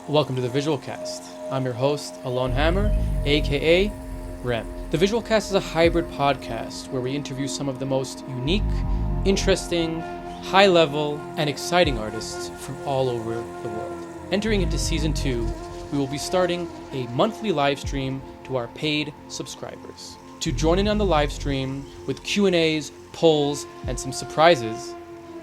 Welcome to the Visual Cast. I'm your host, Alon Hammer, aka Rem. The Visual Cast is a hybrid podcast where we interview some of the most unique, interesting, high-level, and exciting artists from all over the world. Entering into Season 2, we will be starting a monthly live stream to our paid subscribers. To join in on the live stream with Q&As, polls, and some surprises,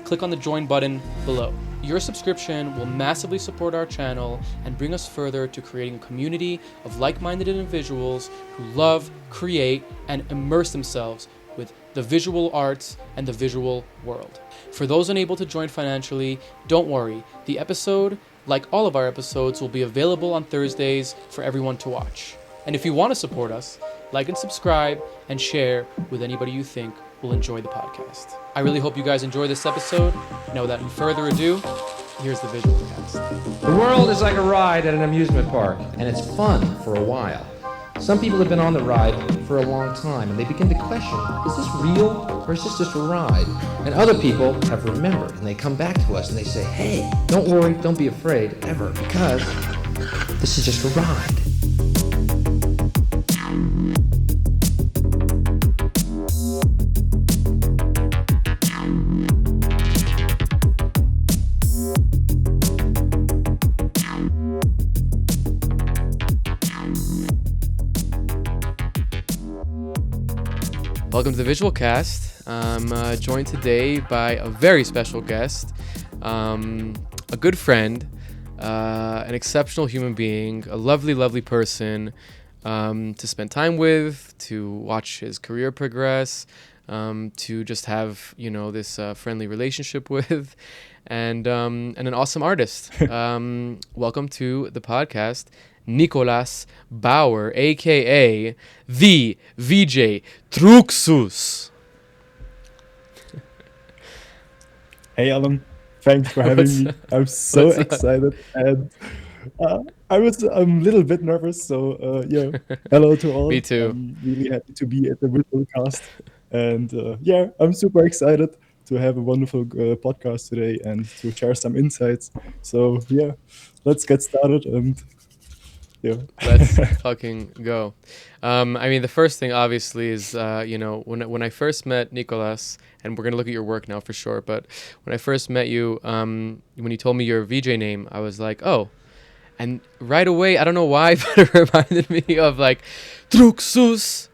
click on the join button below. Your subscription will massively support our channel and bring us further to creating a community of like-minded individuals who love, create, and immerse themselves with the visual arts and the visual world. For those unable to join financially, don't worry. The episode, like all of our episodes, will be available on Thursdays for everyone to watch. And if you want to support us, like and subscribe and share with anybody you think will enjoy the podcast. I really hope you guys enjoy this episode. Now, without any further ado, here's the Visual Cast. The world is like a ride at an amusement park, and it's fun for a while. Some people have been on the ride for a long time, and they begin to question, is this real, or is this just a ride? And other people have remembered, and they come back to us, and they say, hey, don't worry, don't be afraid, ever, because this is just a ride. Welcome to the Visual Cast. I'm joined today by a very special guest, a good friend, an exceptional human being, a lovely, lovely person to spend time with, to watch his career progress, to just have, this friendly relationship with, and an awesome artist. Welcome to the podcast, Nicolas Bauer, aka the VJ TRXUS. Hey Alon, thanks for having me. I'm so excited, and I'm a little bit nervous. So hello to all. Me too. I'm really happy to be at the Visual Cast, and I'm super excited to have a wonderful podcast today and to share some insights. So let's get started and. Yeah. Let's fucking go. The first thing obviously is, when I first met Nicolas, and we're going to look at your work now for sure, but when I first met you, when you told me your VJ name, I was like, oh. And right away, I don't know why, but it reminded me of like, TRXUS,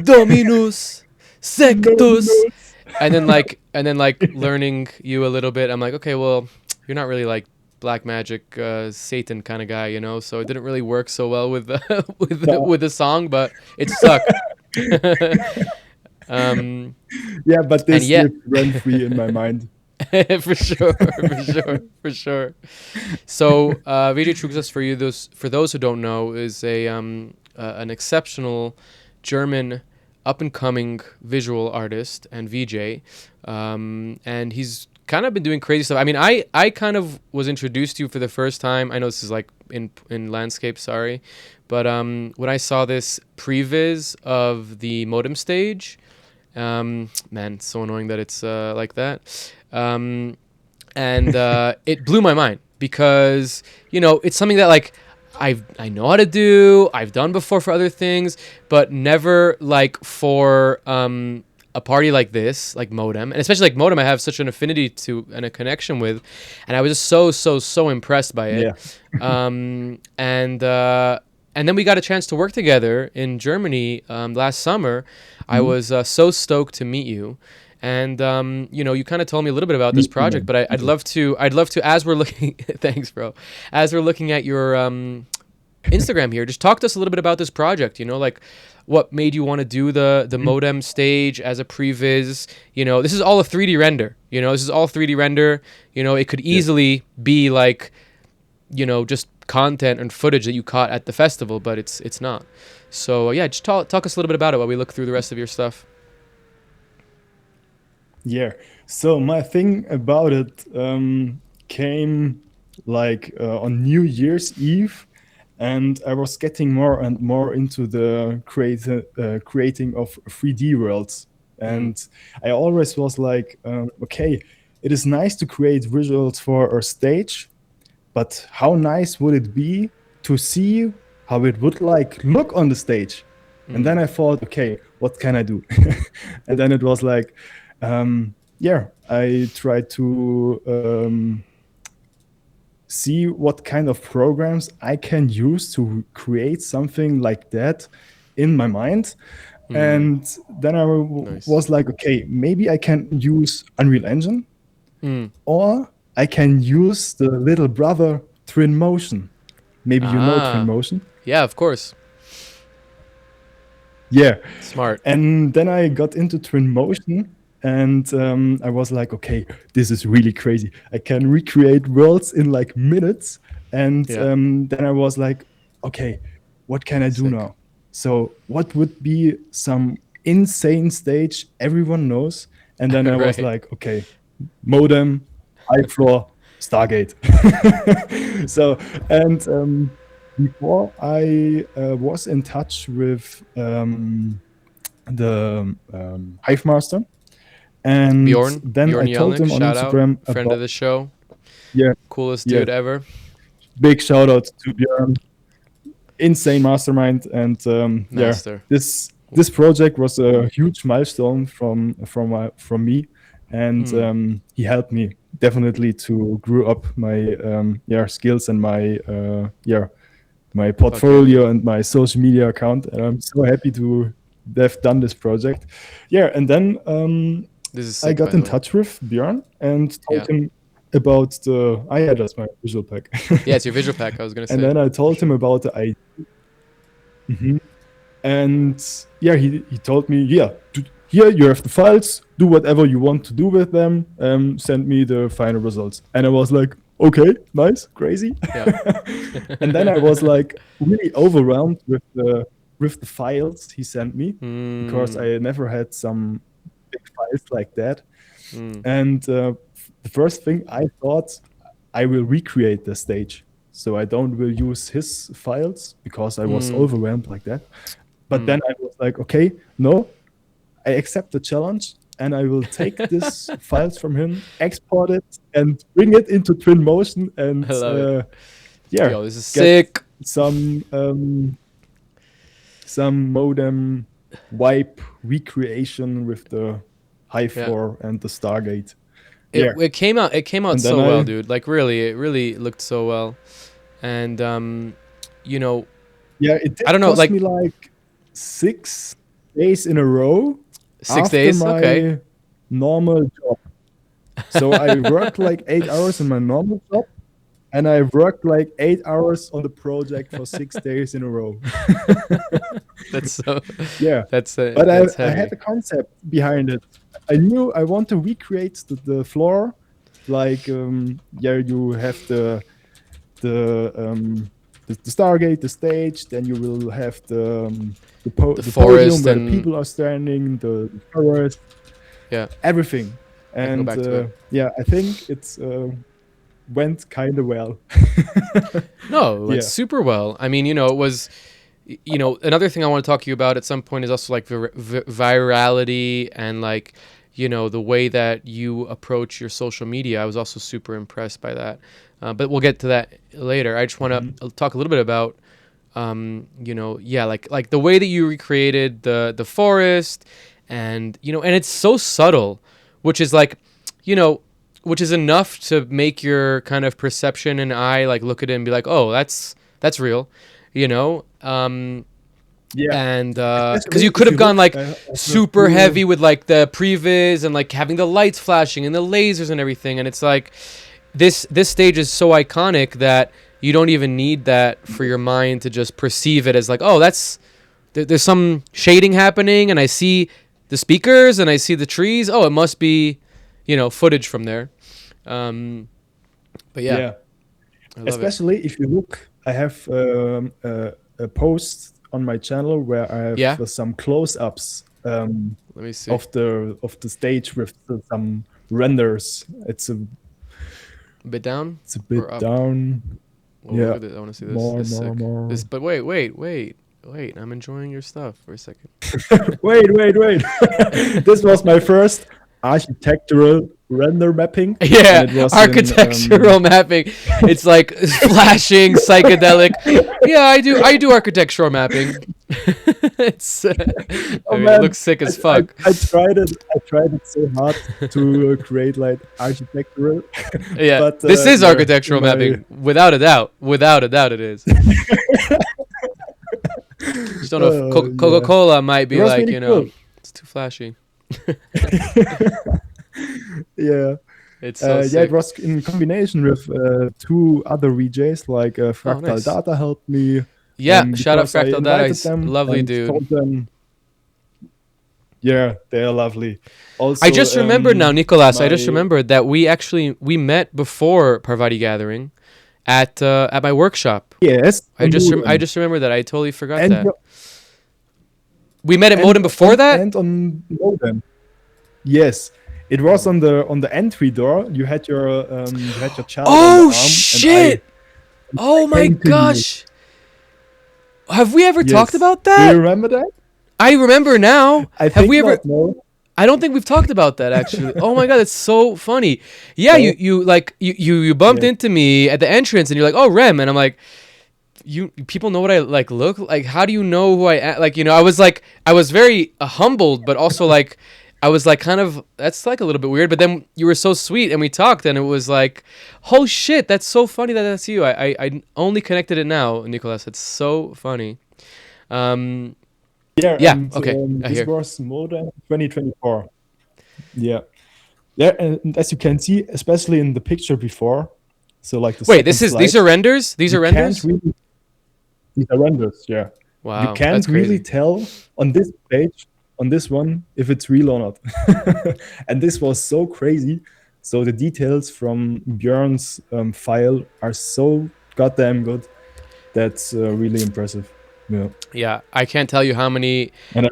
DOMINUS, SECTUS. And then learning you a little bit, I'm like, okay, well, you're not really like black magic Satan kind of guy, so it didn't really work so well with with the song, but it stuck. But this ran free in my mind. for sure. So VJ TRXUS, for those who don't know, is an exceptional German up and coming visual artist and VJ, and he's kind of been doing crazy stuff. I kind of was introduced to you for the first time. I know this is like in landscape, sorry. But when I saw this previs of the modem stage, man, it's so annoying that it's like that. And it blew my mind because, it's something that like I know how to do, I've done before for other things, but never like for a party like this, like modem, and especially like modem, I have such an affinity to and a connection with, and I was just so impressed by it. And then we got a chance to work together in Germany last summer. I was so stoked to meet you, and you kind of told me a little bit about this project, but I'd love to as we're looking, thanks, bro. As we're looking at your Instagram here, just talk to us a little bit about this project. Like what made you want to do the modem stage as a previs. This is all a 3D render. This is all 3D render. It could easily be like, just content and footage that you caught at the festival, but it's not. So just talk us a little bit about it while we look through the rest of your stuff. Yeah. So my thing about it came like on New Year's Eve. And I was getting more and more into the creating of 3D worlds. And I always was like, okay, it is nice to create visuals for our stage, but how nice would it be to see how it would like look on the stage? And then I thought, okay, what can I do? And then it was like, I tried to see what kind of programs I can use to create something like that in my mind. And then I was like, okay, maybe I can use Unreal Engine, or I can use the little brother Twinmotion. Maybe you know Twinmotion. Yeah, of course. Yeah. Smart. And then I got into Twinmotion, and I was like, okay, this is really crazy. I can recreate worlds in like minutes. And then I was like, okay, what can I do now? So what would be some insane stage everyone knows? And then I was like, okay, modem, high floor, Stargate. So, and before I was in touch with the Hive Master, and Bjorn, then Bjorn I told him on shout Instagram, out, friend of the show. Yeah, coolest dude ever. Big shout out to Bjorn, insane mastermind, and Master. This project was a huge milestone from me, and he helped me definitely to grow up my skills and my portfolio and my social media account, and I'm so happy to have done this project. Yeah, and then I got in touch with Bjorn and told him about that's my visual pack. Yeah, it's your visual pack, I was gonna say. And then I told him about the idea. And he told me, here you have the files, do whatever you want to do with them, send me the final results. And I was like, okay, nice, crazy. Yeah. And then I was like really overwhelmed with the files he sent me, because I never had some big files like that. And the first thing I thought, I will recreate the stage. So I will use his files, because I was overwhelmed like that. But then I was like, okay, no, I accept the challenge, and I will take these files from him, export it, and bring it into Twinmotion, and Yo, this is sick. Some modem wipe recreation with the high floor and the Stargate. It came out so well, dude. Like really, it really looked so well. And you know, it did I don't know, cost like me like 6 days in a row. 6 days, okay. Normal job. So I worked like 8 hours in my normal job, and I worked like 8 hours on the project for 6 days in a row. That's so. Yeah, That's but that's I had a concept behind it. I knew I want to recreate the floor, like you have the Stargate, the stage, then you will have the forest podium where and the people are standing, the forest, everything. And I think it's went kind of well. No, it went super well. I mean, it was, another thing I want to talk to you about at some point is also like virality and like, the way that you approach your social media. I was also super impressed by that. But we'll get to that later. I just want to talk a little bit about, like the way that you recreated the forest, and and it's so subtle, which is like, which is enough to make your kind of perception and eye like look at it and be like, oh, that's real, and because you could have gone like super heavy with like the previs and like having the lights flashing and the lasers and everything, and it's like this stage is so iconic that you don't even need that for your mind to just perceive it as like, oh, there's some shading happening, and I see the speakers and I see the trees. Oh, it must be, footage from there. But yeah. Especially if you look, I have a post on my channel where I have some close-ups. Let me see. Of the stage with some renders. It's a bit down. It's a bit down. Well, yeah. Look at this. I want to see this. More. This, but wait. I'm enjoying your stuff for a second. wait. This was my first architectural render mapping. Yeah, and it was architectural mapping. It's like flashing, psychedelic. Yeah, I do architectural mapping. It's I mean, it man, looks sick as fuck. I tried it. I tried it so hard to create like architectural. Yeah, but this is yeah, architectural mapping, without a doubt. Without a doubt, it is. Just don't know if Coca-Cola might be It was like, really you know, cool. it's too flashy. Yeah. It's so Yeah, sick. it was in combination with two other VJs, like Fractal nice. Data helped me. Yeah, shout out because I Fractal Data. invited He's them lovely and dude. told them, yeah, they are lovely. Also, I just remembered now, Nicolas. I just my- remembered that we met before Parvati Gathering at my workshop. Yes, I just remembered that. I totally forgot that. We met at Modem before that? and on Modem. Yes, it was on the entry door. You had your child. on Oh the arm, shit! Oh my came to you. gosh! Have we ever Yes. talked about Do that? you remember that? I remember now. I Have think we ever? not, no. I don't think we've talked about that actually. Oh my god, it's so funny. Yeah, No. you bumped Yeah. into me at the entrance and you're like, "Oh, Rem," and I'm like, "You people know what I like look like? How do you know who I am?" Like, you know, I was very humbled, but also like I was like kind of that's like a little bit weird. But then you were so sweet and we talked and it was like, "Oh shit, that's so funny that that's you." I only connected it now, Nicolas. It's so funny. Yeah, And, okay, I this hear. was Modem 2024. Yeah, yeah, and as you can see, especially in the picture before, so like the Wait, second these slide, are renders? These are you can't renders? really- these are renders, yeah. Wow, You can't that's crazy. really tell on this page, on this one, if it's real or not. And this was so crazy. So the details from Björn's file are so goddamn good. That's really impressive. Yeah. Yeah, I can't tell you how many And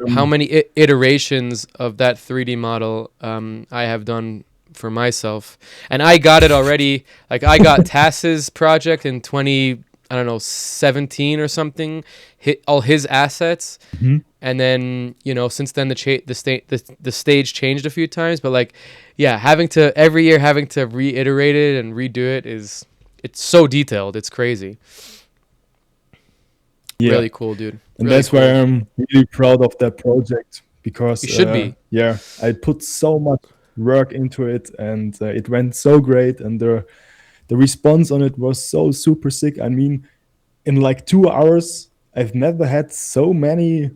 iterations of that 3D model I have done for myself, and I got it already. Like I got Tass's project in 2017 or something. Hit all his assets, and then since then the stage changed a few times. But like, yeah, every year having to reiterate it and redo it's so detailed. It's crazy. yeah. Really cool, dude. And Really that's cool. why I'm really proud of that project because You should be. Yeah, I put so much work into it, and it went so great, and the response on it was so super sick. I mean, in like 2 hours, I've never had so many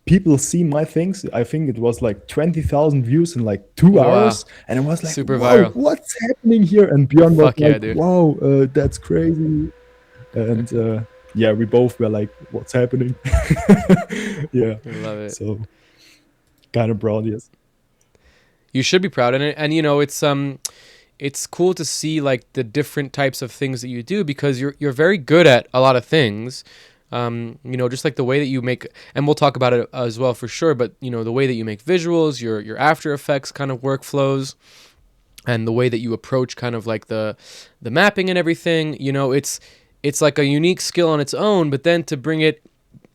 people see my things. I think it was like 20,000 views in like 2 Wow. hours, and it was like Super "Whoa, viral. what's happening here?" And Björn was Fuck yeah, like, dude. "Wow, that's crazy," and yeah, we both were like, "What's happening?" Yeah, I love it. so kind of proud, yes. You should be proud, and it's cool to see like the different types of things that you do because you're very good at a lot of things. Just like the way that you make, and we'll talk about it as well for sure. But the way that you make visuals, your After Effects kind of workflows, and the way that you approach kind of like the mapping and everything. It's like a unique skill on its own. But then to bring it,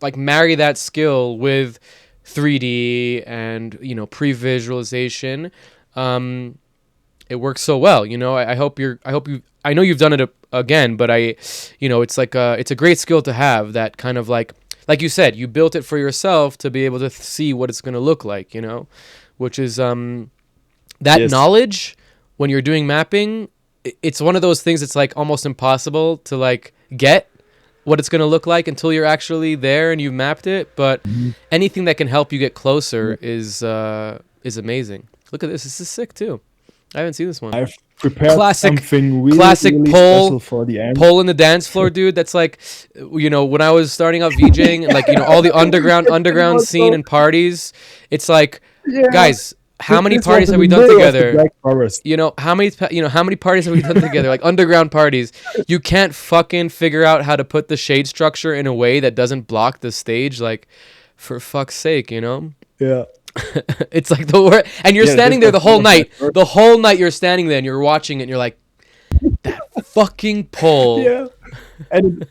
like marry that skill with 3D and pre-visualization, it works so well. I know you've done it again, but it's like it's a great skill to have. That kind of like you said, you built it for yourself to be able to see what it's going to look like. Which is that Yes. knowledge when you're doing mapping. It's one of those things. It's like almost impossible to like get what it's going to look like until you're actually there and you've mapped it. But anything that can help you get closer is amazing. Look at this. This is sick too. I haven't seen this one. I've prepared Classic- something really, classic really pole- special for the end. Pole in the dance floor, dude. That's like, when I was starting out VJing, and like, all the underground scene and parties. It's like, Yeah. guys, how many This parties was have we in the done middle of the together? Black Forest. How many parties have we done together? Like underground parties. You can't fucking figure out how to put the shade structure in a way that doesn't block the stage. Like, for fuck's sake, Yeah. It's like the word, and you're Yeah, standing this there the was whole so night. hard. The whole night you're standing there and you're watching it and you're like, that fucking pole. Yeah. And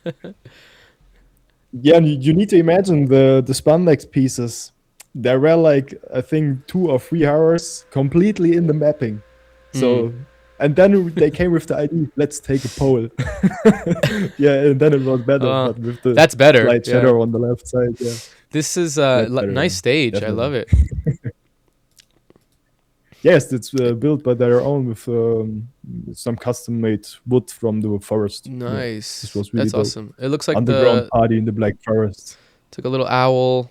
and you need to imagine the spandex pieces. There were like, I think 2 or 3 hours completely in the mapping. So, and then they came with the idea, let's take a poll. Yeah, and then it was better, but with the That's better. slight Yeah. shadow on the left side. Yeah, This is a that's better. nice Yeah, stage. I definitely. love it. Yes, it's built by their own with some custom-made wood from the forest. Yeah, this Nice. was really That's the awesome. It looks like underground party in the Black Forest. it's like a little owl.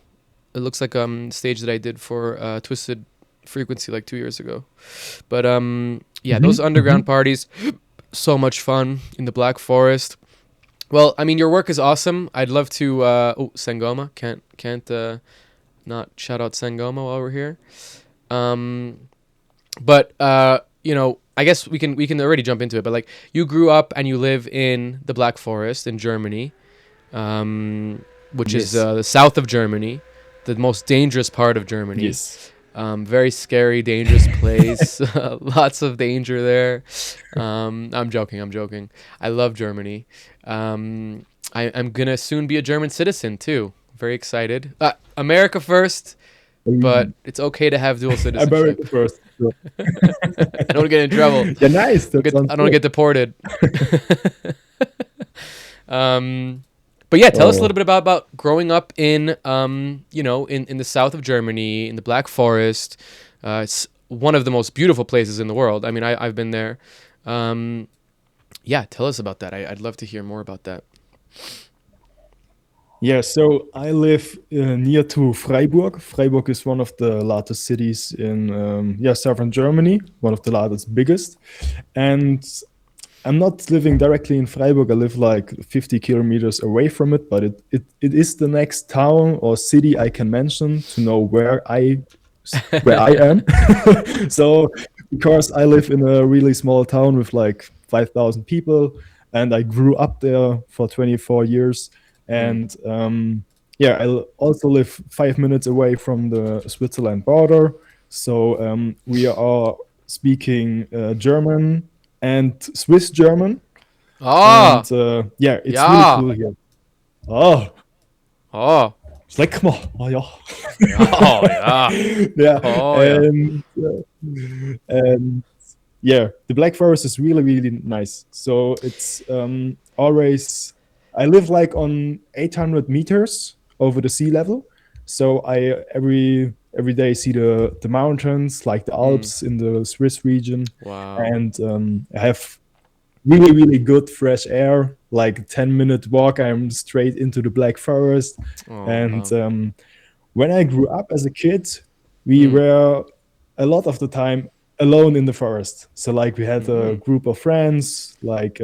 It looks like stage that I did for Twisted Frequency like 2 years ago. But yeah, those underground parties, so much fun in the Black Forest. Well, I mean, your work is awesome. I'd love to. Sangoma, can't not shout out Sangoma while we're here. But you know, I guess we can already jump into it. But like, you grew up and you live in the Black Forest in Germany, which is Yes. the south of Germany, the most dangerous part of Germany. Yes. Very scary, dangerous place. Lots of danger there. I'm joking. I love Germany. I'm gonna soon be a German citizen too. Very excited. America first, but it's okay to have dual citizenship. America first. So. I don't get in trouble. Yeah, nice. That sounds I don't good. get deported. But yeah, tell us a little bit about growing up in you know, in the south of Germany, in the Black Forest. It's one of the most beautiful places in the world. I mean, I've been there. Yeah, tell us about that. I'd love to hear more about that. Yeah, so I live near to Freiburg. Freiburg is one of the largest cities in southern Germany, one of the largest, biggest. And I'm not living directly in Freiburg. I live like 50 kilometers away from it, but it is the next town or city I can mention to know where I am. So because I live in a really small town with like 5,000 people, and I grew up there for 24 years. And I also live 5 minutes away from the Switzerland border. So we are speaking German and Swiss German. Ah, And it's really yeah. cool here. Oh, Oh, leck mal. Oh, ja. oh yeah. Yeah. Oh yeah. And yeah, the Black Forest is really, really nice. So it's always, I live like on 800 meters over the sea level. So I every day see the mountains, like the Alps in the Swiss region. Wow. And I have really, really good fresh air. Like a 10-minute walk, I'm straight into the Black Forest. Oh, And wow. when I grew up as a kid, we were a lot of the time alone in the forest. So like we had a group of friends, like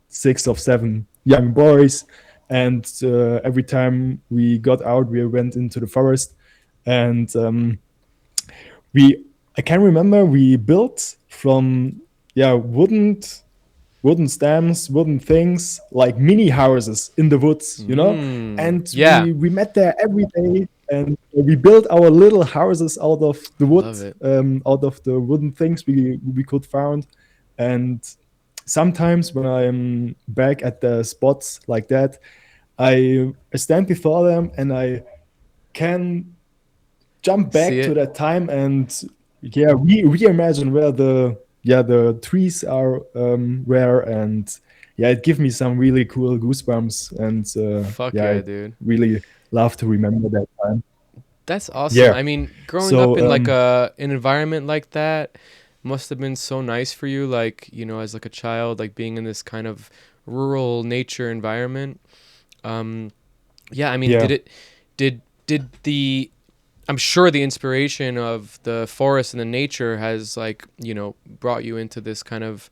6 or 7 young boys, and every time we got out, we went into the forest, and I can remember we built from wooden stems, wooden things, like mini houses in the woods, you know? And Yeah. we met there every day, and we built our little houses out of the wood, Love it. out of the wooden things we could find. And sometimes when I'm back at the spots like that, I stand before them and I can jump back See to it? that time and reimagine where the trees are where, and it gives me some really cool goosebumps, and Fuck yeah, I dude. really love to remember that time. That's awesome. Yeah. I mean, growing So, up in like an environment like that must have been so nice for you, like, you know, as like a child, like being in this kind of rural nature environment. Yeah, I mean, Yeah. did the I'm sure the inspiration of the forest and the nature has, like, you know, brought you into this kind of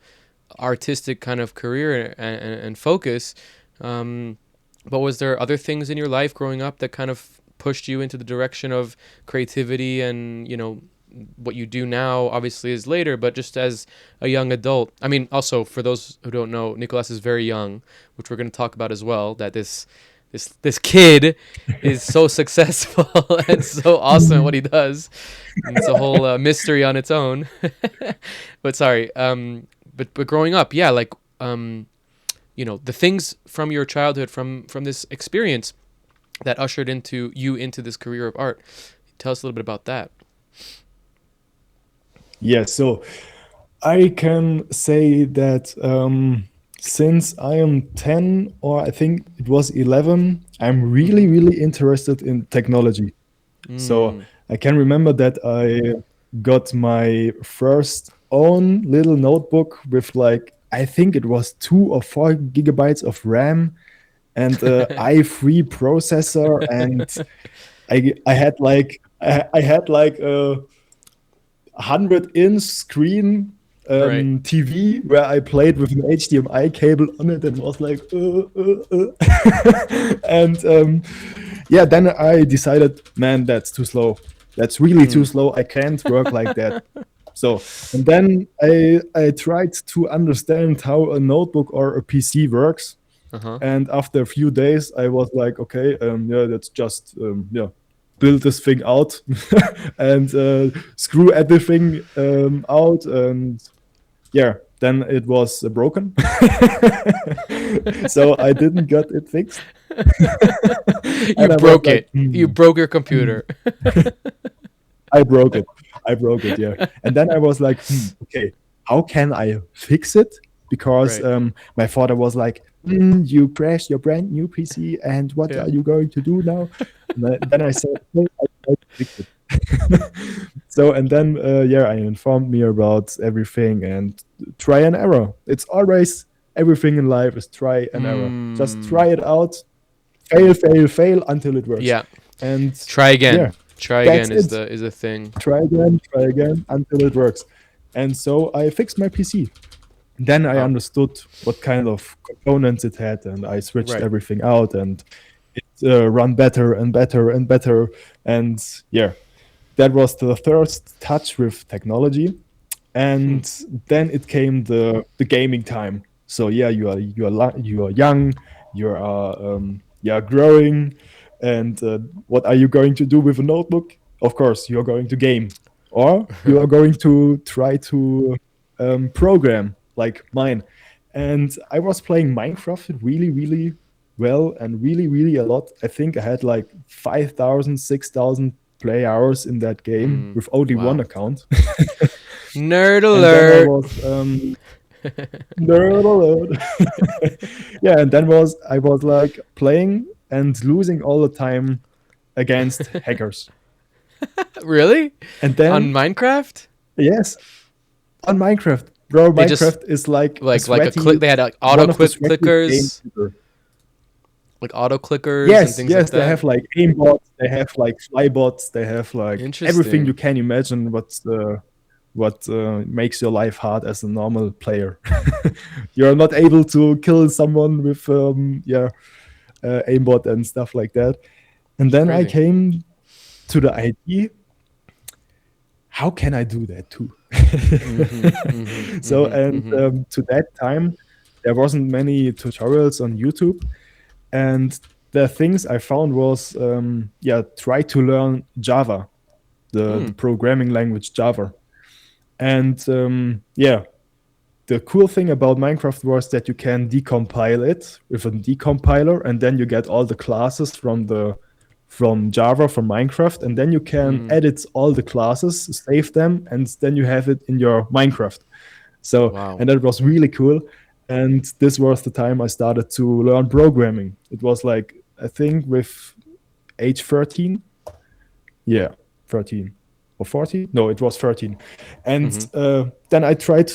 artistic kind of career and focus. But was there other things in your life growing up that kind of pushed you into the direction of creativity? And, you know, what you do now obviously is later, but just as a young adult. I mean, also for those who don't know, Nicolas is very young, which we're going to talk about as well, that this kid is so successful and so awesome at what he does. And it's a whole mystery on its own. But sorry, but growing up, yeah, like, you know, the things from your childhood, from this experience that ushered you into this career of art. Tell us a little bit about that. Yeah, so I can say that since I am 10, or I think it was 11, I'm really, really interested in technology. So I can remember that I got my first own little notebook with like, I think it was 2 or 4 gigabytes of RAM and i3 processor, and I had like a 100-inch screen Right. TV where I played with an HDMI cable on it and was like, and yeah, then I decided, man, that's too slow. That's really too slow. I can't work like that. So, and then I tried to understand how a notebook or a PC works. Uh-huh. And after a few days, I was like, okay, yeah, let's just build this thing out and screw everything out, and yeah, then it was broken. So I didn't get it fixed. You And I was broke like, it. You broke your computer. I broke it. Yeah. And then I was like, okay, how can I fix it? Because Right. my father was like, you crashed your brand new PC, and what Yeah. are you going to do now? And then I said, hey, I try to fix it. So, and then, yeah, I informed me about everything and try and error. It's always everything in life is try and error. Just try it out, fail until it works. Yeah. And Try again. yeah, Try that's again is it. the thing. Try again until it works. And so I fixed my PC. Then I Wow. understood what kind of components it had, and I switched Right. everything out, and it ran better and better and better. And yeah, that was the first touch with technology. And then it came the gaming time. So yeah, you are young, you are yeah, growing, and what are you going to do with a notebook? Of course, you are going to game, or you are going to try to program like mine. And I was playing Minecraft really, really well and really, really a lot. I think I had like 5,000, 6,000 play hours in that game with only one Wow. account. Nerd And then I alert. was nerd alert. Yeah, and then I was like playing and losing all the time against hackers. Really? And On then Minecraft? yes, on Minecraft, bro, They just Minecraft is like like a click. They had like auto one of the sweatiest games clickers, ever. like auto clickers and Yes, things like yes, they that. have like aimbots, they have like flybots, they have like everything you Interesting. can imagine. What makes your life hard as a normal player. You're not able to kill someone with yeah, aimbot and stuff like that. And It's then I crazy. came to the idea, how can I do that too? So, and to that time, there wasn't many tutorials on YouTube, and the things I found was yeah, try to learn Java, the programming language Java. And yeah, the cool thing about Minecraft was that you can decompile it with a decompiler, and then you get all the classes from Java, from Minecraft, and then you can edit all the classes, save them, and then you have it in your Minecraft. So, Wow. and that was really cool. And this was the time I started to learn programming. It was like, I think with age 13. Yeah, 13 or 14. No, it was 13. And then I tried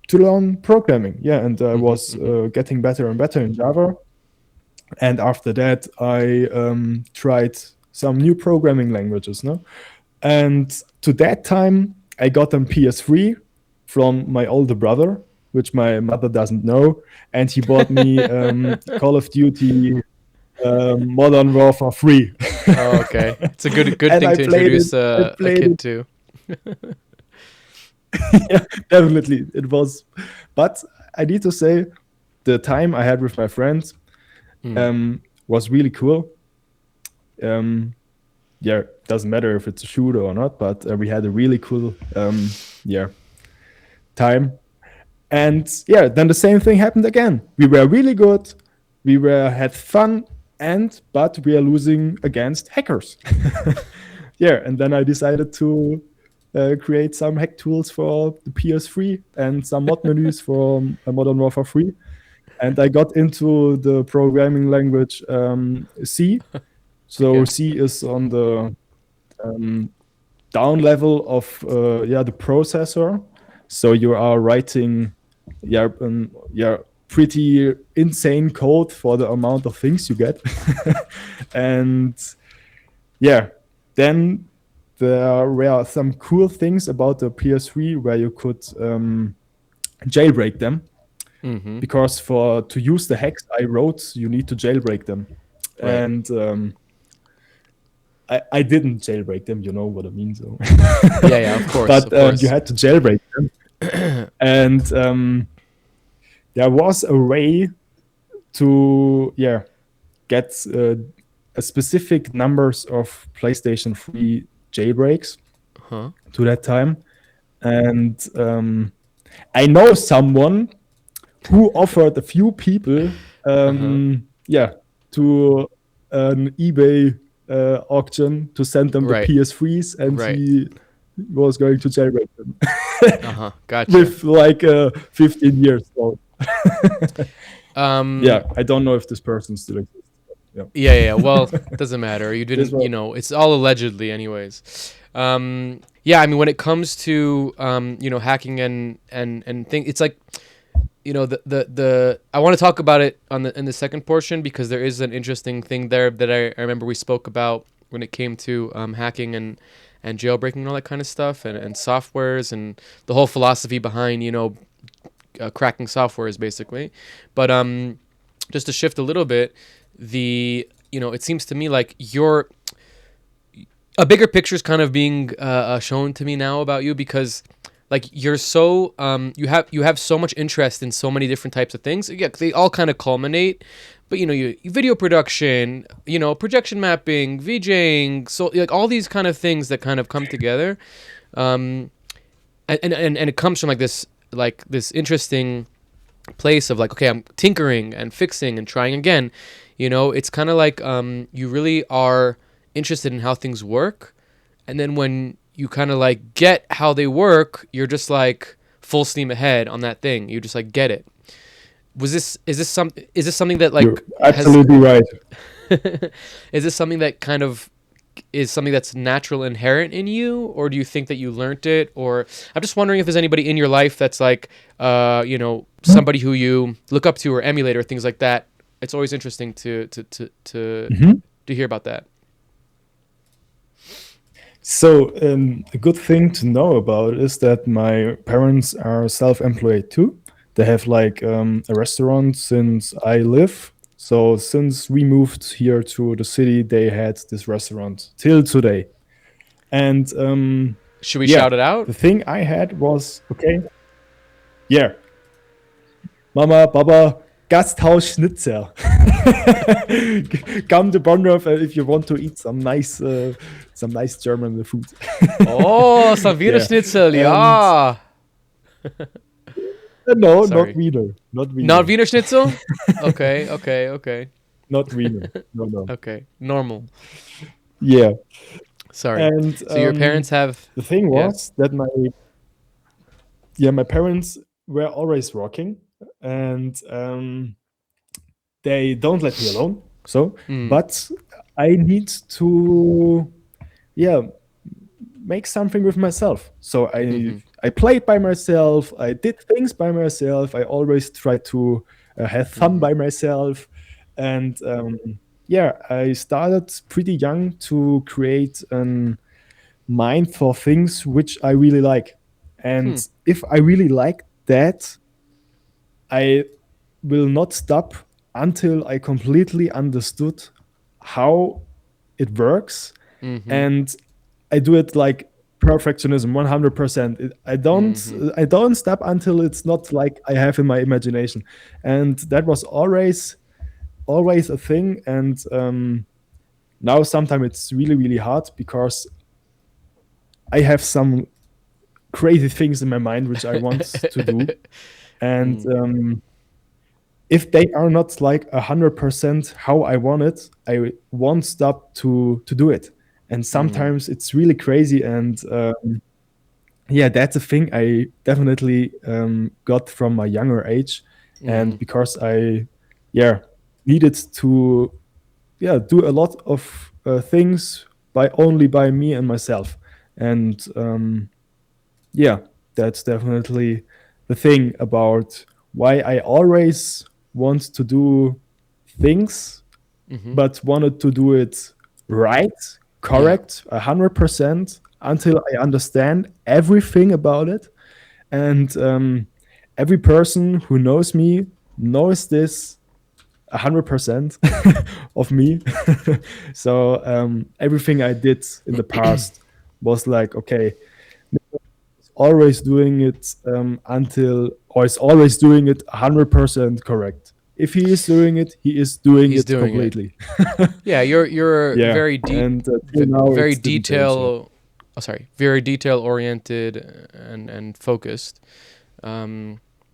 to learn programming. Yeah, and I was getting better and better in Java. And after that, I tried some new programming languages. No, and to that time, I got a PS3 from my older brother, which my mother doesn't know, and he bought me Call of Duty Modern Warfare 3. Oh, okay. It's a good And thing I to played it. introduce I a played kid it. to. Yeah, definitely it was. But I need to say, the time I had with my friends was really cool. Yeah, doesn't matter if it's a shooter or not, but we had a really cool yeah, time. And yeah, then the same thing happened again. We were really good. We had fun, but we are losing against hackers. Yeah, and then I decided to create some hack tools for the PS3 and some mod menus for Modern Warfare 3. And I got into the programming language C. So Okay. C is on the down level of the processor. So you are writing pretty insane code for the amount of things you get. And yeah, then there were some cool things about the PS3 where you could jailbreak them. Mm-hmm. Because to use the hacks I wrote, you need to jailbreak them. Right. And I didn't jailbreak them, you know what I mean. So Yeah, of course. but you had to jailbreak them. And there was a way to get a specific numbers of PlayStation 3 jailbreaks to that time. And I know someone who offered a few people to an eBay auction to send them Right. the PS3s, and Right. he was going to jailbreak them Gotcha. with like 15 years old. Um, I don't know if this person still exists. Yeah. Well, it doesn't matter. You This didn't, was- you know, it's all allegedly anyways. Yeah, I mean, when it comes to, hacking and things, it's like, the I want to talk about it in the second portion, because there is an interesting thing there that I remember we spoke about when it came to hacking and jailbreaking and all that kind of stuff, and softwares and the whole philosophy behind, cracking softwares basically. But just to shift a little bit, it seems to me like a bigger picture is kind of being shown to me now about you, because like you're so you have so much interest in so many different types of things. Yeah, they all kind of culminate, but you video production, projection mapping, VJing, so like all these kind of things that kind of come together, and it comes from this interesting place of like, okay, I'm tinkering and fixing and trying again. It's kind of like you really are interested in how things work, and then when you kind of like get how they work, you're just like full steam ahead on that thing. You just like get it. Is this something that like You're absolutely right. is this something that kind of is something that's natural, inherent in you, or do you think that you learned it? Or I'm just wondering if there's anybody in your life that's like somebody who you look up to or emulate or things like that. It's always interesting to hear about that. So a good thing to know about is that my parents are self-employed too. They have like a restaurant since I live. So since we moved here to the city, they had this restaurant till today. And Should we shout it out? the thing I had was, okay, Mama, Baba, Gasthaus Schnitzel. Come to Bonn if you want to eat some nice German food. Oh, some Wiener Schnitzel, ja. No, Sorry. not Wiener. Not Wiener. Not Wiener Schnitzel? Okay. Not Wiener. No. Okay, normal. Yeah. Sorry. And So your parents have... the thing was that my parents were always working, and they don't let me alone. So, but I need to, make something with myself. So I played by myself. I did things by myself. I always tried to have fun by myself, and I started pretty young to create a mind for things which I really like. And if I really like that, I will not stop until I completely understood how it works. And I do it like perfectionism, 100%. I don't stop until it's not like I have in my imagination. And that was always a thing. And now sometimes it's really, really hard because I have some crazy things in my mind which I want to do. And if they are not like 100% how I want it, I won't stop to do it. And sometimes it's really crazy. And yeah, that's a thing I definitely got from my younger age, Mm-hmm. and because I, yeah, needed to, yeah, do a lot of things by me and myself, and yeah, that's definitely the thing about why I always want to do things, Mm-hmm. but wanted to do it right, Yeah. correct, 100% until I understand everything about it. And every person who knows me knows this 100% of me. So everything I did in the past was like, okay, always doing it until, or is always doing it 100% correct. If he is doing it, he is doing He's it doing it. completely. Yeah, you're Yeah, very deep, and till now very it didn't change. Yeah. detail. Oh, sorry, very detail oriented and focused,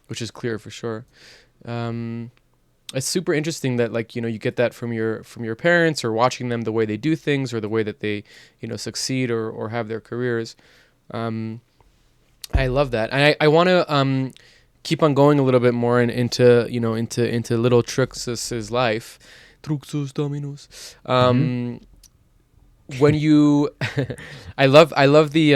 which is clear for sure. Um, it's super interesting that like you get that from your parents or watching them the way they do things or the way that they succeed or have their careers. Um, I love that, and I want to keep on going a little bit more into into little TRXUS's life. TRXUS DOMINUS. Hmm. When you, I love the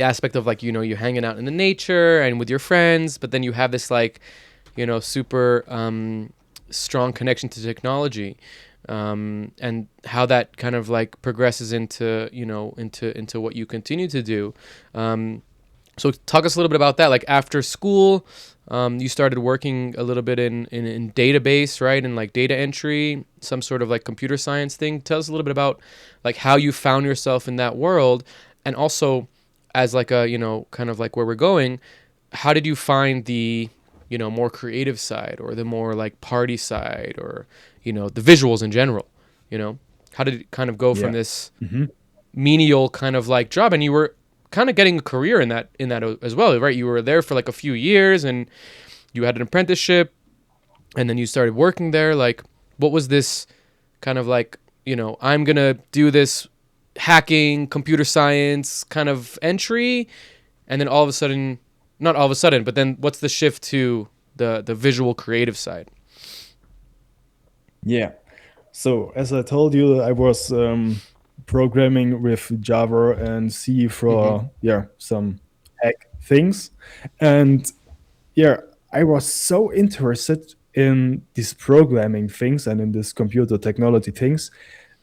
aspect of like you hanging out in the nature and with your friends, but then you have this like super strong connection to technology, and how that kind of like progresses into into what you continue to do. So talk us a little bit about that. Like after school, you started working a little bit in database, right? And like data entry, some sort of like computer science thing. Tell us a little bit about like how you found yourself in that world, and also as like a kind of like where we're going. How did you find the more creative side or the more like party side or the visuals in general? You know, how did it kind of go from Yeah. this Hmm. menial kind of like job, and you were kind of getting a career in that as well, right? You were there for like a few years and you had an apprenticeship and then you started working there. Like what was this kind of like I'm gonna do this hacking computer science kind of entry, and then all of a sudden, not all of a sudden, but then what's the shift to the visual creative side? Yeah. So as I told you, I was programming with Java and C Mm-hmm. for, yeah, some hack things, and yeah, I was so interested in these programming things and in this computer technology things,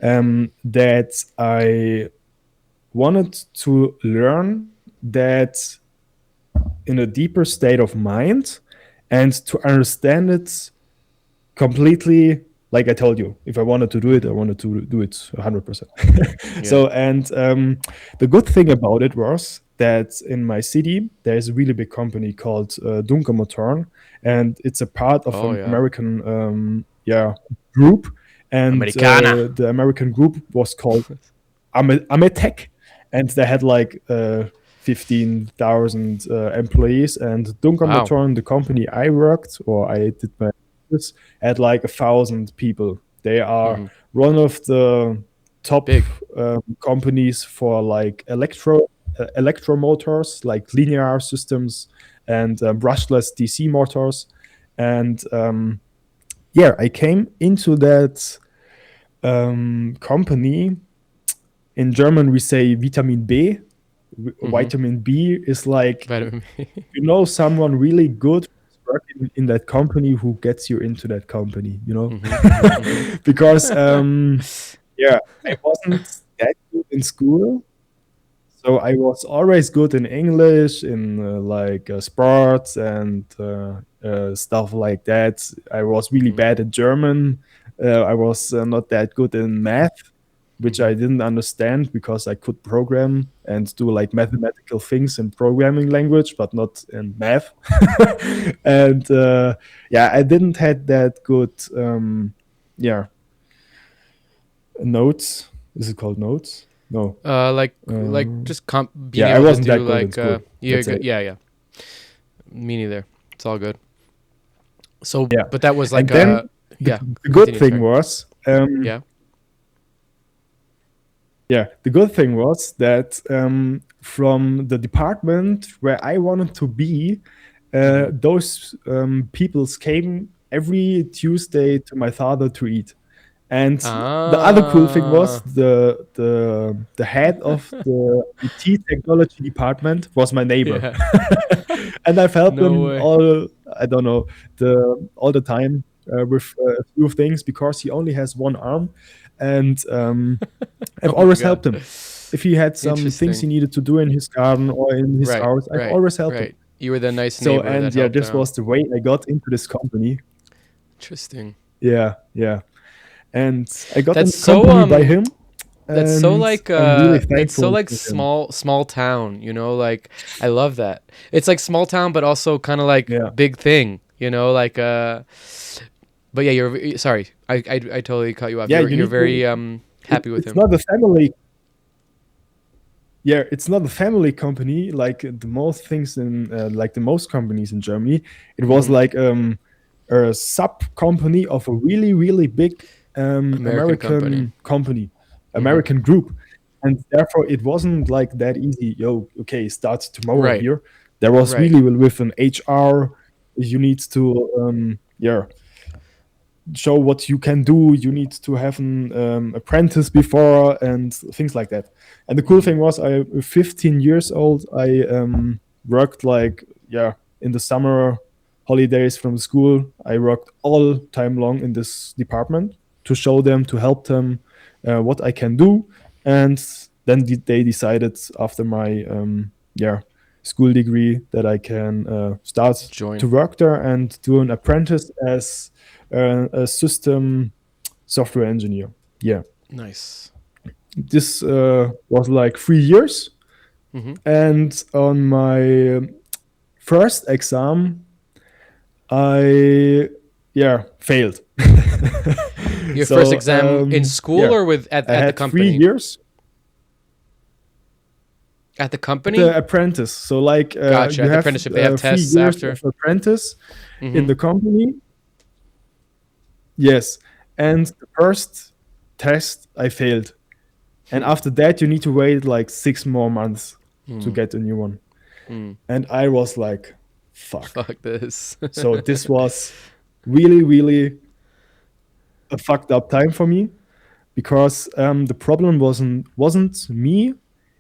that I wanted to learn that in a deeper state of mind and to understand it completely. Like I told you, if I wanted to do it, I Mm-hmm. wanted to do it 100%. Yeah. So, and the good thing about it was that in my city, there's a really big company called Dunkelmotoren, and it's a part of Oh an yeah. American, yeah, group. And Americana. the American group was called Ametech, and they had like 15,000 employees. And Wow. Dunkelmotoren, the company I worked or I did my business, had like 1,000 people. They are Mm-hmm. one of the top Big. companies for like electromotors, like linear systems and brushless DC motors. And yeah, I came into that company. In German, we say Vitamin B. Mm-hmm. Vitamin B is like, Vitamin. someone really good working in that company who gets you into that company, Mm-hmm. Mm-hmm. because yeah, I wasn't that good in school. So I was always good in English, in like sports and stuff like that. I was really Mm-hmm. bad at German. I was not that good in math, which Mm-hmm. I didn't understand because I could program and do like mathematical things in programming language, but not in math. And yeah, I didn't had that good, yeah, notes. Is it called notes? No. Like Um, just being yeah, I able to wasn't do that good in like school. yeah, Let's say. yeah, yeah. Me neither. It's all good. So, Yeah, but that was like and then yeah. the good Continue. thing Sorry. was, Yeah. Yeah, the good thing was that from the department where I wanted to be, Hmm. those peoples came every Tuesday to my father to eat. And the other cool thing was Ah. the head of the IT technology department was my neighbor, Yeah. and I've helped No him way. all, I don't know, the all the time with a few things because he only has one arm, and I've Oh my always God. helped him. If he had some things he Interesting. needed to do in his garden or in his Right. house, I've Right. always helped him. Right. You were the nice So, neighbor and that yeah, helped this out. was the way I got into this company. Interesting. Yeah, yeah. And I got in That's the so company by him, and I'm really that's so thankful like to him. small town, like I love that. It's like small town but also kind of like Yeah, big thing, like but yeah, sorry. I totally cut you off. yeah. You're You you're need very to. happy with It's him. not a family. Yeah, it's not a family company like the most things in like the most companies in Germany. It was Hmm. like a sub company of a really big American company. American company, Hmm. American group, and therefore it wasn't like that easy. Yo, okay, start tomorrow Right. here. There was Right. really with an HR. You need to yeah, show what you can do. You need to have an apprentice before and things like that. And the cool Hmm. thing was, I 15 years old. I worked like, yeah, in the summer holidays from school. I worked all time long in this department to show them, to help them what I can do. And then they decided after my yeah, school degree that I can start to Join. work there and do an apprentice as a system software engineer. Yeah, Nice. this was like 3 years, Hmm. and on my first exam, I yeah failed. Your first So exam in school yeah, or with I at the had three company? years At the at the company? apprentice. So like Gotcha. you At the have apprenticeship, they have 3 tests years after. of apprentice in Hmm. the company. Yes, and the first test I failed. And after that, you need to wait like 6 more months to Hmm. get a new one. Hmm. And I was like, fuck. Fuck this. So this was really a fucked up time for me because the problem wasn't me.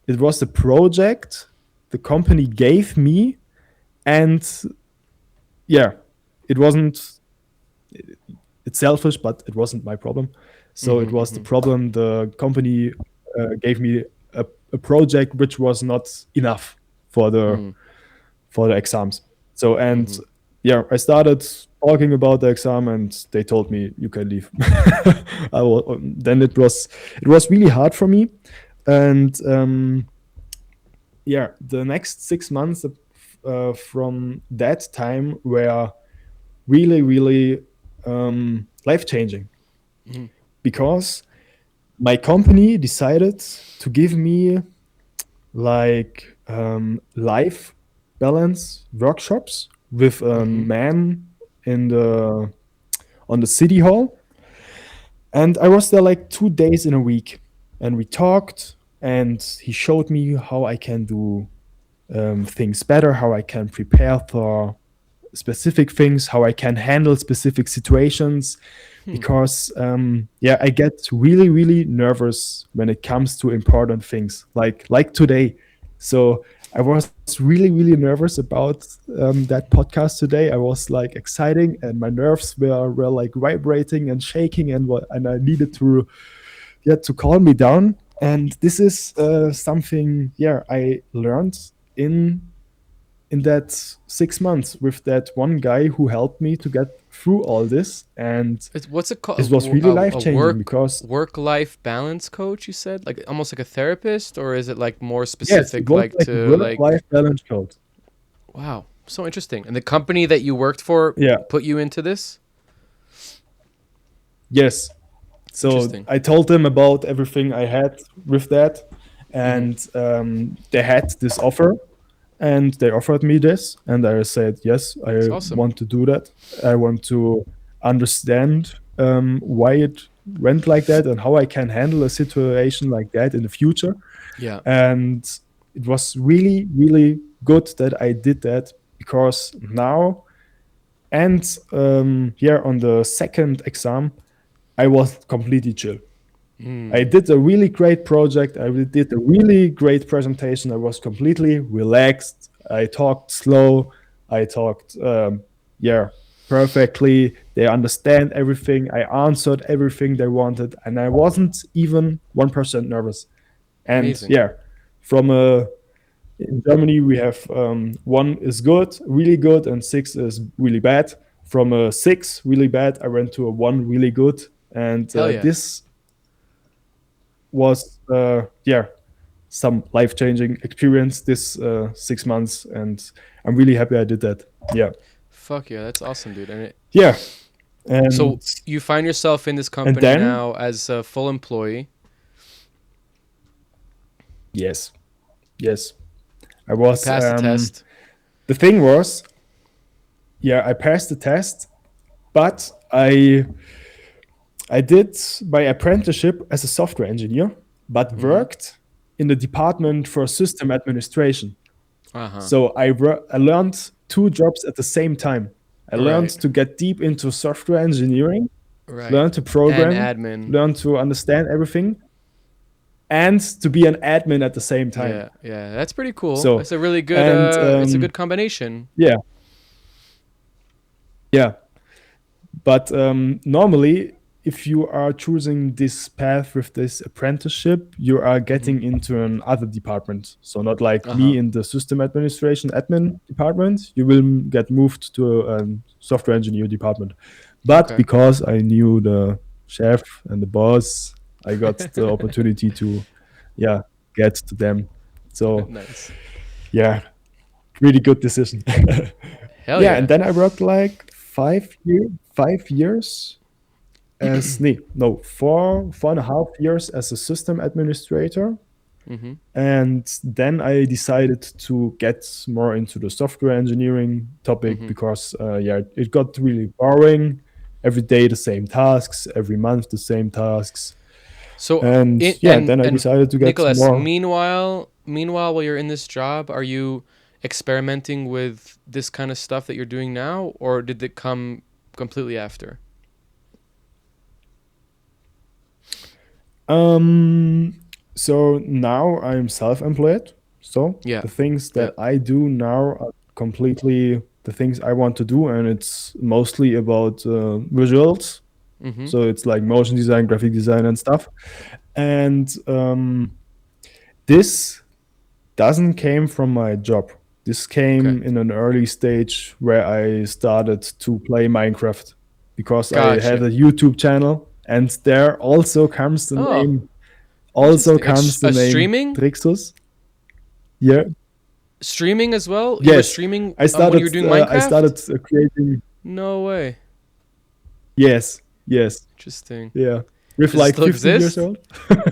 It was the project the company gave me, and yeah, it wasn't. It's selfish, but it wasn't my problem. So it Hmm. was the Hmm. problem the company gave me a project which was not enough for the Hmm. for the exams. So and Hmm. yeah, I started talking about the exam, and they told me you can leave. Then it was really hard for me, and yeah, the next 6 months from that time were really life changing Hmm. because my company decided to give me like life balance workshops with a Hmm. man in the on the city hall, and I was there like 2 days in a week, and we talked, and he showed me how I can do things better, how I can prepare for specific things, how I can handle specific situations, Hmm. because yeah, I get really nervous when it comes to important things like today. So I was really nervous about that podcast today. I was like exciting, and my nerves were like vibrating and shaking, and I needed to yeah to calm me down. And this is something yeah I learned in in that 6 months with that one guy who helped me to get through all this. And What's it this called? was really life A changing because, work life balance coach? You said like almost like a therapist, or is it like more yes, it specific, was like like a to work life like? balance code. Wow, so interesting. And the company that you worked for Yeah, put you into this? yes. So Interesting. I told them about everything I had with that, Hmm. and they had this offer, and they offered me this, and I said yes, It's I awesome. want to do that. I want to understand why it went like that and how I can handle a situation like that in the future. Yeah. And it was really, really good that I did that, because now, and here on the second exam, I was completely chill. I did a really great project. I did a really great presentation. I was completely relaxed. I talked slow. I talked, perfectly. They understand everything. I answered everything they wanted, and I wasn't even 1% nervous. And Amazing. from in Germany we have 1 is good, really good, and 6 is really bad. From a 6 really bad, I went to a 1 really good, and Hell yeah. this was some life-changing experience this 6 months, and I'm really happy I did that. Fuck yeah, that's awesome, dude. And And so you find yourself in this company then- now as a full employee. yes, I was Passed the test. The thing was, I passed the test, but I did my apprenticeship as a software engineer, but worked in the department for system administration. Uh-huh. So I learned 2 jobs at the same time. I learned Right. to get deep into software engineering, Right. learn to program, And admin. learn to understand everything, and to be an admin at the same time. Yeah, that's pretty cool. So, It's a really good and, it's a good combination. Yeah. But normally, if you are choosing this path with this apprenticeship, you are getting into another department. So not like me in the system administration admin department. You will get moved to a software engineer department. But because I knew the chef and the boss, I got the opportunity to get to them. So Nice. really good decision. Hell yeah. And then I worked like 5 years as 4.5 years as a system administrator. And then I decided to get more into the software engineering topic because it got really boring. Every day the same tasks, every month the same tasks. So And then I decided to get Nicolas, more. meanwhile while you're in this job, are you experimenting with this kind of stuff that you're doing now, or did it come completely after? So now I'm self-employed. So the things that I do now are completely the things I want to do, and it's mostly about visuals. So it's like motion design, graphic design, and stuff. And this doesn't came from my job. This came in an early stage where I started to play Minecraft because I had a YouTube channel, and there also comes the name. Also comes the name streaming? TRXUS. Yeah. Streaming as well? Yes. You were streaming I started, when you were doing Minecraft? I started creating. No way. Yes. Interesting. Yeah. With Does it like still 15 years exist? old.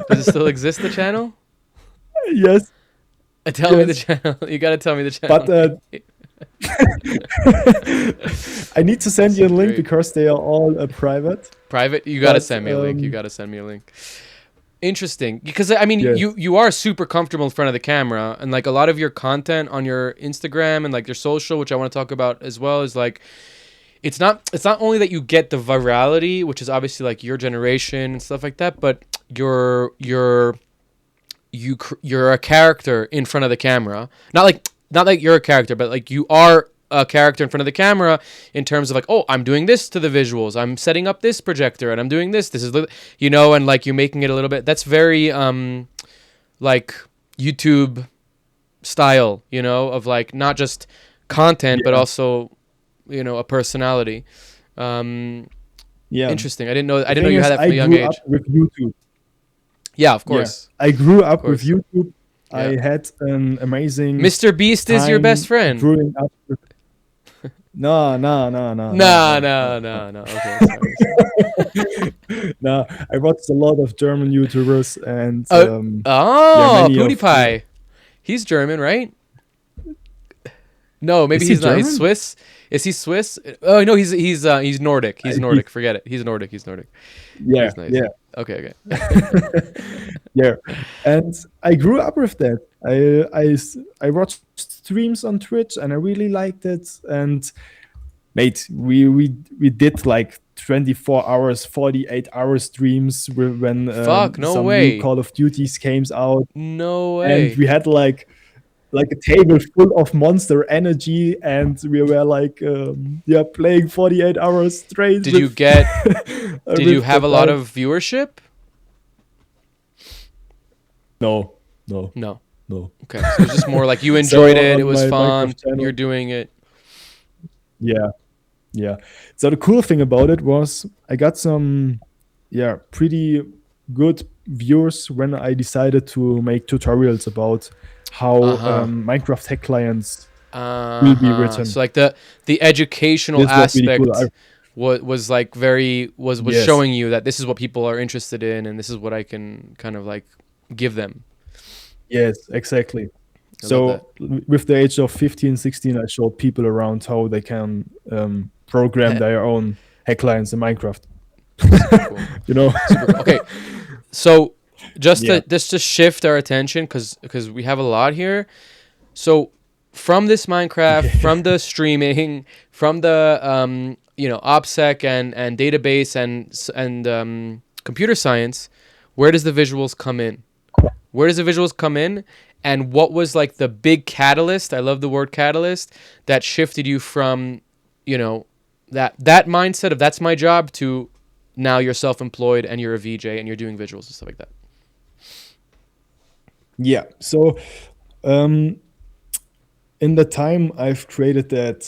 Does it still exist, the channel? Yes. Tell me the channel. You gotta tell me the channel. But I need to send you a link because they are all private. Private? You gotta send me a link. You gotta send me a link. Interesting, because I mean, you are super comfortable in front of the camera, and like a lot of your content on your Instagram and like your social, which I want to talk about as well, is like it's not only that you get the virality, which is obviously like your generation and stuff like that, but you're a character in front of the camera. Not like you're a character, but like you are a character in front of the camera in terms of like, oh, I'm doing this to the visuals, I'm setting up this projector, and I'm doing this is, you know, and like you're making it a little bit, that's very like YouTube style, you know, of like not just content but also, you know, a personality. Interesting. I didn't know you had that from a young age. With YouTube. Yeah, of course. I grew up with YouTube. I had an amazing Mr. Beast is your best friend. Growing up with... No. Okay, sorry. No, I watched a lot of German YouTubers and PewDiePie. He's German, right? No, maybe Is he he's not. He's German? Swiss. Is he Swiss? Oh no, he's Nordic. He's He- Nordic. Forget it. He's Nordic. He's Nordic. yeah, He's nice. yeah, Okay, okay. yeah. And I grew up with that. I watched streams on Twitch, and I really liked it. And mate, we did like 24 hours, 48-hour streams when Fuck, no some new way. Call of Duties came out, No and way. we had like a table full of Monster Energy, and we were like yeah, playing 48 hours straight. Did you with- get? Did you with have the a lot guy. of viewership? No. No. Okay. So it was just more like you enjoyed it. It on was my fun. Minecraft channel- You're doing it. Yeah. So the cool thing about it was I got some, pretty good viewers when I decided to make tutorials about how Uh-huh. Minecraft hack clients will be written. So like the educational This was really aspect cool. was like was Yes. showing you that this is what people are interested in and this is what I can kind of like give them. Yes, exactly. I love So with the age of 15, 16, I showed people around how they can program their own hack clients in Minecraft. Cool. You know? Super cool. Okay, so just Yeah. to shift our attention because we have a lot here. So from this Minecraft, from the streaming, from the OPSEC and database and computer science, where does the visuals come in? Where does the visuals come in? And what was like the big catalyst? I love the word catalyst that shifted you from, that mindset of that's my job to now you're self-employed and you're a VJ and you're doing visuals and stuff like that. Yeah. So in the time I've created that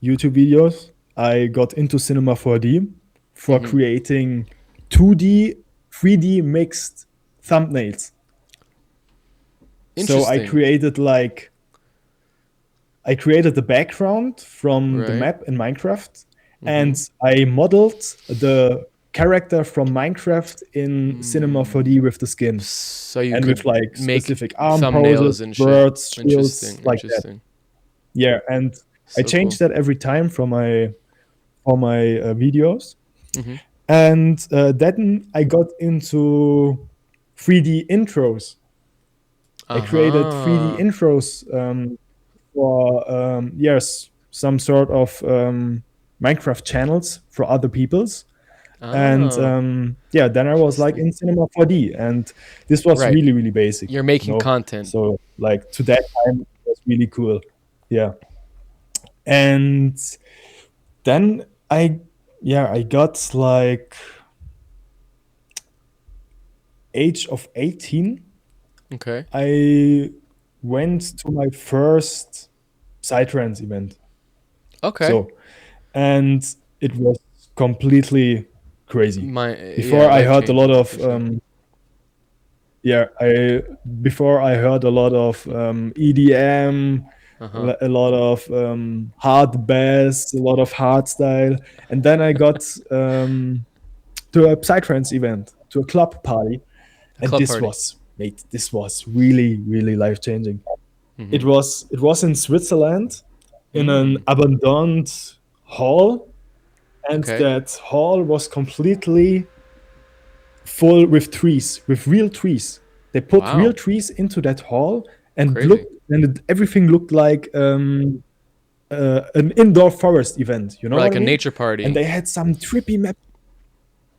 YouTube videos, I got into Cinema4D for creating 2D, 3D mixed thumbnails. So I created the background from the Right. map in Minecraft, and I modeled the character from Minecraft in Cinema4D with the skin. So you And could with like make specific arm thumbnails poses, and shit. birds, shields, Interesting. like that. Interesting. Yeah, and I So changed cool. that every time for my videos. Mhm. And then I got into 3D intros. I created 3D Uh-huh. intros for some sort of Minecraft channels for other people's. And Oh. then I was like in Cinema4D, and this was Right. really, really basic. You're making content. So like to that time, it was really cool. Yeah. And then I got like age of 18. Okay. I went to my first Psytrance event. Okay. So, and it was completely crazy. Before yeah, I heard a lot life-changing, of for sure. before I heard a lot of EDM, Uh-huh. a lot of hard bass, a lot of hard style, and then I got to a Psytrance event, to a club party, and club this party. was really, really life changing. Mhm. It was in Switzerland, in an abandoned hall, and Okay. that hall was completely full with trees, with real trees. They put Wow. real trees into that hall, and Crazy. everything looked like an indoor forest event. You know, Or like what I a mean? nature party. And they had some trippy map.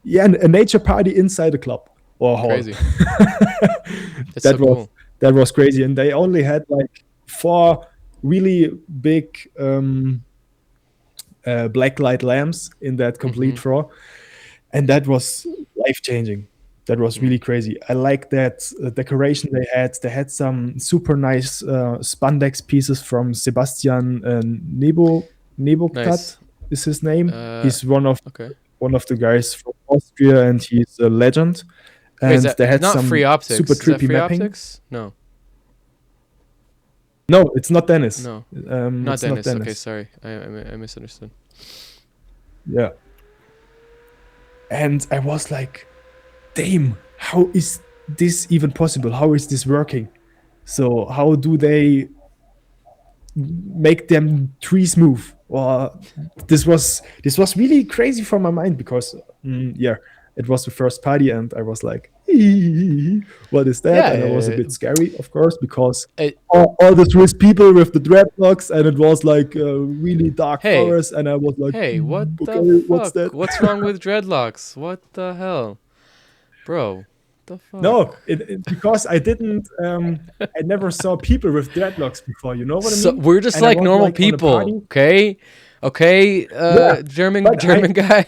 Yeah, and a nature party inside a club or a hall. Crazy. That's so cool. That was crazy, and they only had like 4 really big black light lamps in that complete floor, and that was life changing. That was really crazy. I like that decoration they had. They had some super nice spandex pieces from Sebastian Neboktat Nice. is his name. He's Okay. one of the guys from Austria, and he's a legend. Wait, And is that they had not some free optics? super Is that trippy free mapping. optics? No. No, it's not Dennis. No. Not Not Dennis. Dennis. Okay, sorry. I misunderstood. Yeah. And I was like, damn, how is this even possible? How is this working? So how do they make them trees move. Well, this was really crazy for my mind because yeah, it was the first party and I was like, what is that? Yeah, And it was a bit scary, of course, because it, all the Swiss people with the dreadlocks, and it was like a really dark Hey. forest, and I was like, hey, what okay, the fuck? what's that? What's wrong with dreadlocks? What the hell, bro? The fuck? No, because I didn't, I never saw people with dreadlocks before. You know what I So mean? we're just And I like was, normal like, on a people, party. okay? Okay, Yeah, German but guy.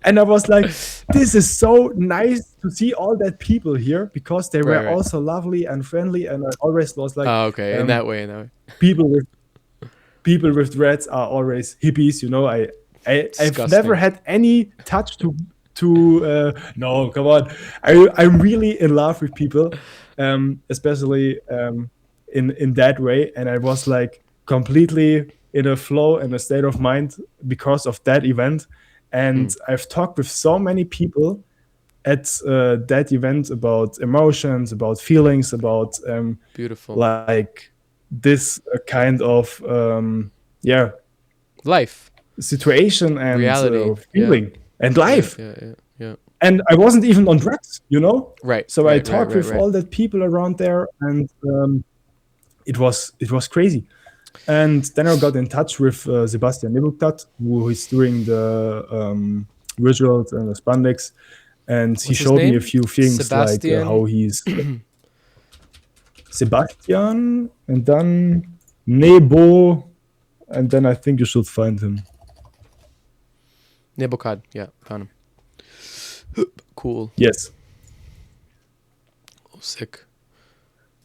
And I was like, this is so nice to see all that people here because they were Right. also lovely and friendly, and I always was like, Oh, okay, in um, that way. people with dreads are always hippies. You know, I've Disgusting. never had any touch to no, come on. I'm really in love with people, especially in that way, and I was like completely in a flow and a state of mind because of that event. And I've talked with so many people at that event about emotions, about feelings, about Beautiful. like this kind of yeah, Life, situation and reality, feeling and life. Yeah. And I wasn't even on drugs, you know. Right. So I talked with right. all that people around there, and it was crazy. And then I got in touch with Sebastian Nicolas, who is doing the visuals and the spandex, and he What's his showed me name? a few things Sebastian? like how he's Sebastian, and then Nebo, and then I think you should find him. Nebokad. Yeah, found him. Cool. Yes. Oh, sick. I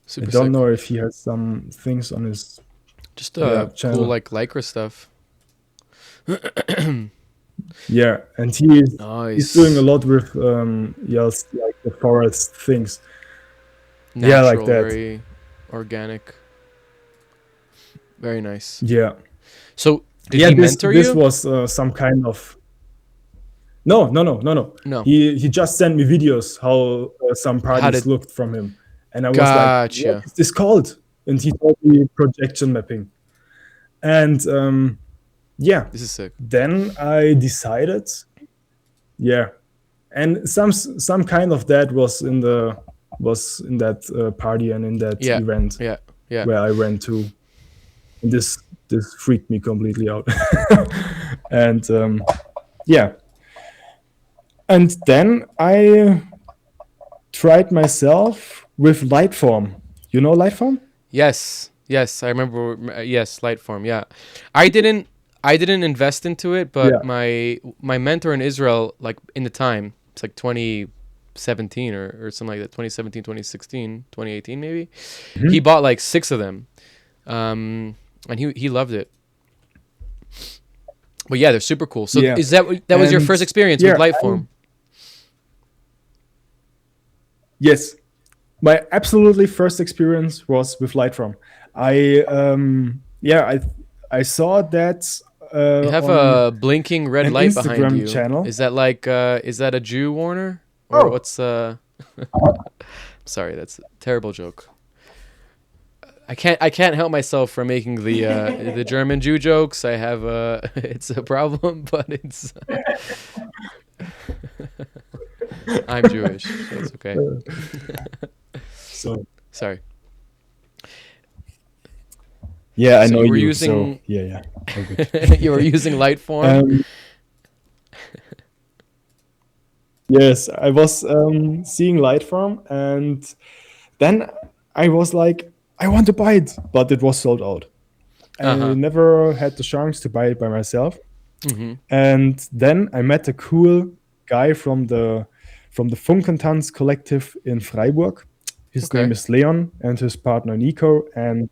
Super don't sick. know if he has some things on his Just yeah, cool channel. like Lycra stuff. Yeah, and he's Nice. doing a lot with yes, like the forest things. Natural, yeah, like that. Very organic. Very nice. Yeah. So did yeah, he this mentor this you? was some kind of no. No. He just sent me videos how some parties did- looked from him, and I was Gotcha. like, "What is this called?" And he told me projection mapping, and yeah. This is sick. Then I decided, yeah, and some kind of that was in that party and in that Yeah. event Yeah. where I went to. And this freaked me completely out, and yeah. And then I tried myself with Lightform. You know Lightform? Yes. I remember. Yes, Lightform. Yeah, I didn't invest into it, but Yeah. my mentor in Israel, like in the time, it's like 2017 or something like that, 2017, 2016, 2018 maybe. He bought like 6 of them, and he loved it. But yeah, they're super cool. So Yeah. is that was your And first experience yeah, with Lightform? Yes, my absolutely first experience was with Lightform. I saw that You have on a blinking red an light behind Instagram you. channel. Is that like is that a Jew warner? Or Oh. what's Sorry, that's a terrible joke. I can't help myself from making the German Jew jokes. I have it's a problem, but it's I'm Jewish, so it's okay. So Sorry. yeah, I So know you were you. using- So yeah. Okay. You were using Lightform. Yes, I was seeing Lightform, and then I was like, I want to buy it, but it was sold out. I never had the chance to buy it by myself. Mm-hmm. And then I met a cool guy from the Funkentanz collective in Freiburg. His Okay. name is Leon, and his partner Nico. And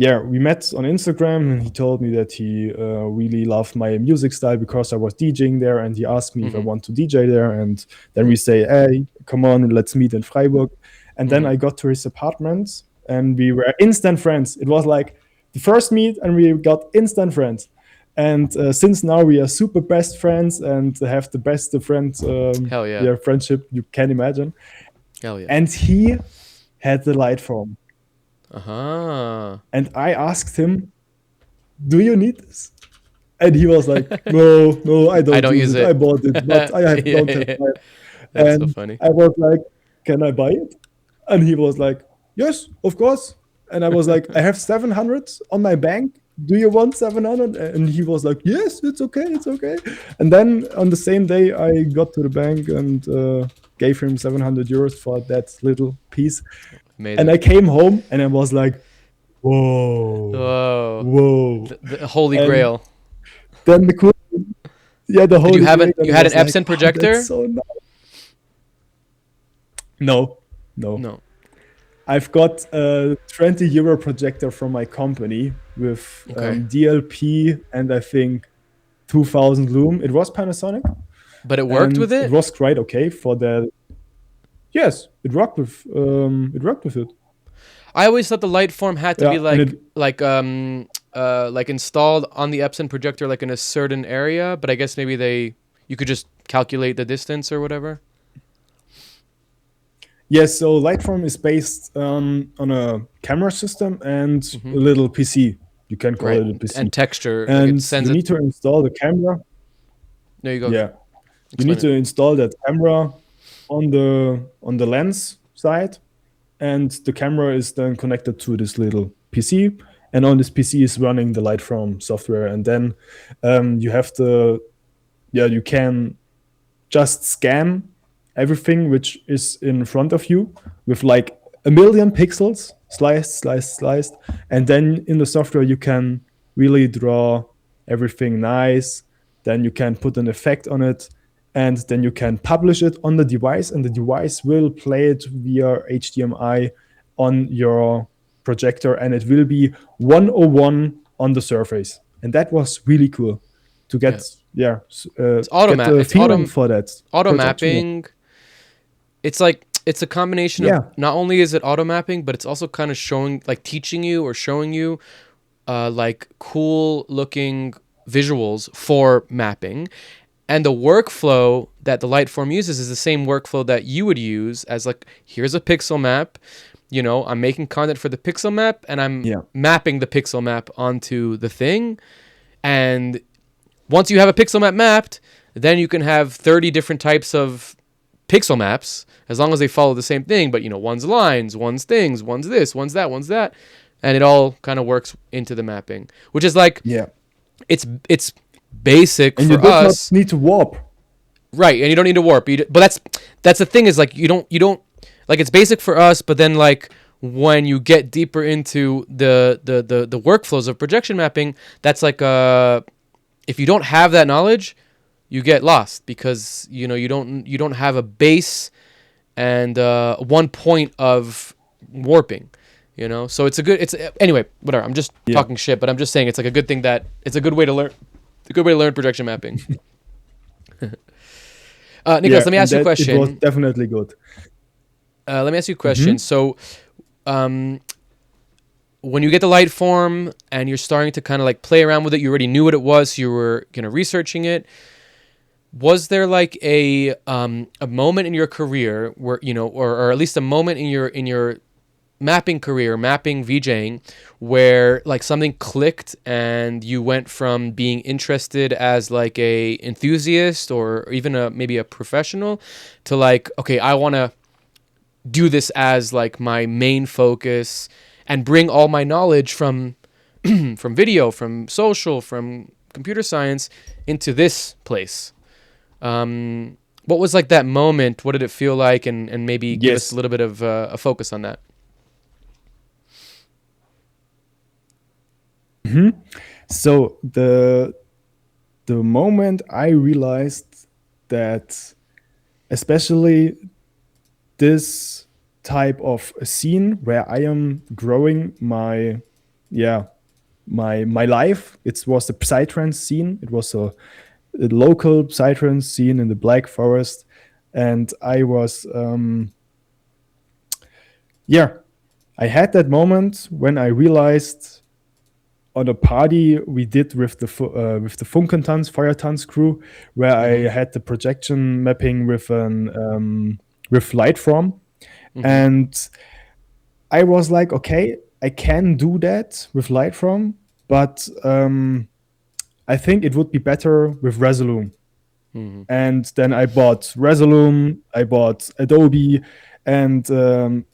yeah, we met on Instagram, and he told me that he really loved my music style because I was DJing there, and he asked me if I want to DJ there. And then we say, hey, come on, let's meet in Freiburg. And then I got to his apartment, and we were instant friends. It was like the first meet, and we got instant friends. And since now we are super best friends and have the best friend Hell yeah. friendship you can imagine. Hell yeah. And he had the light form. Uh-huh. And I asked him, do you need this? And he was like, no, I I don't don't use use it. it. I bought it, but I Yeah, don't yeah, have yeah. time. That's so And funny. I was like, can I buy it? And he was like, yes, of course. And I was like, I have 700 on my bank. Do you want 700? And he was like, yes, it's okay, it's okay. And then on the same day, I got to the bank and gave him 700 euros for that little piece. And Amazing. I came home and I was like, whoa, Whoa. whoa. The Holy And Grail. then the cool, yeah, the Did you Holy have Grail. And you I had an was like, Epson oh, that's projector? so nice. No, no. No. I've got a 20 euro projector from my company with Okay. DLP and I think 2000 lumen. It was Panasonic But it worked and with it it? was quite okay for the. Yes, it rocked with it. I always thought the light form had to be Yeah, and it. like installed on the Epson projector like in a certain area, but I guess maybe you could just calculate the distance or whatever. Yes, so Lightform is based on a camera system and Mm-hmm. a little PC. You can call Right. it a PC. And texture, like And it sends you it. need to install the camera. There you go. Yeah, you Explain need it. to install that camera on the lens side, and the camera is then connected to this little PC. And on this PC is running the Lightform software, and then you have you can just scan everything which is in front of you with like a million pixels sliced, and then in the software you can really draw everything nice. Then you can put an effect on it, and then you can publish it on the device, and the device will play it via HDMI on your projector, and it will be 101 on the surface. And that was really cool to get It's auto get the it's feeling for that auto projection. mapping. It's a combination of Yeah. not only is it auto mapping, but it's also kind of showing, like teaching you or showing you like cool looking visuals for mapping. And the workflow that the Lightform uses is the same workflow that you would use as like, here's a pixel map. You know, I'm making content for the pixel map and I'm mapping the pixel map onto the thing. And once you have a pixel map mapped, then you can have 30 different types of pixel maps as long as they follow the same thing. But, you know, one's lines, one's things, one's this, one's that, one's that. And it all kind of works into the mapping, which is like, it's basic And for you do us. not need to warp. Right, and you don't need to warp. But that's the thing is like you don't like it's basic for us, but then like when you get deeper into the workflows of projection mapping, that's like if you don't have that knowledge, you get lost because you know you don't have a base and one point of warping. You know, so anyway, whatever. I'm just talking shit, but I'm just saying it's like a good thing that it's a good way to learn. It's a good way to learn projection mapping. Nicolas, let me ask you a question. It was definitely good. Let me ask you a question. So, when you get the light form and you're starting to kind of like play around with it, you already knew what it was. So you were kind of researching it. Was there like a moment in your career where you know, or at least a moment in your mapping career, mapping VJing, where like something clicked and you went from being interested as like a enthusiast or even maybe a professional to like, okay, I want to do this as like my main focus and bring all my knowledge from from video, from social, from computer science into this place. What was like that moment? What did it feel like? And maybe give us a little bit of a focus on that. So the moment I realized that especially this type of scene where I am growing my life, it was the psytrance scene. It was a local psytrance scene in the Black Forest, and I was I had that moment when I realized on a party we did with the Funkentanz Feuertanz crew, where I had the projection mapping with Lightform, and I was like, okay, I can do that with Lightroom, but I think it would be better with Resolume. Mm-hmm. And then I bought Resolume, I bought Adobe, and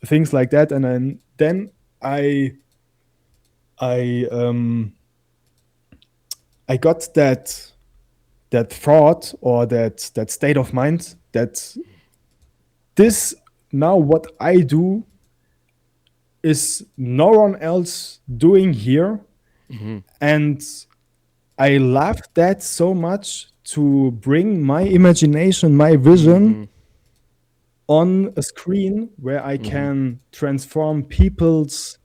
things like that. And then I I got that thought or that state of mind that this now what I do is no one else doing here, Mm-hmm. and I love that so much to bring my imagination, my vision Mm-hmm. on a screen where I Mm-hmm. can transform people's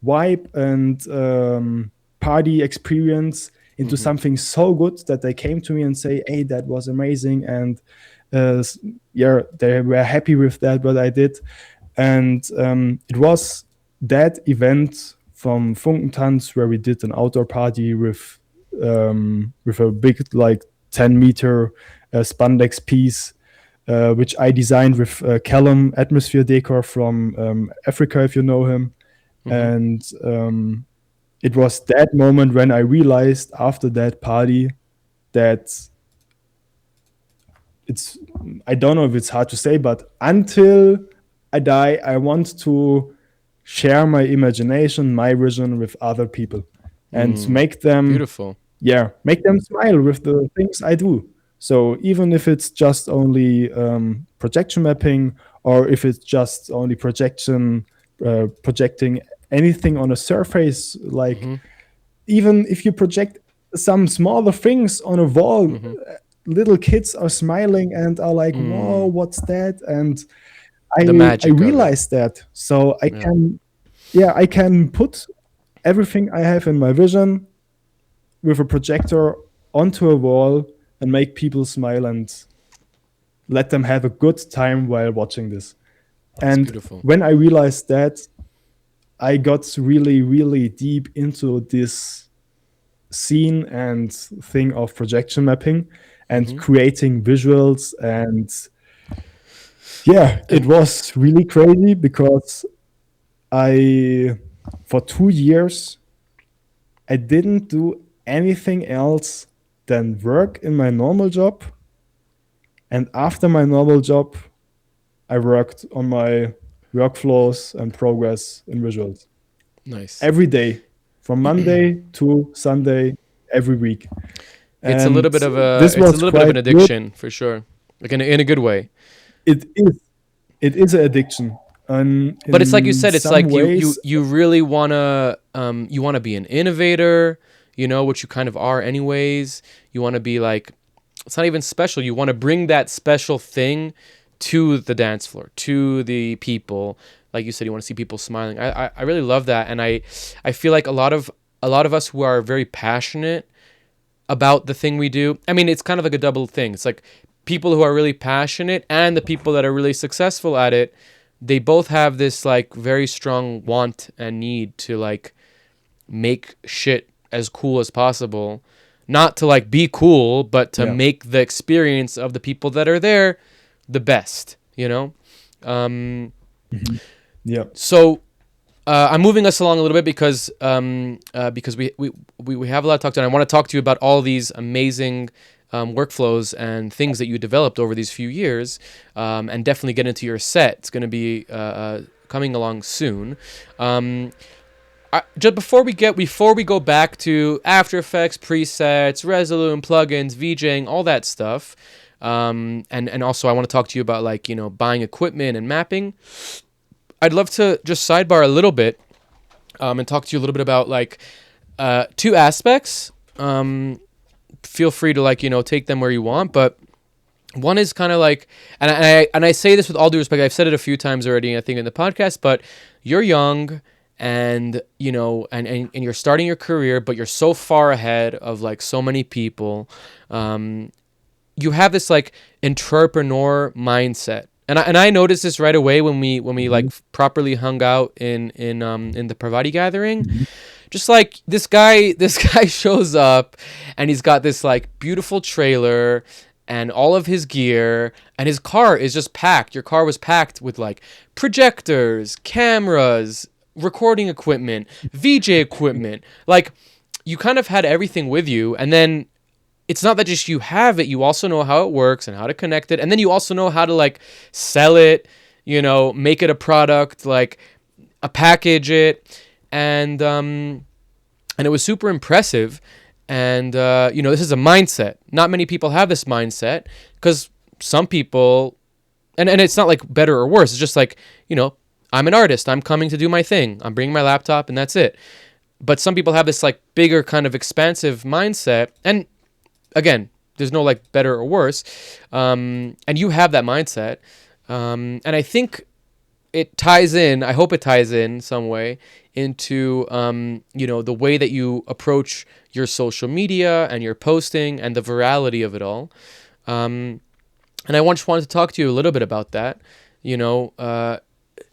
vibe and party experience into Mm-hmm. something so good that they came to me and say, "Hey, that was amazing," and yeah, they were happy with that what I did, and it was that event from Funkentanz where we did an outdoor party with a big like 10-meter spandex piece which I designed with Callum Atmosphere Decor from Africa, if you know him. Mm-hmm. And it was that moment when I realized after that party that it's, I don't know if it's hard to say, but until I die, I want to share my imagination, my vision with other people and Mm. make them, Beautiful. yeah, make them smile with the things I do. So even if it's just only projection mapping, or if it's just only projecting anything on a surface, like Mm-hmm. even if you project some smaller things on a wall, Mm-hmm. little kids are smiling and are like, "Whoa, Mm. what's that?" And The I magic of it. realized that, so I Yeah. can, yeah, I can put everything I have in my vision with a projector onto a wall and make people smile and let them have a good time while watching this. It's And beautiful. when I realized that, I got really, really deep into this scene and thing of projection mapping and Mm-hmm. creating visuals. And yeah, it And was really crazy because for 2 years, I didn't do anything else than work in my normal job. And after my normal job, I worked on my workflows and progress in visuals nice. every day from Monday to Sunday every week. It's a And little bit of a this it's a was little bit of quite an good. addiction for sure. Like in a good way. It is. It is an addiction. And But it's like you in said, it's some like you ways, you you really wanna be an innovator, which you kind of are anyways. You wanna be like, it's not even special. You wanna bring that special thing to the dance floor, to the people. Like you said, you want to see people smiling. I really love that, and I feel like a lot of us who are very passionate about the thing we do. I mean, it's kind of like a double thing. It's like people who are really passionate and the people that are really successful at it, they both have this like very strong want and need to like make shit as cool as possible. Not to like be cool, but to yeah. make the experience of the people that are there the best, Mhm. Yeah. So I'm moving us along a little bit because we have a lot to talk to, and I want to talk to you about all these amazing workflows and things that you developed over these few years, and definitely get into your set. It's going to be coming along soon. Just before we go back to After Effects, presets, Resolume, plugins, VJing, all that stuff, and also I want to talk to you about like buying equipment and mapping. I'd love to just sidebar a little bit and talk to you a little bit about like two aspects. Feel free to like take them where you want, but one is kind of like, and I say this with all due respect. I've said it a few times already, I think, in the podcast. But you're young, and and you're starting your career, but you're so far ahead of like so many people. You have this like entrepreneur mindset. And I noticed this right away when we like properly hung out in the Pravati gathering. Just like this guy shows up and he's got this like beautiful trailer and all of his gear, and his car is just packed. Your car was packed with like projectors, cameras, recording equipment, VJ equipment. Like, you kind of had everything with you, and then it's not that just you have it, you also know how it works and how to connect it, and then you also know how to like sell it, you know, make it a product, like package it, and it was super impressive. And you know, this is a mindset. Not many people have this mindset, because some people, and it's not like better or worse, it's just like, you know, I'm an artist, I'm coming to do my thing, I'm bringing my laptop, and that's it. But some people have this like bigger kind of expansive mindset, and again, there's no like better or worse, and you have that mindset, and I think it ties in, I hope it ties in some way into you know, the way that you approach your social media and your posting and the virality of it all. And I just wanted to talk to you a little bit about that. You know,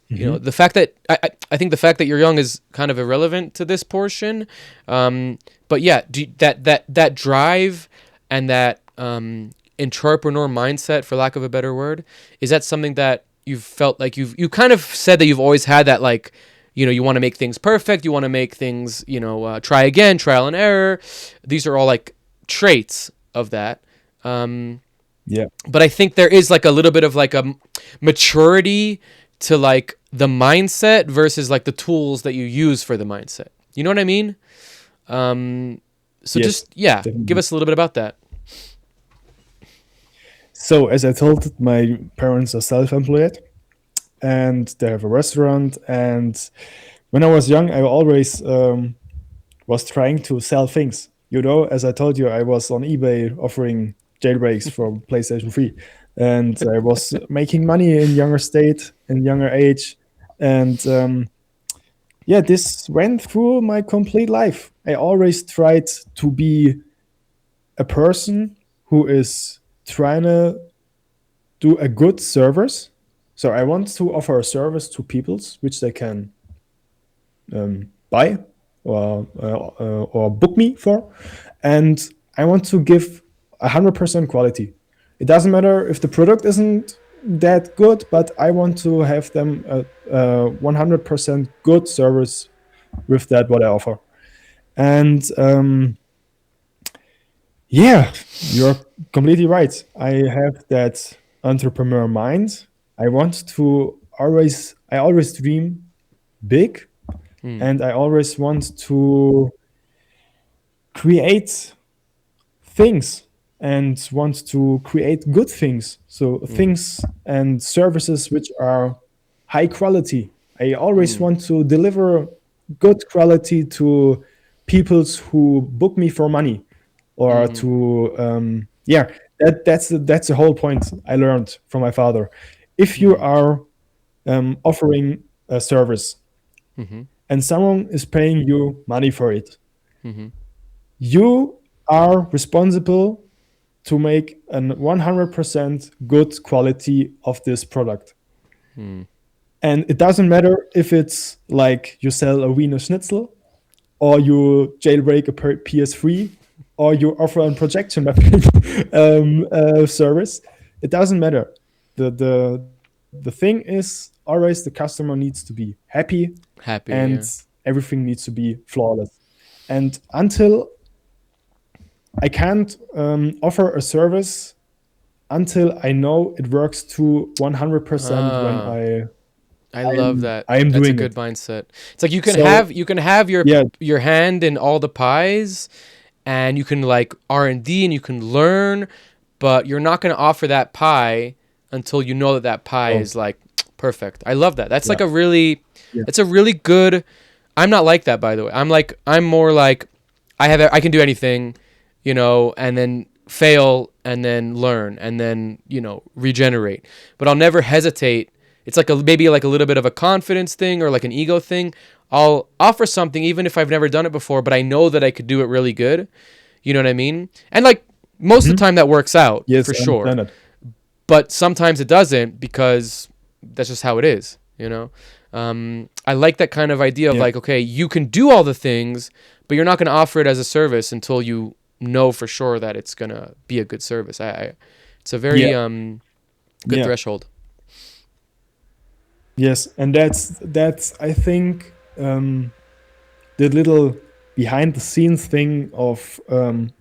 you know, the fact that I think the fact that you're young is kind of irrelevant to this portion. But yeah, that drive and that entrepreneur mindset, for lack of a better word, is that something that you've felt like you kind of said that you've always had, that like, you know, you want to make things perfect, you want to make things, you know, try again, trial and error. These are all like traits of that. Yeah. But I think there is like a little bit of like a maturity to like the mindset versus like the tools that you use for the mindset. You know what I mean? So Yes, just, yeah, definitely. give us a little bit about that. So as I told, my parents are self-employed and they have a restaurant. And when I was young, I always was trying to sell things. You know, as I told you, I was on eBay offering jailbreaks for PlayStation 3. And I was making money in younger age. And yeah, this went through my complete life. I always tried to be a person who is trying to do a good service. So I want to offer a service to peoples which they can buy or book me for, and I want to give 100% quality. It doesn't matter if the product isn't that good, but I want to have them a 100% good service with that what I offer. And yeah, you're completely right. I have that entrepreneur mind. I always dream big, and I always want to create things and want to create good things. So things and services which are high quality. I always want to deliver good quality to peoples who book me for money, or to yeah, that's the whole point I learned from my father. If you are offering a service and someone is paying you money for it, you are responsible to make a 100% good quality of this product. And it doesn't matter if it's like you sell a Wiener Schnitzel, or you jailbreak a PS3, or you offer a projection mapping service. It doesn't matter. The thing is always the customer needs to be happy, and Yeah. everything needs to be flawless. And until I can't offer a service until I know it works to 100% when I love that. I am That's a doing good it. mindset. It's like you can So have yeah, your hand in all the pies, and you can like R&D and you can learn, but you're not going to offer that pie until you know that that pie oh, is like perfect. I love that. That's yeah, like a really, yeah, it's a really good. I'm not like that, by the way. I'm more like I can do anything, you know, and then fail and then learn and then, you know, regenerate. But I'll never hesitate. It's like maybe like a little bit of a confidence thing or like an ego thing. I'll offer something even if I've never done it before, but I know that I could do it really good. You know what I mean? And like most of the time that works out yes, for I sure. understand it. But sometimes it doesn't, because that's just how it is, you know? I like that kind of idea of Yeah, like, okay, you can do all the things, but you're not going to offer it as a service until you know for sure that it's going to be a good service. It's a very yeah, good yeah, threshold. yes, and that's I think the little behind the scenes thing of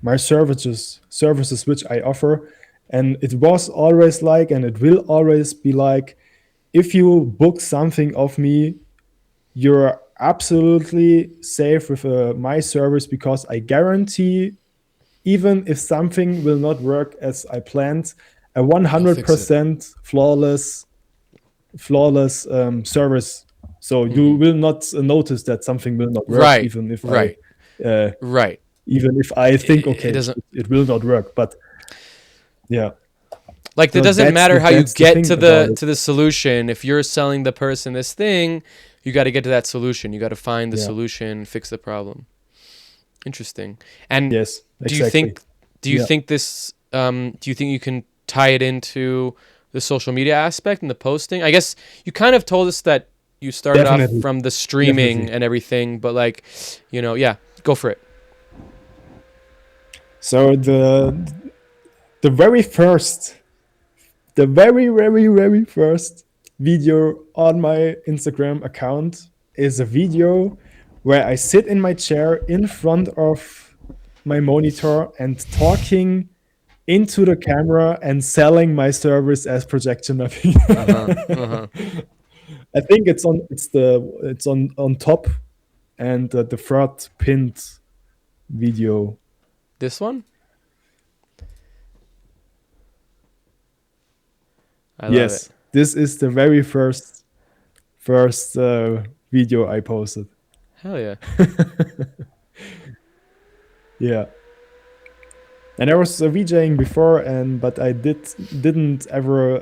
my services which I offer. And it was always like, and it will always be like, if you book something of me, you're absolutely safe with my service, because I guarantee, even if something will not work as I planned, a I'll fix it. 100% flawless service. So you will not notice that something will not work, Right, even if right, uh, right. think, It okay, doesn't it will not work. But yeah, like it so doesn't matter how you that's the get thing about it. to the solution. If you're selling the person this thing, you got to get to that solution. You got to find the Yeah. solution, fix the problem. Interesting. And Yes, do you exactly. Yeah. think this do you think you can tie it into the social media aspect and the posting? I guess you kind of told us that you started off Definitely. from the streaming Definitely. and everything, but like, yeah, go for it. So the very first, the very first video on my Instagram account is a video where I sit in my chair in front of my monitor and talking into the camera and selling my service as projection mapping. Uh-huh. I think it's on top, and the third pinned video. This one? I love it. Yes, this is the very first video I posted. Hell yeah. Yeah, and I was VJing before, but I didn't ever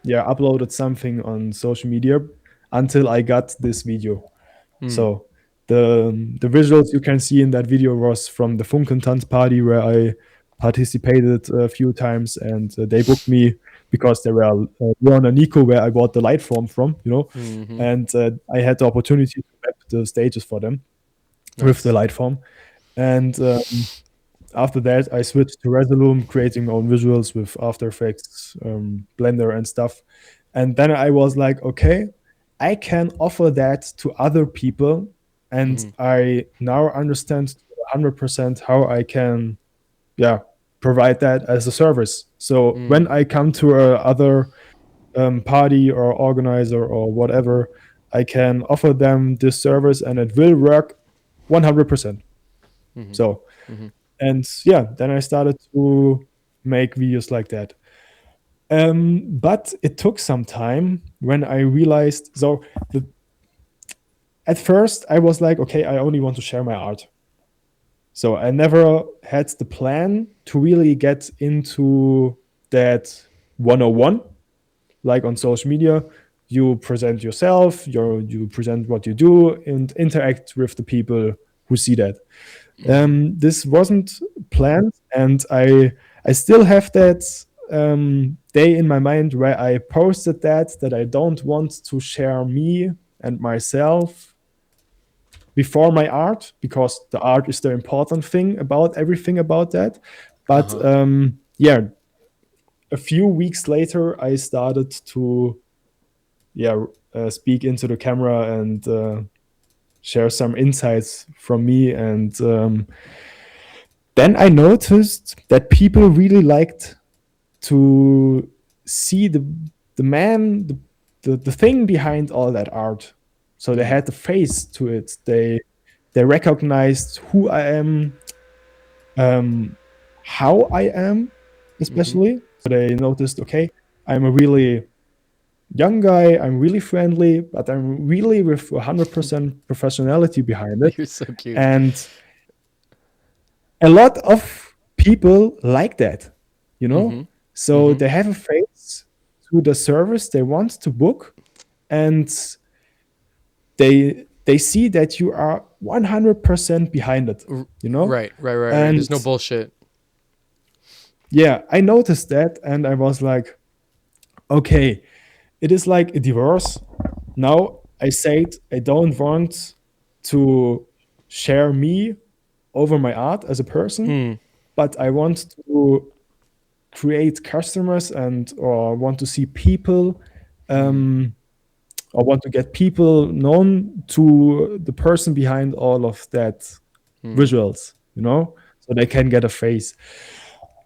uploaded something on social media until I got this video. So the visuals you can see in that video was from the Funkentanz party where I participated a few times, and they booked me because they were on a Nico where I bought the light form from, Mm-hmm. and I had the opportunity to map the stages for them with the Nice. light form. And after that, I switched to Resolume, creating my own visuals with AfterEffects, Blender, and stuff. And then I was like, okay, I can offer that to other people. And I now understand 100% how I can, provide that as a service. So when I come to a other party or organizer or whatever, I can offer them this service and it will work 100%. So, and yeah, then I started to make videos like that. But it took some time when I realized. So at first I was like, okay, I only want to share my art. So I never had the plan to really get into that 101, like on social media. You present yourself, you present what you do, and interact with the people who see that. This wasn't planned, and I still have that day in my mind where I posted that I don't want to share me and myself before my art, because the art is the important thing about everything about that. But yeah, a few weeks later, I started to speak into the camera and share some insights from me, and then I noticed that people really liked to see the man, the thing behind all that art. So they had the face to it. They recognized who I am, how I am, especially. So they noticed, okay, I'm a really young guy, I'm really friendly, but I'm really with 100% professionality behind it. You're so cute. And a lot of people like that, So they have a face to the service they want to book, and they see that you are 100% behind it, Right. And There's no bullshit. yeah, I noticed that, and I was like, okay, it is like a divorce. Now I said I don't want to share me over my art as a person, but I want to create customers or want to see people or want to get people known to the person behind all of that visuals, so they can get a face.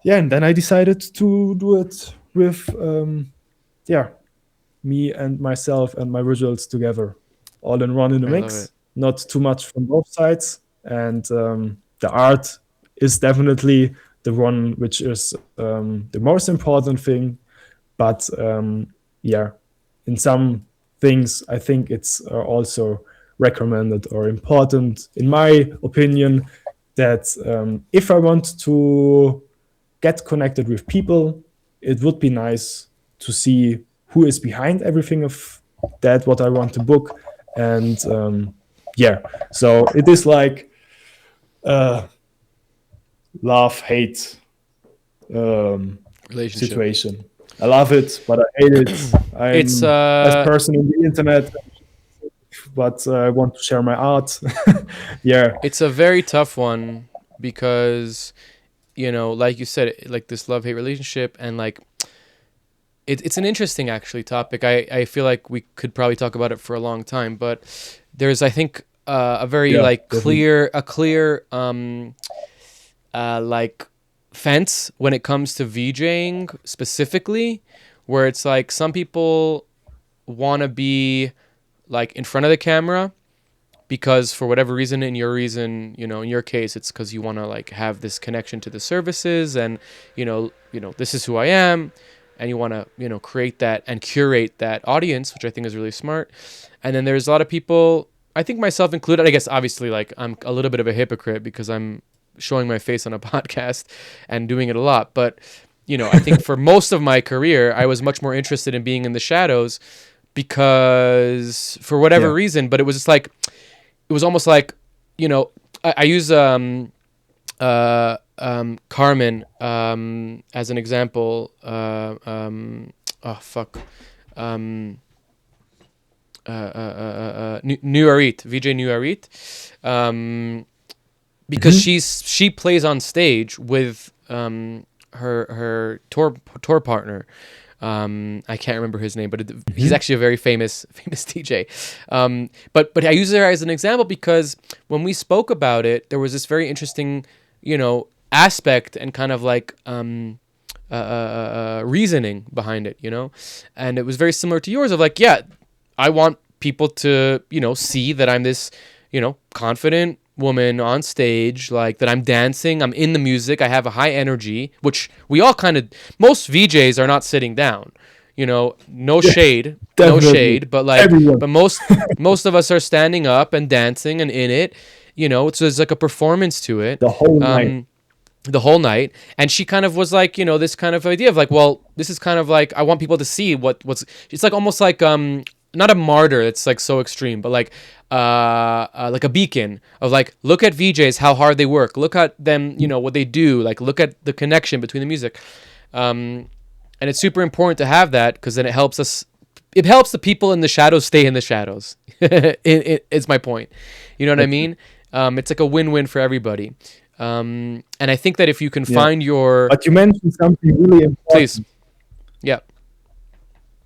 Yeah, and then I decided to do it with yeah, me and myself and my visuals together, all in one in a I love it. mix, not too much from both sides. And the art is definitely the one which is the most important thing. But yeah, in some things, I think it's also recommended or important, in my opinion, that if I want to get connected with people, it would be nice to see who is behind everything of that what I want to book. And yeah, so it is like love hate Relationship. situation. I love it, but I hate it. It's I'm as person on the internet, but I want to share my art. Yeah, it's a very tough one because, like you said, like this love hate relationship, and like it's an interesting actually topic. I feel like we could probably talk about it for a long time, but there's, I think, a very yeah, like definitely. clear like fence when it comes to VJing specifically, where it's like some people want to be like in front of the camera because for whatever reason, in your case, it's because you want to like have this connection to the services, and this is who I am, and you want to create that and curate that audience, which I think is really smart. And then there's a lot of people, I think myself included, I guess obviously like I'm a little bit of a hypocrite because I'm showing my face on a podcast and doing it a lot, but I think for most of my career I was much more interested in being in the shadows because for whatever Yeah. reason, but it was just like it was almost like, I use Carmen as an example. Oh fuck. Nuarit, VJ Nuarit, because she plays on stage with her tour partner. I can't remember his name, but he's actually a very famous DJ. But I use her as an example because when we spoke about it, there was this very interesting, aspect and kind of like reasoning behind it, and it was very similar to yours of like, yeah, I want people to, see that I'm this, confident woman on stage, like that I'm dancing, I'm in the music, I have a high energy, which we all kind of, most VJs are not sitting down, no shade, no Definitely. shade, but like, Everyone. but most of us are standing up and dancing and in it, so there's like a performance to it. The whole night. The whole night, and she kind of was like, this kind of idea of like, well, this is kind of like I want people to see what's it's like almost like not a martyr, it's like so extreme, but like a beacon of like, look at VJs, how hard they work, look at them, what they do, like look at the connection between the music, and it's super important to have that because then it helps the people in the shadows stay in the shadows. It's my point, you know what I mean? It's like a win-win for everybody. And I think that if you can Yeah. find your But you mentioned something really important. please, yeah,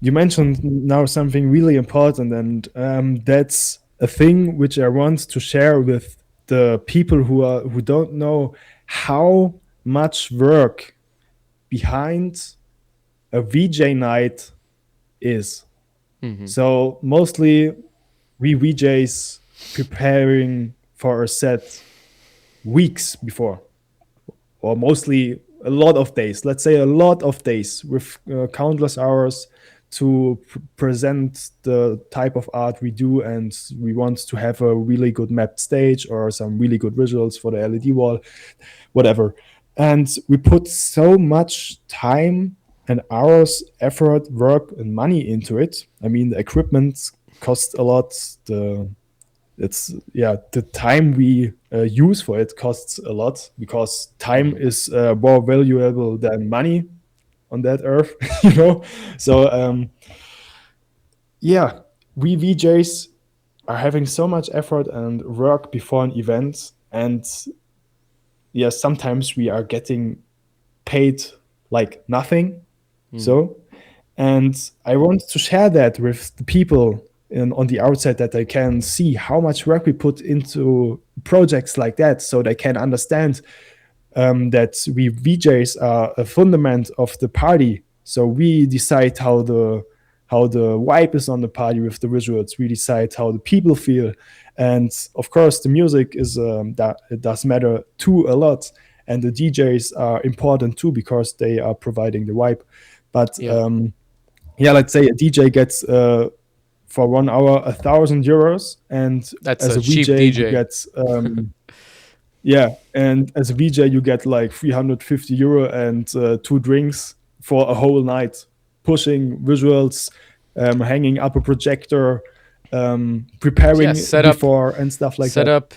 You mentioned now something really important, and that's a thing which I want to share with the people who don't know how much work behind a VJ night is. So mostly we VJs preparing for a set weeks before, or mostly a lot of days. Let's say a lot of days with countless hours to present the type of art we do, and we want to have a really good mapped stage or some really good visuals for the LED wall, whatever. And we put so much time and hours, effort, work, and money into it. I mean, the equipment costs a lot. The time we use for it costs a lot because time is more valuable than money on that earth, So yeah, we VJs are having so much effort and work before an event, and yeah, sometimes we are getting paid like nothing. So, and I want to share that with the people on the outside, that they can see how much work we put into projects like that, so they can understand that we VJs are a fundament of the party. So we decide how the vibe is on the party with the visuals. We decide how the people feel, and of course the music is that it does matter too a lot, and the DJs are important too because they are providing the vibe. But let's say a DJ gets for 1 hour €1,000, and That's as a a cheap VJ DJ. you get and as a VJ you get like €350 and 2 drinks for a whole night, pushing visuals, hanging up a projector, preparing setup, before and stuff like set that. up,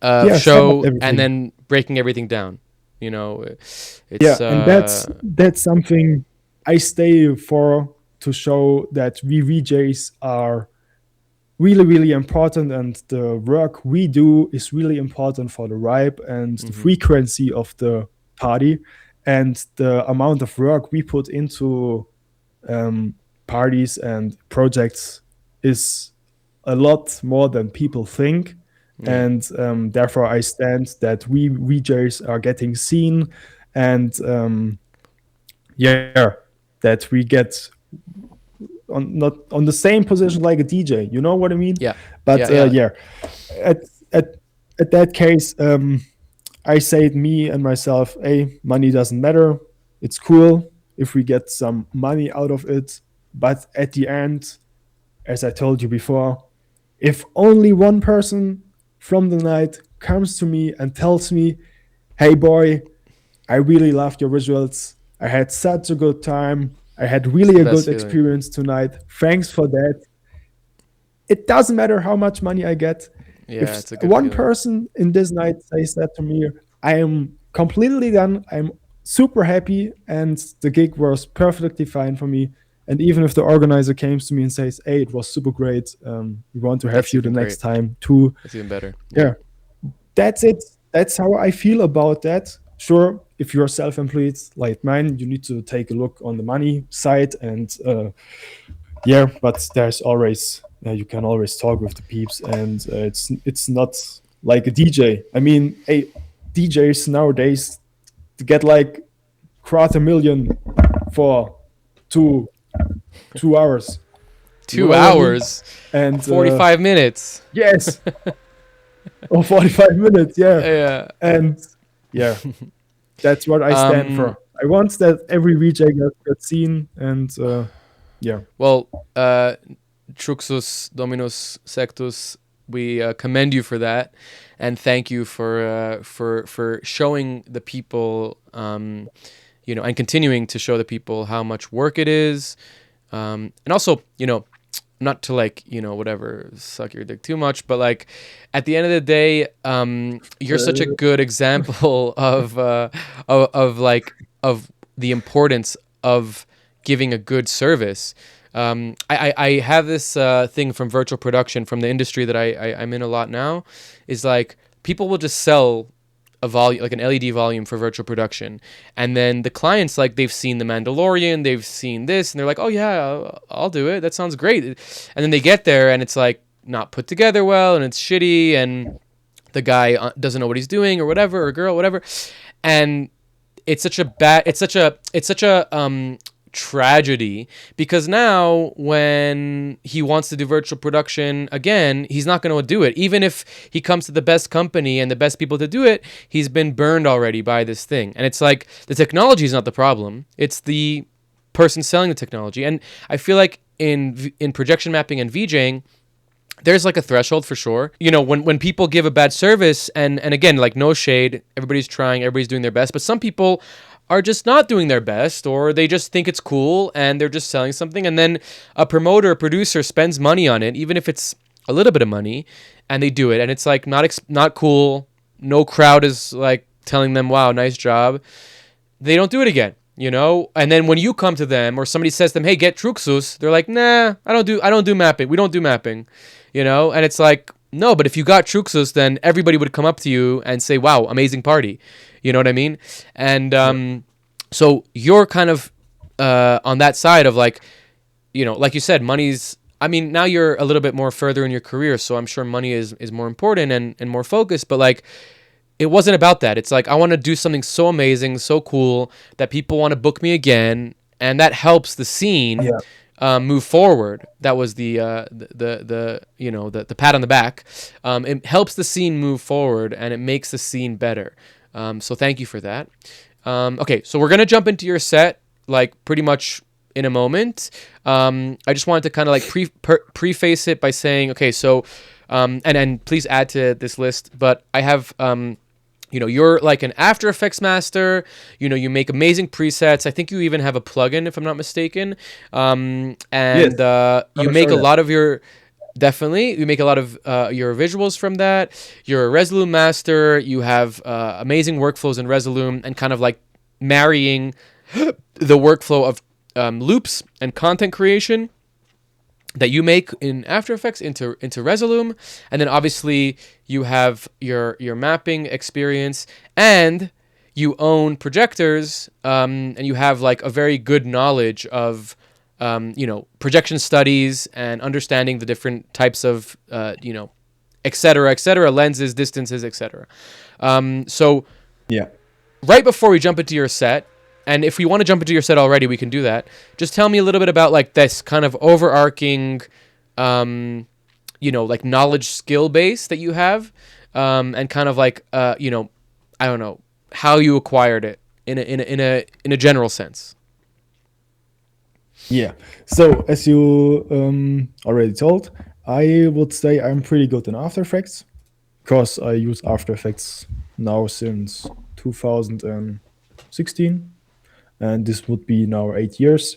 Set show, up everything. and then breaking everything down. You know, it's And that's something I stay for, to show that we VJs are really, really important, and the work we do is really important for the vibe and the frequency of the party, and the amount of work we put into parties and projects is a lot more than people think. And therefore I stand that we VJs are getting seen, and that we get not on the same position like a DJ. You know what I mean? But at that case, I say me and myself, hey, money doesn't matter. It's cool if we get some money out of it, but at the end, as I told you before, if only one person from the night comes to me and tells me, hey boy, I really loved your visuals, I had such a good time, I had really a good experience tonight, thanks for that. It doesn't matter how much money I get. If one person in this night says that to me, I am completely done. I'm super happy, and the gig was perfectly fine for me. And even if the organizer came to me and says, hey, it was super great, we want to have you the next time too. That's even better. That's it. That's how I feel about that. Sure, if you're self-employed like mine, you need to take a look on the money side, and but there's always you can always talk with the peeps, and it's not like a DJ. I mean, DJs nowadays get like $250,000 for 2 hours. 2 hours and 45 minutes. Yes. Or 45 minutes, And that's what I stand for. I want that every VJ gets seen, and Well, TRXUS, DOMINUS, SECTUS, we commend you for that, and thank you for showing the people, and continuing to show the people how much work it is, and also, not to whatever, suck your dick too much, but like at the end of the day, you're such a good example of the importance of giving a good service. I have this thing from virtual production, from the industry that I'm in a lot now, is like people will just sell a volume, like an LED volume for virtual production, and then the clients, like, they've seen The Mandalorian, they've seen this, and they're like, oh yeah, I'll do it, that sounds great. And then they get there and it's like not put together well, and it's shitty, and the guy doesn't know what he's doing, or whatever, or girl, whatever, and it's such a tragedy, because now when he wants to do virtual production again, he's not going to do it. Even if he comes to the best company and the best people to do it, he's been burned already by this thing. And it's like, the technology is not the problem, it's the person selling the technology. And I feel like in projection mapping and VJing, there's like a threshold for sure. When people give a bad service, and again, like, no shade, everybody's trying, everybody's doing their best, but some people are just not doing their best, or they just think it's cool and they're just selling something, and then a promoter, a producer spends money on it, even if it's a little bit of money, and they do it, and it's like not cool. No crowd is like telling them, wow, nice job. They don't do it again, and then when you come to them, or somebody says to them, hey, get TRXUS, they're like, nah, I don't do mapping, we don't do mapping, and it's like, no, but if you got TRXUS, then everybody would come up to you and say, wow, amazing party. You know what I mean? And so you're kind of on that side of, like, like you said, money's I mean, now you're a little bit more further in your career, so I'm sure money is more important and more focused, but like, it wasn't about that. It's like, I want to do something so amazing, so cool that people want to book me again, and that helps the scene move forward. That was the you know, the pat on the back. It helps the scene move forward, and it makes the scene better. So thank you for that. Okay, so we're gonna jump into your set like pretty much in a moment. I just wanted to kind of like preface it by saying, okay, so and please add to this list, but I have you know, you're like an After Effects master. You know, you make amazing presets. I think you even have a plugin, if I'm not mistaken. And you make a lot of your... Definitely. You make a lot of your visuals from that. You're a Resolume master. You have amazing workflows in Resolume, and kind of like marrying the workflow of loops and content creation that you make in After Effects into Resolume. And then obviously you have your mapping experience, and you own projectors, and you have like a very good knowledge of you know, projection studies and understanding the different types of you know, et cetera, lenses, distances, etc. So Yeah. right before we jump into your set, and if we want to jump into your set already, we can do that. Just tell me a little bit about like this kind of overarching, you know, like knowledge skill base that you have, and kind of like, you know, I don't know how you acquired it in a general sense. Yeah. So as you already told, I would say I'm pretty good in After Effects, because I use After Effects now since 2016, and this would be now 8 years.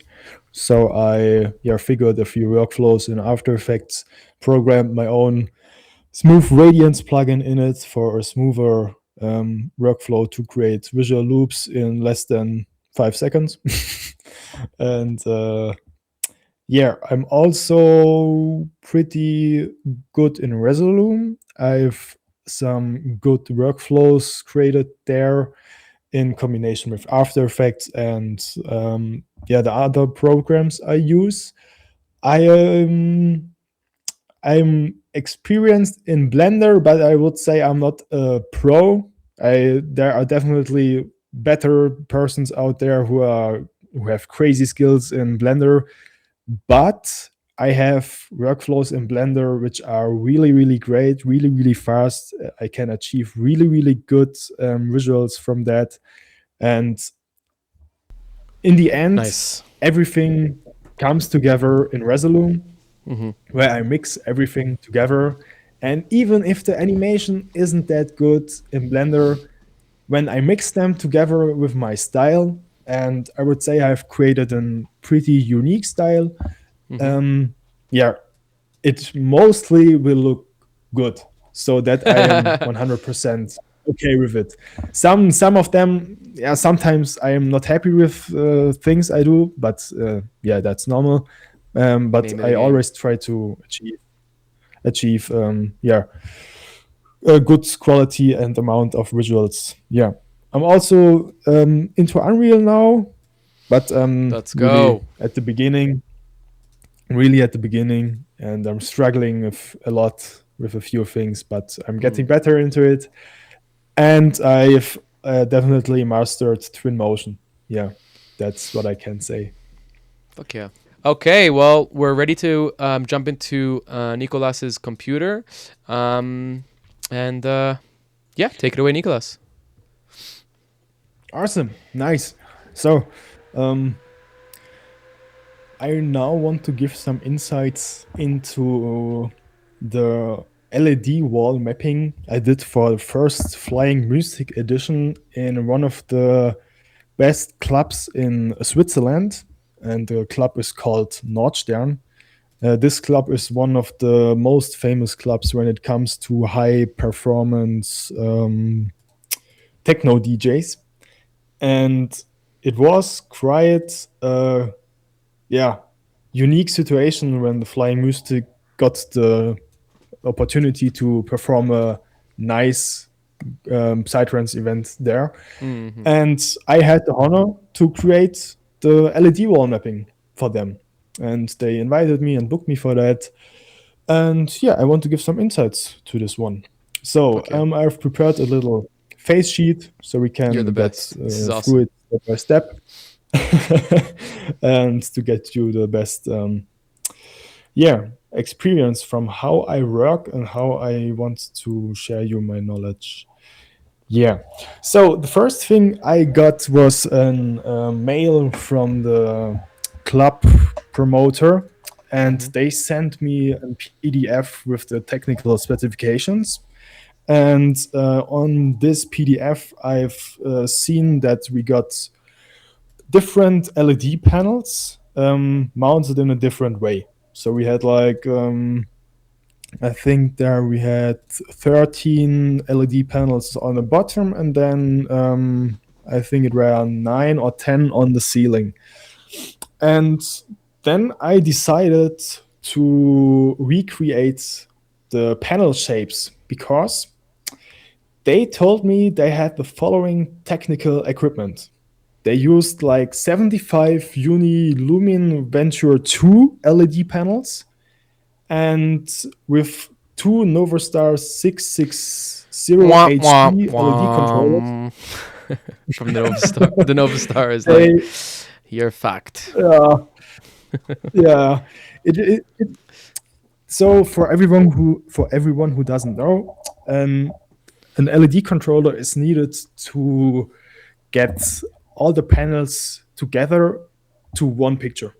So I figured a few workflows in After Effects, programmed my own smooth radiance plugin in it for a smoother workflow to create visual loops in less than 5 seconds. And I'm also pretty good in Resolume. I've some good workflows created there in combination with After Effects and the other programs I use. I'm experienced in Blender, but I would say I'm not a pro. There are definitely better persons out there who have crazy skills in Blender, but I have workflows in Blender which are really, really great, really, really fast. I can achieve really, really good visuals from that. And in the end, Nice. everything comes together in Resolume, where I mix everything together. And even if the animation isn't that good in Blender, when I mix them together with my style, and I would say I've created a pretty unique style, it mostly will look good, so that I am 100% okay with it. Some of them, sometimes I am not happy with things I do, but that's normal. But I always try to achieve a good quality and amount of visuals. Yeah, I'm also into Unreal now, but Let's go. really at the beginning, and I'm struggling with a lot with a few things, but I'm getting better into it. And I've definitely mastered Twinmotion. Yeah, that's what I can say. Fuck yeah. Okay, well, we're ready to jump into Nicolas's computer. And take it away, Nicolas. Awesome. Nice. So, I now want to give some insights into the LED wall mapping I did for the first Flying Music edition in one of the best clubs in Switzerland. And the club is called Nordstern. This club is one of the most famous clubs when it comes to high performance techno DJs. And it was quite unique situation when the Flying Mystic got the opportunity to perform a nice psytrance event there. And I had the honor to create the LED wall mapping for them. and they invited me and booked me for that. And yeah, I want to give some insights to this one. So Okay. I've prepared a little face sheet so we You're the can get best. This is through awesome. it step by step, and to get you the best yeah experience from how I work and how I want to share you my knowledge. Yeah. So the first thing I got was an mail from the club promoter, and Hmm. they sent me a PDF with the technical specifications. And on this PDF, I've seen that we got different LED panels mounted in a different way. So we had like I think there we had 13 LED panels on the bottom, and then I think it were 9 or 10 on the ceiling. And then I decided to recreate the panel shapes because they told me they had the following technical equipment. They used like 75 Unilumin Venture 2 LED panels, and with two Novastar Womp womp 660HE LED controllers, womp. From the Nova Star. The Nova Star is like they your fact. uh, yeah it so for everyone who doesn't know, an LED controller is needed to get all the panels together to one picture.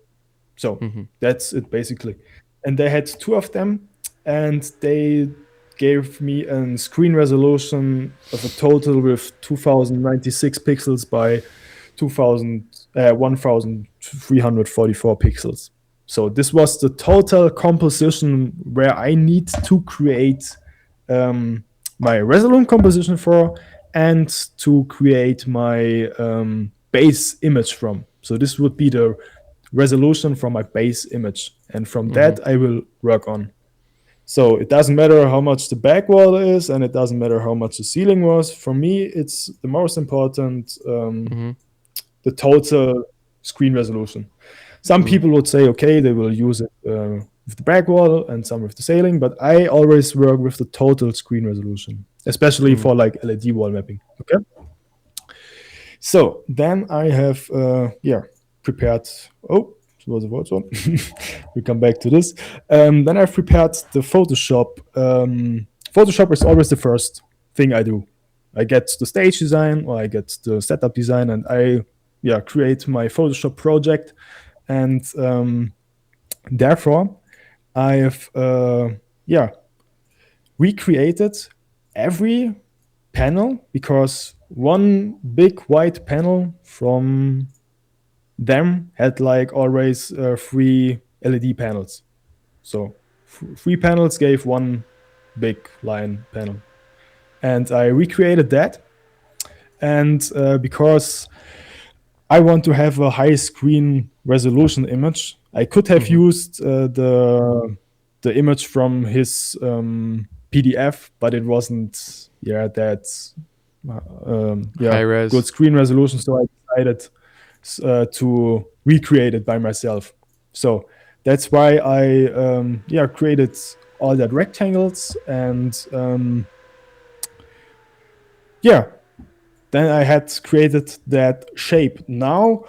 So Hmm. that's it basically. And they had two of them, and they gave me a screen resolution of a total with 2096 pixels by 1344 pixels. So this was the total composition where I need to create my Resolume composition for, and to create my base image from. So this would be the resolution from my base image, and from Hmm. that I will work on. So it doesn't matter how much the back wall is, and it doesn't matter how much the ceiling was. For me, it's the most important, Hmm. the total screen resolution. Some Hmm. people would say, okay, they will use it with the back wall, and some with the ceiling, but I always work with the total screen resolution, especially Hmm. for like LED wall mapping. Okay. So then I have, prepared. Oh, it was a word one. We come back to this. Then I've prepared the Photoshop. Photoshop is always the first thing I do. I get the stage design, or I get the setup design, and I create my Photoshop project. And therefore, I've recreated every panel, because one big white panel from them had like always three LED panels. So three panels gave one big line panel. And I recreated that. And because I want to have a high screen resolution image, I could have Hmm. used the image from his PDF, but it wasn't that High good res. screen resolution. So I decided to recreate it by myself. So that's why I created all that rectangles, and then I had created that shape. Now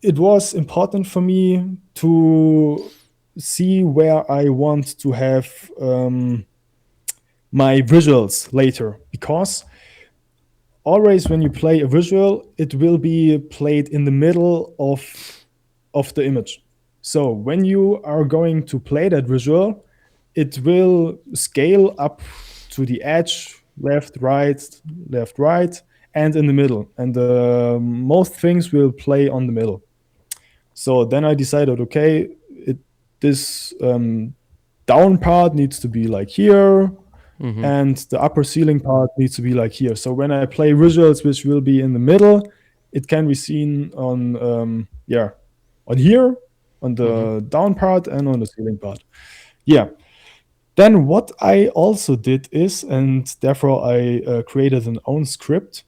it was important for me to see where I want to have my visuals later, because always when you play a visual, it will be played in the middle of the image. So when you are going to play that visual, it will scale up to the edge, left, right, and in the middle. And most things will play on the middle. So then I decided, okay, this down part needs to be like here, Hmm. and the upper ceiling part needs to be like here. So when I play visuals, which will be in the middle, it can be seen on here, on Hmm. the down part, and on the ceiling part. Yeah. Then what I also did is, and therefore I created an own script.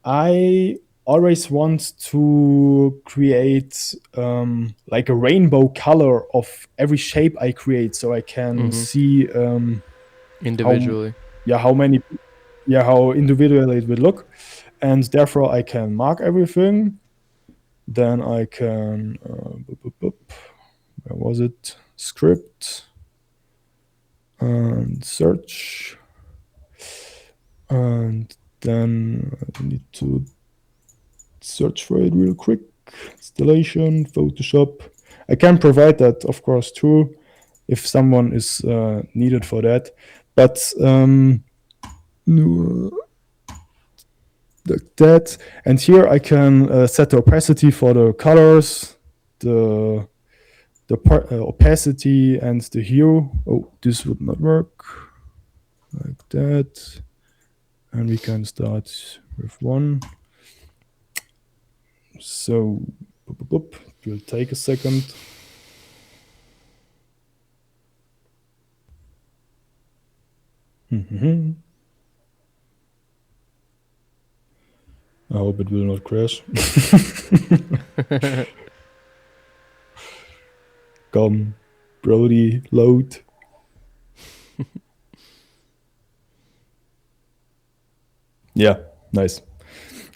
I always want to create like a rainbow color of every shape I create, so I can Mm-hmm. see how Individually. how many how individual it will look, and therefore I can mark everything. Then I can where was it? Script and search, and then I need to search for it real quick. Installation, Photoshop. I can provide that, of course, too, if someone is needed for that. But no, like that. And here I can set the opacity for the colors, the opacity, and the hue. Oh, this would not work. Like that. And we can start with one. So, it will take a second. I hope it will not crash. Come, Brody, load. Yeah, nice.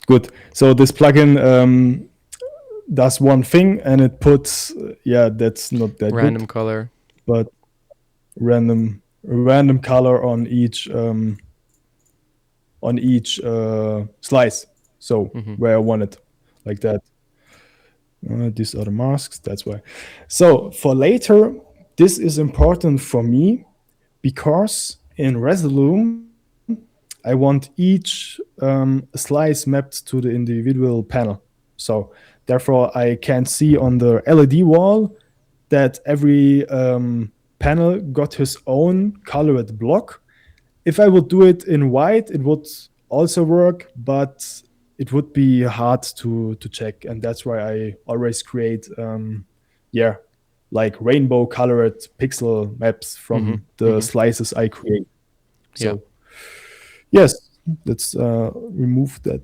Good. So this plugin does one thing, and it puts, that's not that Random good, color. but random color on each slice. So where I want it, like that. These are the masks. That's why. So for later, this is important for me because in Resolume, I want each slice mapped to the individual panel. So therefore, I can see on the LED wall that every panel got his own colored block. If I would do it in white, it would also work, but it would be hard to check, and that's why I always create like rainbow colored pixel maps from the slices I create. Yeah. So yes, let's remove that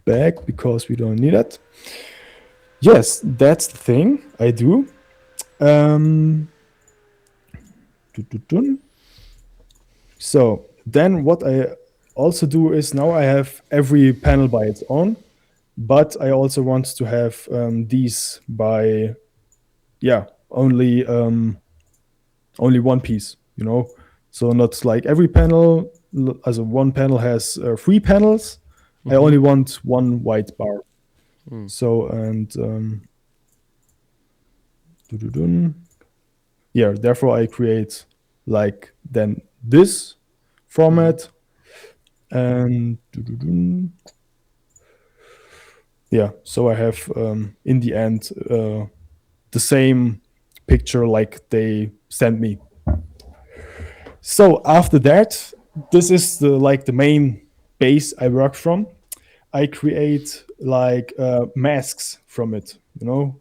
back because we don't need it. Yes, that's the thing I do. So then what I also do is now I have every panel by its own, but I also want to have these by only one piece, So not like every panel, as one panel has 3 panels. I only want one white bar. So, and therefore I create like then this format, and so I have in the end the same picture like they sent me. So after that, this is the main base I work from. I create like masks from it.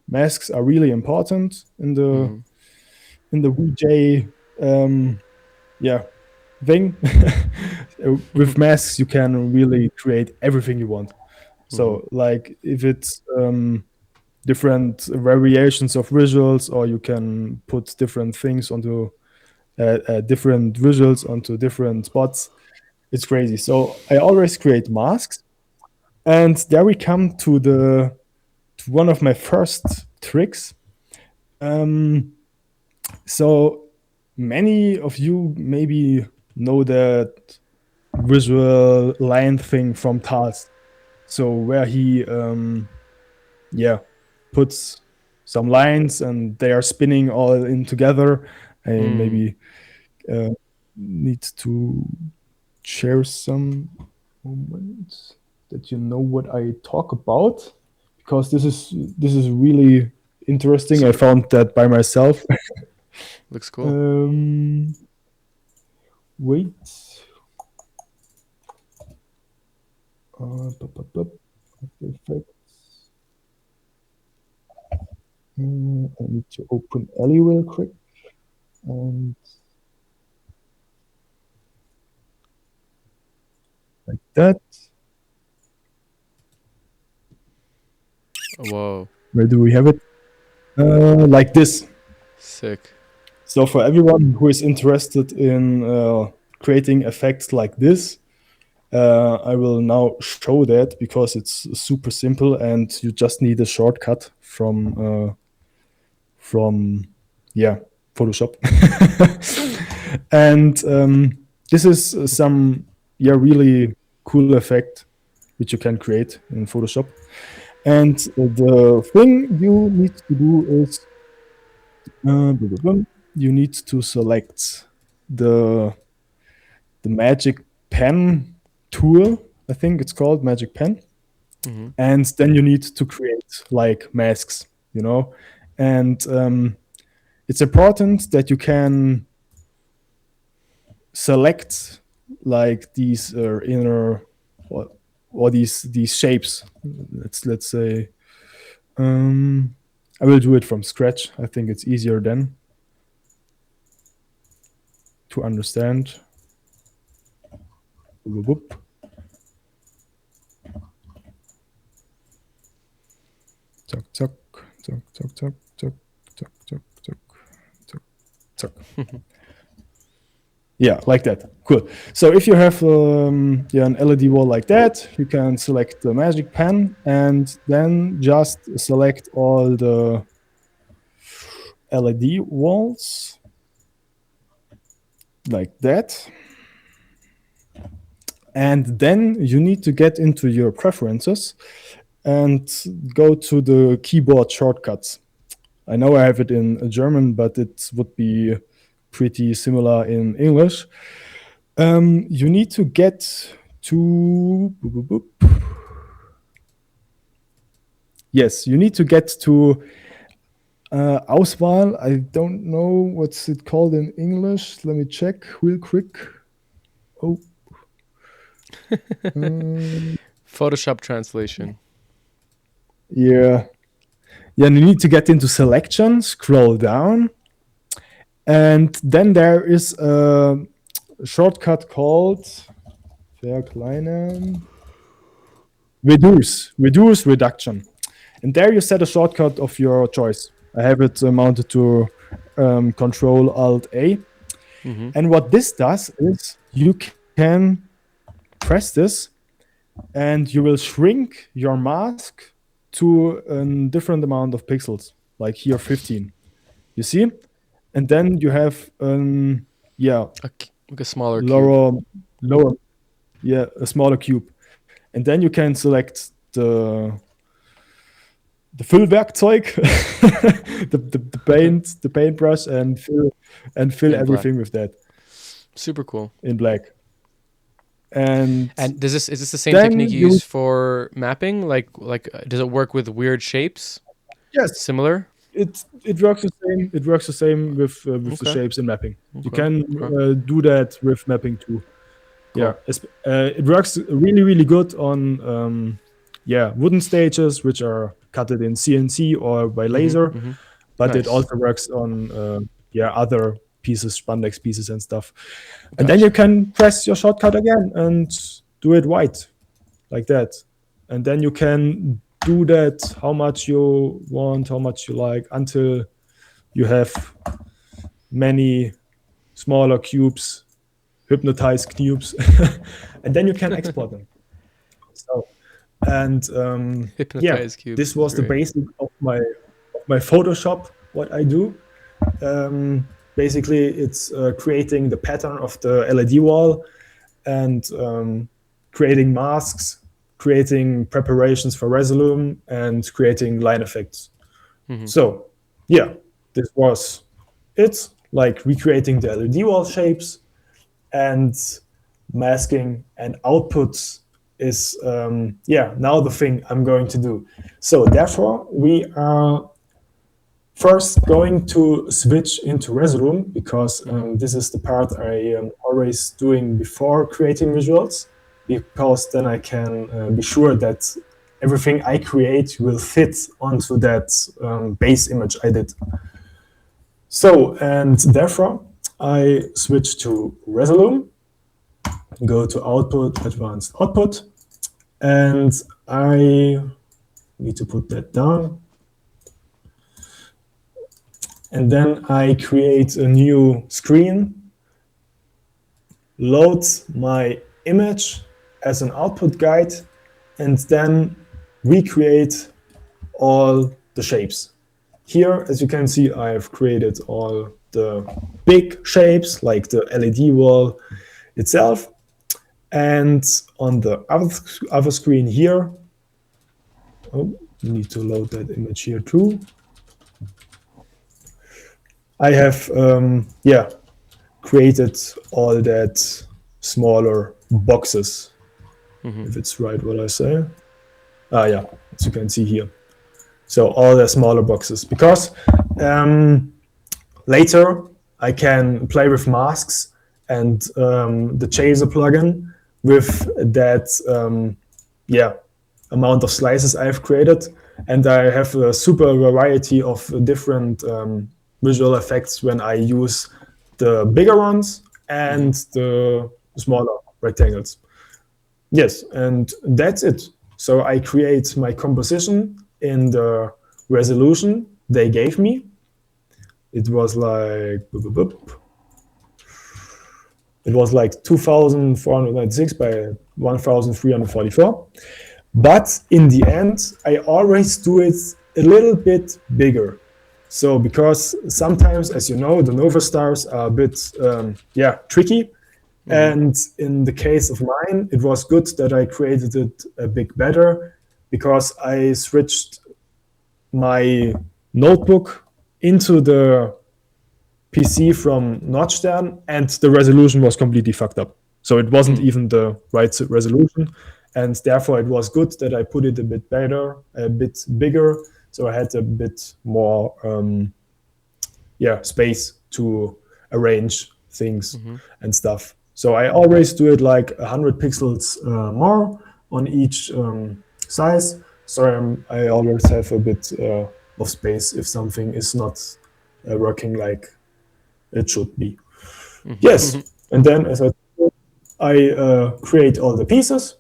Masks are really important in the VJ thing. With masks, you can really create everything you want. So like if it's different variations of visuals, or you can put different things onto different visuals onto different spots. It's crazy. So I always create masks, and there we come to one of my first tricks. So many of you maybe know that visual line thing from Tals. So where he puts some lines and they are spinning all in together. I maybe need to share some moments that you know what I talk about, because this is really interesting. I found that by myself. Looks cool. Wait. Effects. I need to open Ellie real quick. And like that. Whoa. Where do we have it? Like this. Sick. So for everyone who is interested in creating effects like this, I will now show that because it's super simple and you just need a shortcut from Photoshop. And this is some really cool effect which you can create in Photoshop. And the thing you need to do is you need to select the magic pen tool. I think it's called magic pen. Mm-hmm. And then you need to create like masks, and it's important that you can select like these inner or these shapes. Let's say I will do it from scratch. I think it's easier then to understand. Whoop. Tuck, tuck, tuck, tuck, tuck, tuck, tuck, tuck, tuck, tuck, tuck. Yeah, like that. Cool. So if you have an LED wall like that, you can select the magic pen and then just select all the LED walls like that. And then you need to get into your preferences and go to the keyboard shortcuts. I know I have it in German, but it would be pretty similar in English. You need to get to... Yes, you need to get to Auswahl. I don't know what's it called in English. Let me check real quick. Oh. Photoshop translation. Yeah. Yeah, you need to get into selection, scroll down, and then there is a shortcut called Verkleinern. Reduce reduction. And there you set a shortcut of your choice. I have it mounted to Control Alt A. Mm-hmm. And what this does is you can press this and you will shrink your mask to a different amount of pixels, like here 15. You see? And then you have Like a smaller lower, a smaller cube. And then you can select the Füllwerkzeug, the paintbrush, and fill everything black. with that. Super cool. In black. And is this the same technique you use for mapping? Like does it work with weird shapes? Yes. Similar? It works the same. It works the same with the shapes in mapping. Okay. You can do that with mapping too. Cool. Yeah, it works really, really good on wooden stages, which are cut in CNC or by laser. Mm-hmm. But nice. It also works on other pieces, spandex pieces and stuff. Gotcha. And then you can press your shortcut again and do it white, like that. And then you can do that how much you want, how much you like, until you have many smaller cubes, hypnotized cubes, and then you can export them. So, and cubes, this was the basic of my Photoshop. What I do, basically, it's creating the pattern of the LED wall and creating masks, creating preparations for Resolume, and creating line effects. Mm-hmm. So, this was it. Like recreating the LED wall shapes. And masking and outputs is now the thing I'm going to do. So therefore, we are first going to switch into Resolume because this is the part I am always doing before creating visuals, because then I can be sure that everything I create will fit onto that base image I did. So, and therefore, I switch to Resolume, go to Output, Advanced Output, and I need to put that down. And then I create a new screen, load my image as an output guide, and then recreate all the shapes. Here, as you can see, I have created all the big shapes, like the LED wall itself. And on the other screen here, oh, you need to load that image here too. I have, created all that smaller boxes, if it's right what I say. Yeah, as you can see here. So all the smaller boxes, because later I can play with masks and the chaser plugin with that amount of slices I've created, and I have a super variety of different visual effects when I use the bigger ones and the smaller rectangles. Yes, and that's it. So I create my composition in the resolution they gave me. It was like 2496 by 1344. But in the end, I always do it a little bit bigger. So because sometimes, as you know, the Nova stars are a bit tricky. And in the case of mine, it was good that I created it a bit better, because I switched my notebook into the PC from Nordstern, and the resolution was completely fucked up. So it wasn't even the right resolution, and therefore it was good that I put it a bit better, a bit bigger, so I had a bit more space to arrange things and stuff. So I always do it like 100 pixels more on each size. So I always have a bit of space if something is not working like it should be. Yes, and then as I create all the pieces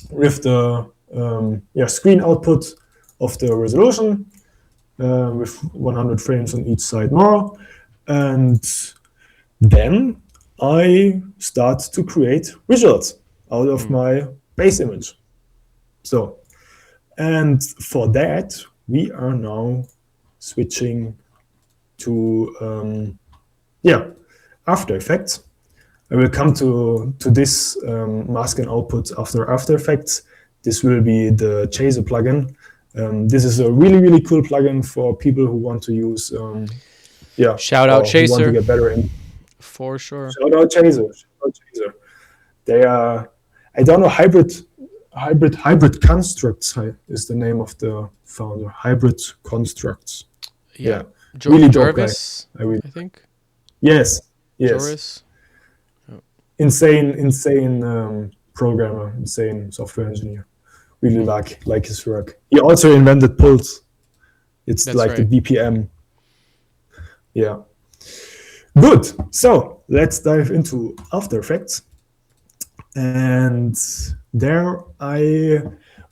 with the screen output of the resolution with 100 frames on each side more, and then I start to create visuals out of my base image. So, and for that, we are now switching to After Effects. I will come to this mask and output after After Effects. This will be the Chaser plugin. This is a really, really cool plugin for people who want to use shout out Chaser. Want to get better in. For sure. Shout out Chaser. They are, I don't know, hybrid constructs is the name of the founder. Hybrid constructs. Yeah. Really Jarvis, I think. Yes. Joris. Oh. Insane programmer, insane software engineer. Really like his work. He also invented Pulse. It's That's like right. The BPM. Yeah. Good. So let's dive into After Effects. And there I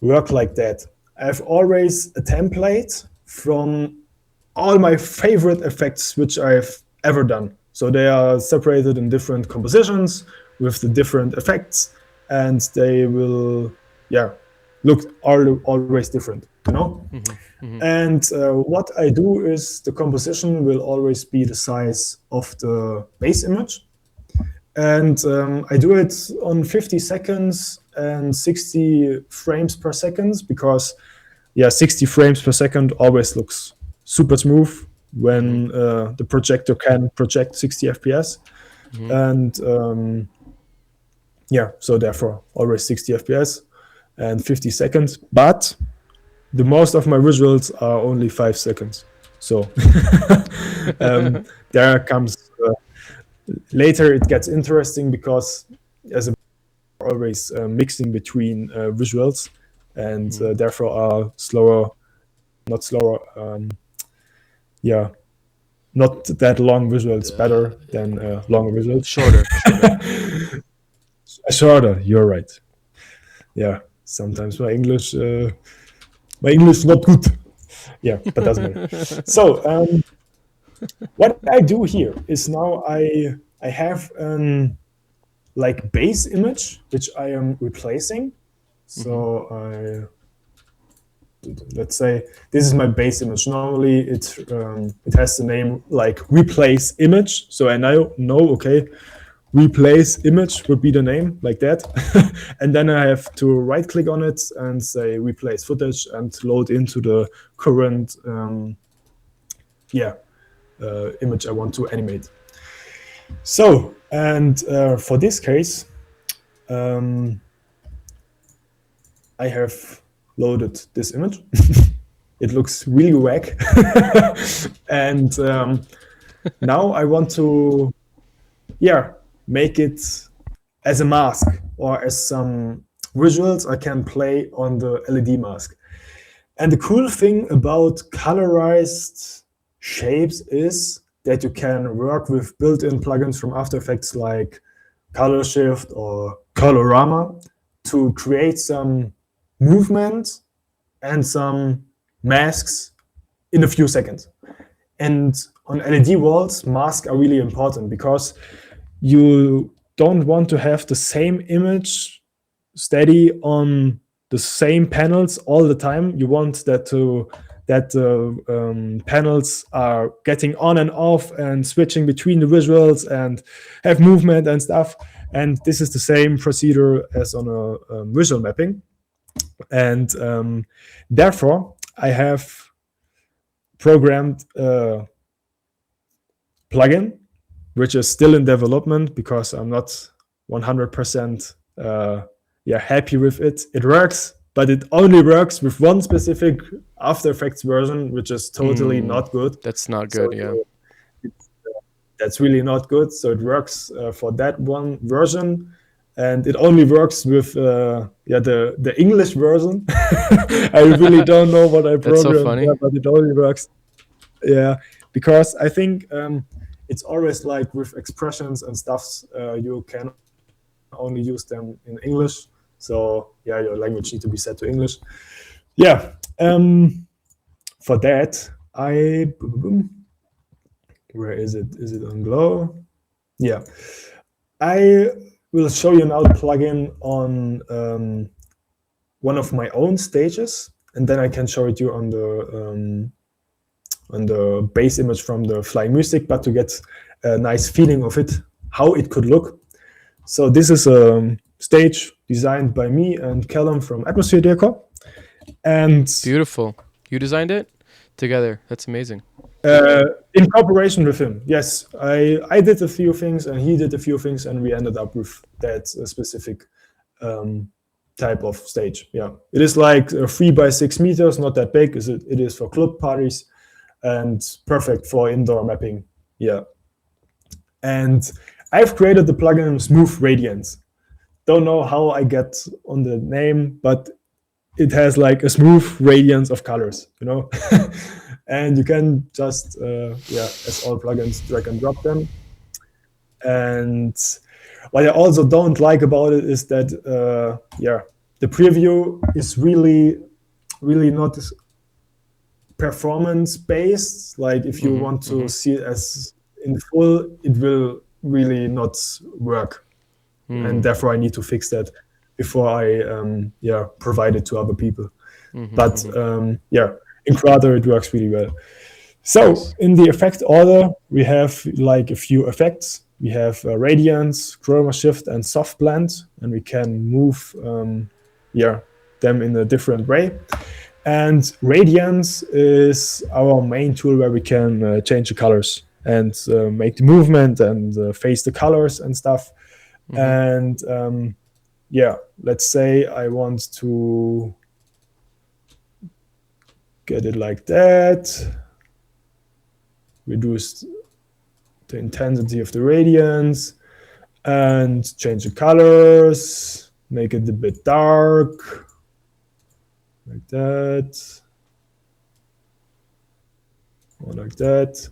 work like that. I have always a template from all my favorite effects which I've ever done. So they are separated in different compositions with the different effects, and they will look always different, you know? And what I do is the composition will always be the size of the base image. And I do it on 50 seconds and 60 frames per second, because 60 frames per second always looks super smooth when the projector can project 60 FPS. And so therefore always 60 FPS and 50 seconds. But the most of my visuals are only 5 seconds. So there comes later it gets interesting, because as a always mixing between visuals, and therefore are not that long visuals better than longer visuals. Shorter, you're right. Yeah, sometimes my English My English is not good. Yeah, but doesn't matter. So what I do here is now I have like base image which I am replacing. So let's say this is my base image. Normally it has the name like replace image. So I now know, okay, replace image would be the name like that. And then I have to right click on it and say replace footage and load into the current image I want to animate. So, and for this case, I have loaded this image. It looks really whack. And now I want to, make it as a mask or as some visuals I can play on the LED mask. And the cool thing about colorized shapes is that you can work with built-in plugins from After Effects like Color Shift or Colorama to create some movement and some masks in a few seconds. And on LED walls, masks are really important because you don't want to have the same image steady on the same panels all the time. You want that panels are getting on and off and switching between the visuals and have movement and stuff. And this is the same procedure as on a visual mapping. And therefore, I have programmed a plugin, which is still in development because I'm not 100% happy with it. It works, but it only works with one specific After Effects version, which is totally not good. That's not good, That's really not good. So it works for that one version, and it only works with the English version. I really don't know what I programmed. That's so funny. But it only works. Yeah, because I think it's always like with expressions and stuffs, you can only use them in English. So your language needs to be set to English. Yeah. For that, where is it? Is it on Glow? Yeah. I will show you now the plugin on one of my own stages, and then I can show it you on the base image from the Flying Music, but to get a nice feeling of it, how it could look. So this is a stage designed by me and Callum from Atmosphere Decor. And beautiful. You designed it together. That's amazing. In cooperation with him, yes. I did a few things and he did a few things, and we ended up with that specific type of stage. Yeah, it is like 3 by 6 meters, not that big. It is for club parties and perfect for indoor mapping. Yeah. And I've created the plugin Smooth Radiance. Don't know how I get on the name, but it has like a smooth radiance of colors, and you can just, as all plugins, drag and drop them. And what I also don't like about it is that, the preview is really, really not performance based. Like if you want to see it as in full, it will really not work. And therefore I need to fix that before I provide it to other people. But in Crowder it works really well. So in the effect order, we have like a few effects. We have radiance, chroma shift, and soft blend, and we can move them in a different way. And radiance is our main tool where we can change the colors and make the movement and face the colors and stuff. And let's say I want to get it like that, reduce the intensity of the radiance, and change the colors, make it a bit dark, like that, or like that.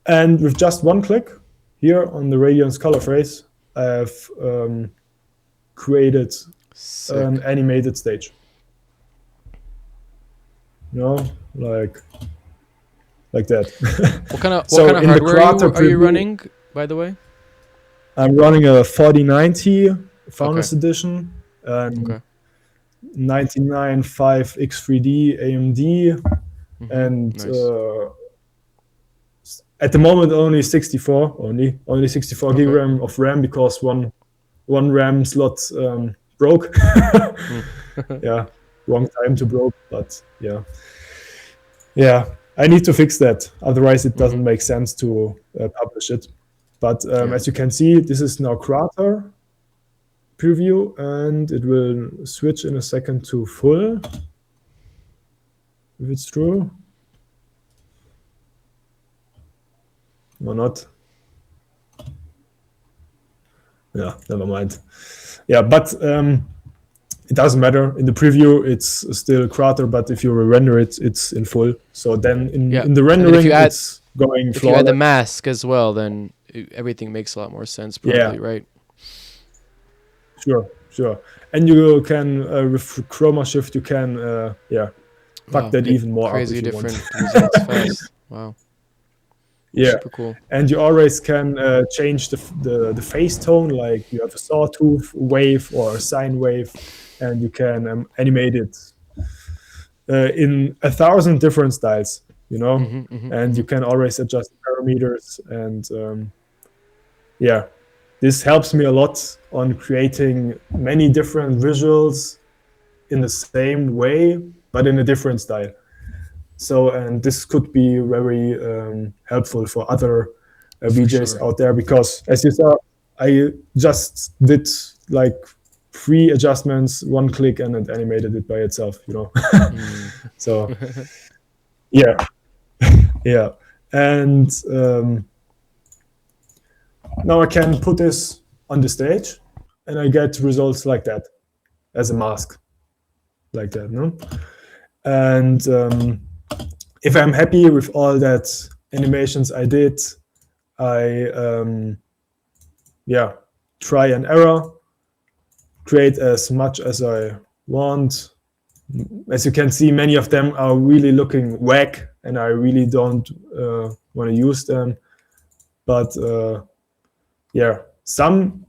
And with just one click here on the radiance color phrase, I have created an animated stage. you know, like that. What kind of So in the hardware Krater are you preview, running, by the way? I'm running a 4090 Founders Okay. Edition and Okay. 99.5 X3D AMD, and Nice. at the moment only 64 gig Okay. RAM of RAM because one RAM slot broke. Mm. Yeah, wrong time to broke, but yeah, I need to fix that. Otherwise, it doesn't make sense to publish it. But Yeah. as you can see, this is now Krater preview, and it will switch in a second to full, if it's true. Or not. Yeah, never mind. Yeah, but it doesn't matter. In the preview, it's still Krater, but if you render it, it's in full. So then in the And then rendering, it's going if you add the flawless. mask as well, then everything makes a lot more sense, probably, right? Sure. And you can, with chroma shift, you can, fuck that get even more up crazy if you different want. results fast. Wow. Yeah, Super cool. and you always can change the phase tone, like you have a sawtooth wave or a sine wave, and you can animate it in 1,000 different styles, you know, and you can always adjust the parameters. And this helps me a lot on creating many different visuals in the same way, but in a different style. So, and this could be very helpful for other VJs sure. out there, because as you saw, I just did like 3 adjustments, 1 click, and it animated it by itself, you know. So, yeah. And now I can put this on the stage, and I get results like that as a mask, like that, no? And if I'm happy with all that animations I did, I try and error, create as much as I want. As you can see, many of them are really looking whack, and I really don't want to use them. But some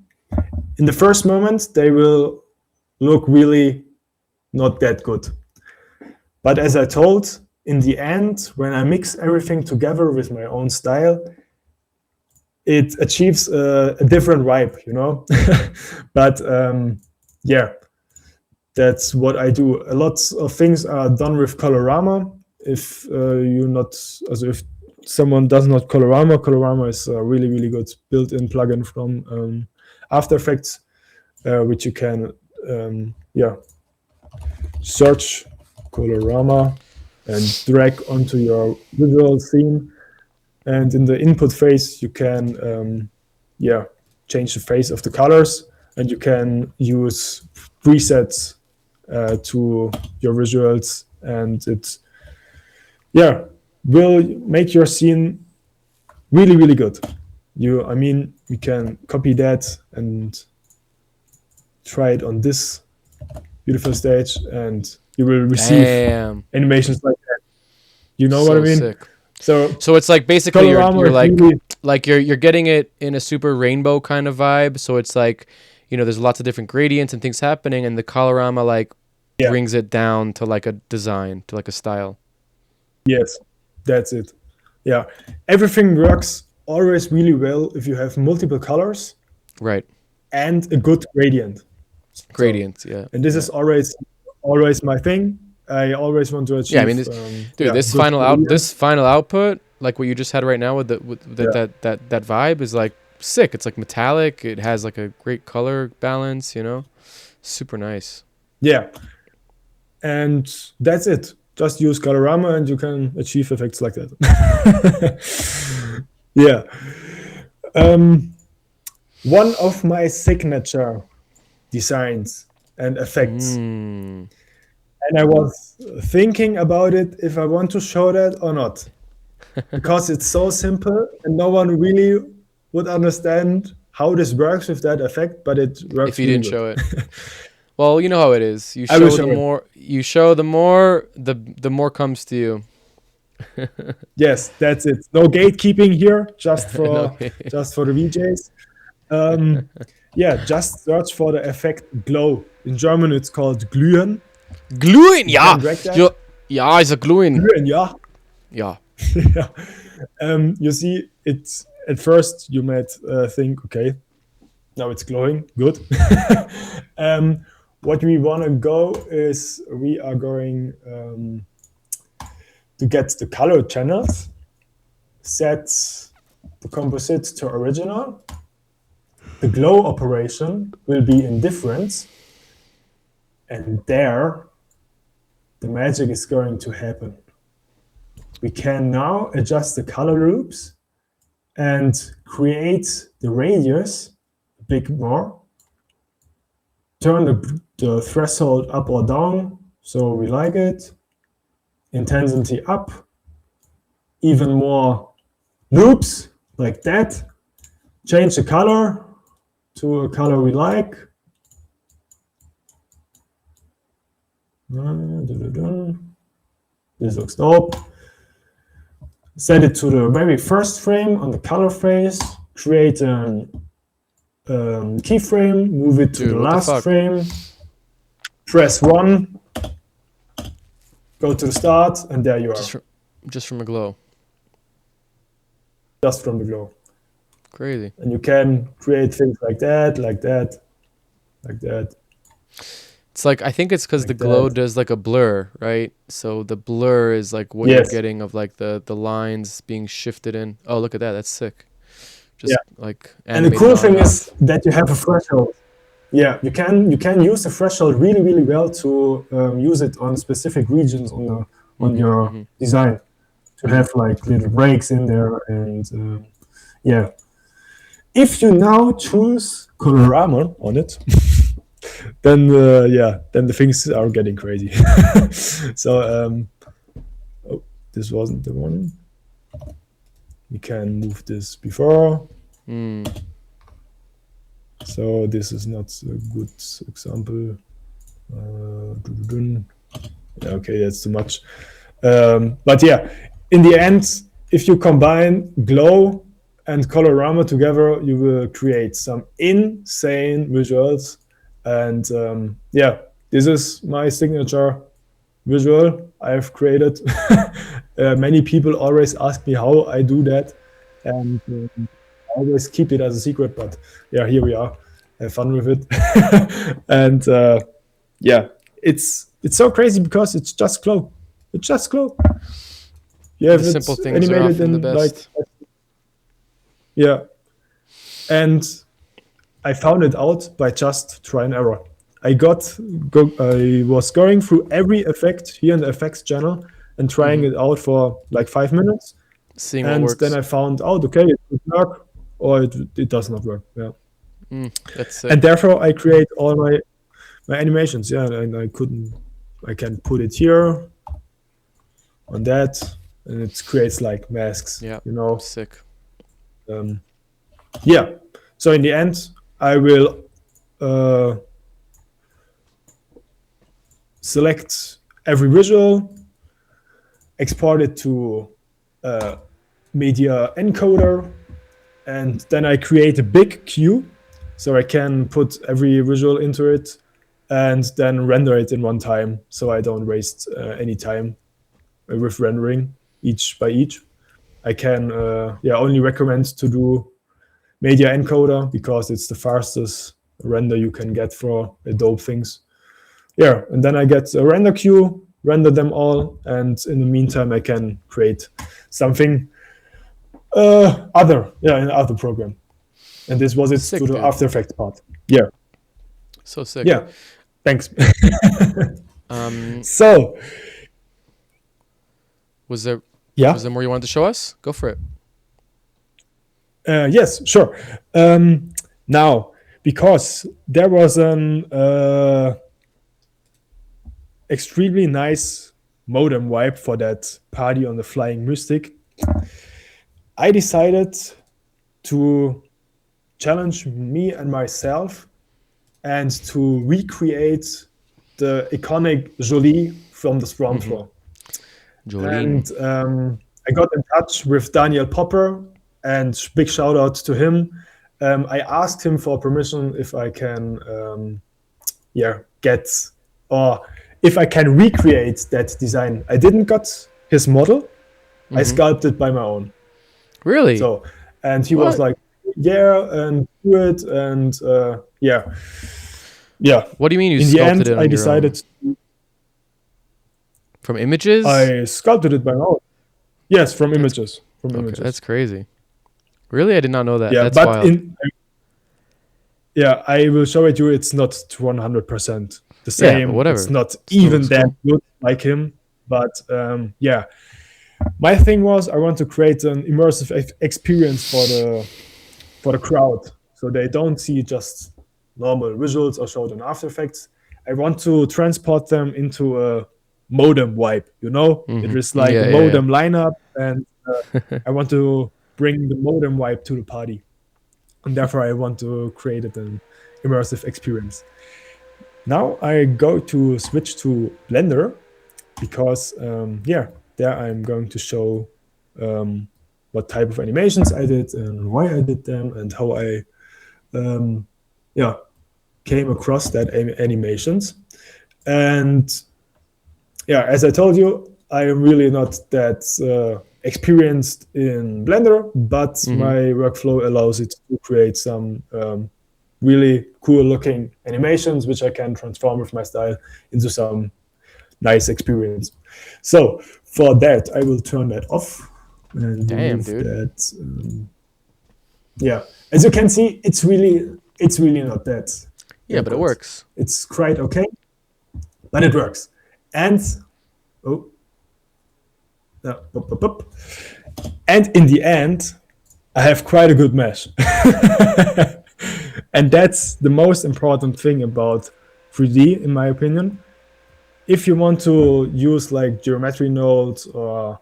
in the first moment they will look really not that good. But as I told, in the end, when I mix everything together with my own style, it achieves a different vibe, you know. But that's what I do. A lot of things are done with Colorama. If if someone does not Colorama is a really, really good built-in plugin from AfterEffects, which you can search Colorama and drag onto your visual scene. And in the input phase, you can change the phase of the colors, and you can use presets to your visuals, and it will make your scene really, really good. We can copy that and try it on this beautiful stage, and you will receive animations like that. You know what I mean? Sick. So it's like basically you're like really, you're getting it in a super rainbow kind of vibe. So it's like, you know, there's lots of different gradients and things happening, and the Colorama brings it down to like a design, to like a style. Yes, that's it. Yeah, everything works always really well if you have multiple colors, right, and a good gradient. Gradients, And this is always my thing. I always want to achieve. Yeah, I mean, this final output, like what you just had right now with that vibe, is like sick. It's like metallic. It has like a great color balance. You know, super nice. Yeah, and that's it. Just use Colorama, and you can achieve effects like that. Yeah. One of my signature designs and effects. And I was thinking about it if I want to show that or not, because it's so simple and no one really would understand how this works with that effect, but it works. If you didn't show it, Well, you know how it is. You I will show the show it. more you show, the more comes to you. Yes, that's it. No gatekeeping here, just for Okay. just for the VJs. Yeah, just search for the effect glow. In German, it's called glühen. Glühen, You ja. can drag that. Ja, is a glühen. Glühen, yeah. Yeah. Yeah. You see, it's at first you might think, okay, now it's glowing, good. What we want to go is we are going to get the color channels, set the composite to original. The glow operation will be in difference, and there the magic is going to happen. We can now adjust the color loops and create the radius a bit more. Turn the threshold up or down, so we like it. Intensity up. Even more loops, like that. Change the color to a color we like. This looks dope. Set it to the very first frame on the color phase. Create a keyframe. Move it to Dude, the what the last fuck? frame. Press 1. Go to the start, and there you are. Just from a glow. Just from the glow. Crazy. And you can create things like that, like that, like that. It's like, I think it's because Like the glow that. does like a blur, right? So the blur is like what Yes. you're getting of like the lines being shifted in. Oh, look at that. That's sick. Just like And the animated cool on thing and is off. that you have a threshold. Yeah, you can use the threshold really, really well to use it on specific regions on your design, to have like little breaks in there. And yeah, if you now choose colorama on it, then then the things are getting crazy. So oh, this wasn't the one. We can move this before. So this is not a good example. Okay, that's too much. But yeah, in the end, if you combine glow and colorama together, you will create some insane visuals. And yeah, this is my signature visual I've created. Many people always ask me how I do that, and I always keep it as a secret. But yeah, here we are. Have fun with it. And yeah, it's so crazy because it's just glow. It's just glow. You have The it simple things are animated often the in like best. yeah. And I found it out by just try and error. I was going through every effect here in the effects channel and trying it out for like 5 minutes. Seeing what And works. then I found out, okay, it would work or it does not work. Yeah. That's sick. And therefore I create all my animations. Yeah. And I can put it here on that, and it creates like masks, Yeah. you know. Sick. Yeah. So in the end, I will select every visual, export it to media encoder, and then I create a big queue so I can put every visual into it and then render it in one time so I don't waste any time with rendering each by each. I can only recommend to do media encoder because it's the fastest render you can get for Adobe things. Yeah, and then I get a render queue, render them all, and in the meantime I can create something in other program. And this was it Sick, to the dude. After Effects part. Yeah. So sick. Yeah. Thanks. Um, So was there yeah. more you wanted to show us? Go for it. Yes, sure. Now, because there was an extremely nice modem wipe for that party on the Flying Mystic, I decided to challenge me and myself and to recreate the iconic Jolie from the Swarm floor. Jolene. And I got in touch with Daniel Popper, and big shout out to him. I asked him for permission if I can get, or if I can recreate that design. I didn't got his model. I sculpted by my own. Really? So, and he was like, yeah, and do it, and yeah. What do you mean you in the sculpted end, it on I your decided own? From images? I sculpted it by my own. Yes, from images. From Okay, images. that's crazy. Really? I did not know that. Yeah, That's but wild. I will show it you. It's not 100% the same. but whatever. It's not Still even looks that cool. good like him. But yeah, my thing was I want to create an immersive experience for the crowd, so they don't see just normal visuals or showed in After Effects. I want to transport them into a modem vibe. It is like a modem lineup, and I want to bring the modem vibe to the party, and therefore I want to create an immersive experience. Now I go to switch to Blender because there I'm going to show what type of animations I did and why I did them and how I came across that animations. And yeah, as I told you, I am really not that experienced in Blender, but my workflow allows it to create some really cool looking animations, which I can transform with my style into some nice experience. So for that, I will turn that off. And Damn, dude. That, yeah, as you can see, it's really not that. Yeah, but it works. It's quite okay, but it works. And and in the end, I have quite a good mesh. And that's the most important thing about 3D, in my opinion. If you want to use like geometry nodes or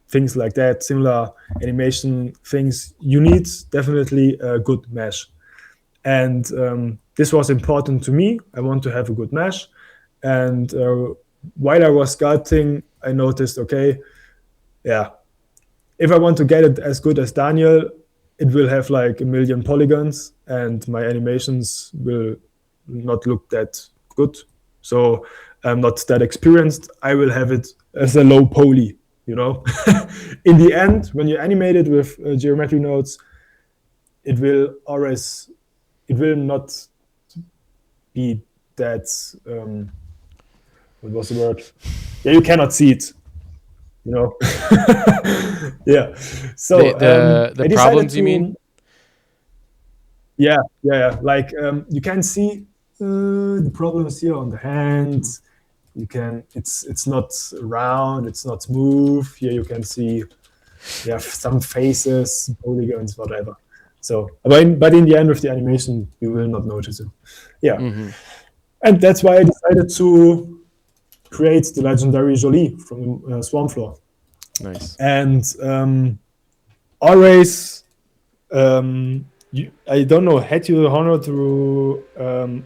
things like that, similar animation things, you need definitely a good mesh. And this was important to me. I want to have a good mesh. And while I was sculpting, I noticed, okay, yeah, if I want to get it as good as Daniel, it will have like 1 million polygons and my animations will not look that good. So I'm not that experienced. I will have it as a low poly, In the end, when you animate it with geometry nodes, it will not be that, what was the word? Yeah, you cannot see it, Yeah. So the problems, you mean? Yeah. Like you can see the problems here on the hand. You can. It's not round. It's not smooth. Here you can see. You have some faces, polygons, whatever. So, but in the end of the animation, you will not notice it. Yeah. And that's why I decided to create the legendary Jolie from Swarm Floor. Nice. And always, I don't know, had you the honor to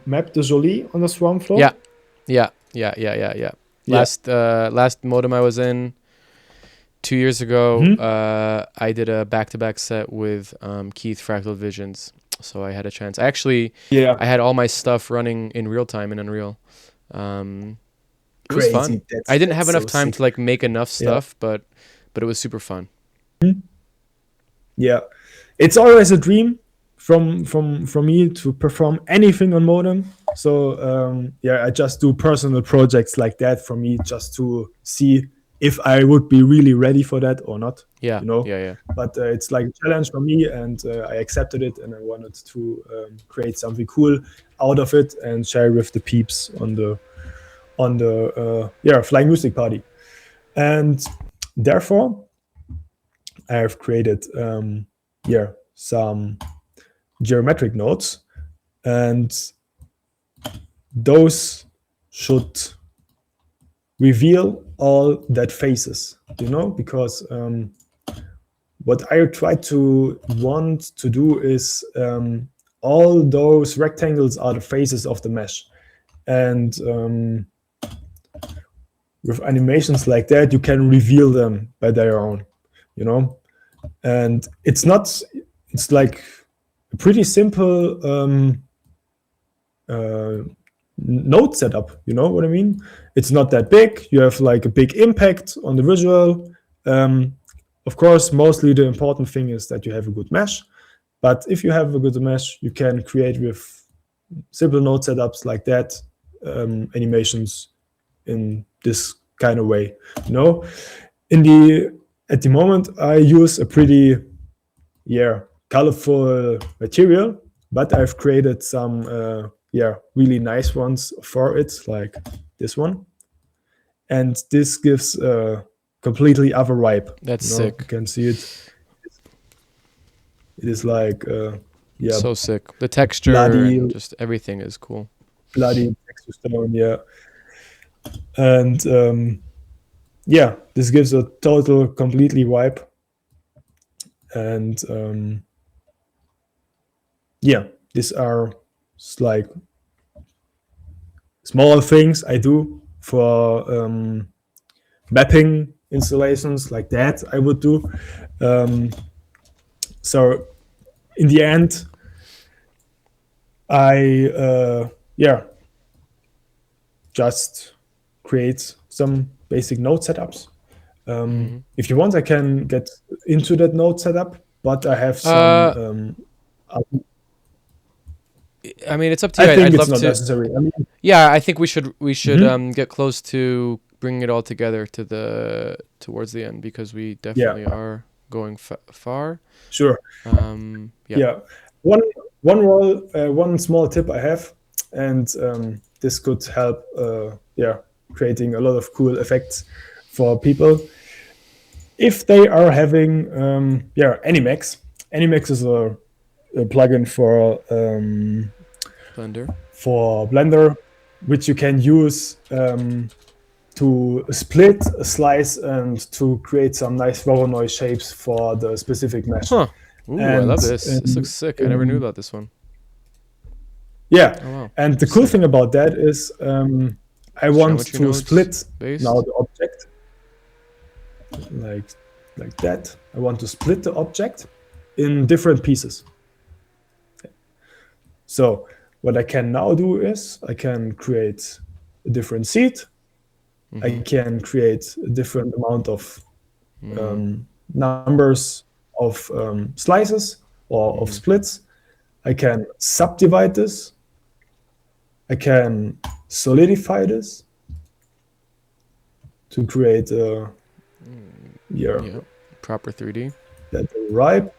map the Jolie on the Swarm Floor? Yeah. Last modem I was in 2 years ago, I did a back-to-back set with Keith Fractal Visions. So I had a chance. I had all my stuff running in real time in Unreal. It was fun. I didn't have enough time to like make enough stuff, but it was super fun. Yeah, it's always a dream from me to perform anything on modem. So I just do personal projects like that for me, just to see if I would be really ready for that or not. Yeah. But it's like a challenge for me, and I accepted it, and I wanted to create something cool out of it and share with the peeps on the Flying Music Party. And therefore, I have created some geometric nodes, and those should reveal all that faces, because what I try to want to do is all those rectangles are the faces of the mesh. And with animations like that, you can reveal them by their own, you know. And it's like a pretty simple node setup, you know what I mean? It's not that big. You have like a big impact on the visual. Of course, mostly the important thing is that you have a good mesh. But if you have a good mesh, you can create with simple node setups like that animations in this kind of way. You know, at the moment, I use a pretty colorful material, but I've created some really nice ones for it, like this one. And this gives a completely other vibe. That's you know? sick. You can see it. It is like so sick. The texture and just everything is cool. Bloody texture stone, yeah. And this gives a total completely vibe. And these are like small things I do for mapping installations like that I would do. So in the end, I just create some basic node setups. If you want, I can get into that node setup, but I have some. I mean, it's up to you. I think I'd it's love not to. necessary. I mean, yeah, I think we should get close to bringing it all together towards the end, because we definitely are going far. Sure. One small tip I have, and this could help. Creating a lot of cool effects for people. If they are having Animax. Animax is a plugin for Blender, which you can use to split a slice and to create some nice Voronoi shapes for the specific mesh. Huh. Ooh, I love this. This looks sick. I never knew about this one. Yeah. Oh, wow. And the cool thing about that is I want to split based. now the object like that. I want to split the object in different pieces. So what I can now do is I can create a different seed. I can create a different amount of numbers of slices or of splits. I can subdivide this. I can solidify this to create a proper 3D. That's right.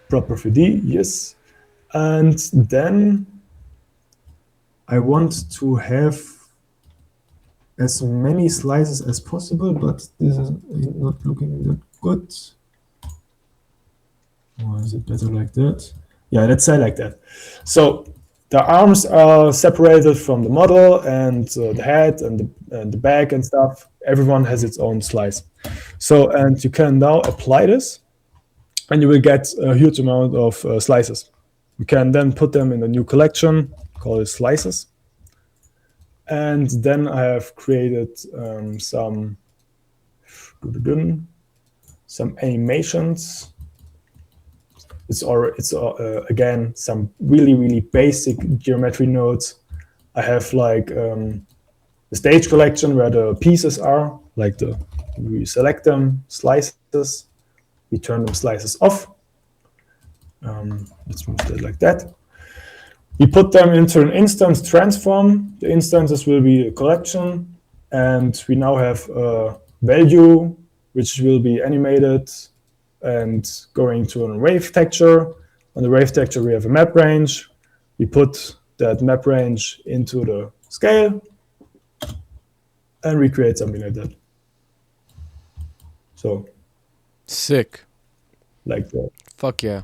Proper 3D, yes. And then I want to have as many slices as possible, but this is not looking that good. Or is it better like that? Yeah, let's say like that. So the arms are separated from the model, and the head and the back and stuff. Everyone has its own slice. So, and you can now apply this, and you will get a huge amount of slices. You can then put them in a new collection, call it slices. And then I have created some animations. It's again some really basic geometry nodes. I have like the stage collection where the pieces are, like we select them, slices, we turn them slices off. Let's move that like that. We put them into an instance transform. The instances will be a collection, and we now have a value which will be animated and going to a wave texture. On the wave texture, we have a map range. We put that map range into the scale, and we create something like that. So sick. Like that. Fuck yeah.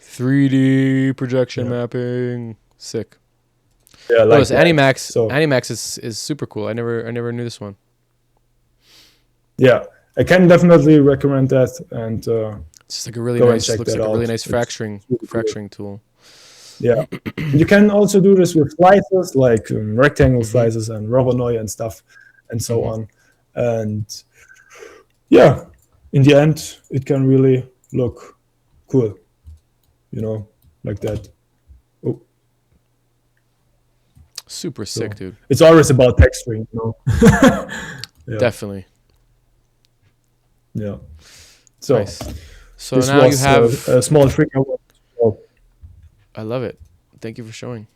3D projection mapping. Sick. Yeah, like Animax. So, Animax is super cool. I never knew this one. Yeah, I can definitely recommend that. And It's just like a really Go and nice, check looks that like a really out. nice It's really cool. fracturing tool. Yeah. You can also do this with slices, like rectangle Mhm. slices and Robonoi and stuff, and so Mhm. on. And yeah, in the end, it can really look cool, you know, like that. Oh, Super so sick, dude. it's always about texturing, you know. Yeah, Definitely. yeah. So Nice. So this now you was have. a small trick I wanted to show. I love it. Thank you for showing.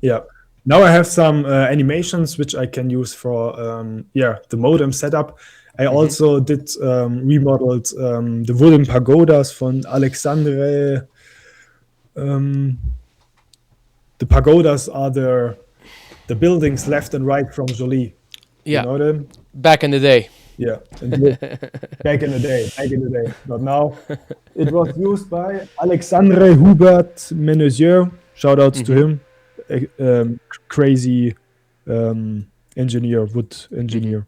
Yeah. Now I have some animations which I can use for the modem setup. I also did remodeled the wooden pagodas from Alexandre. The pagodas are the buildings left and right from Jolie. You Yeah. know them? Back in the day. Yeah. And back in the day. But now it was used by Alexandre Hubert Menuisier. Shout outs to him. Crazy engineer, wood engineer.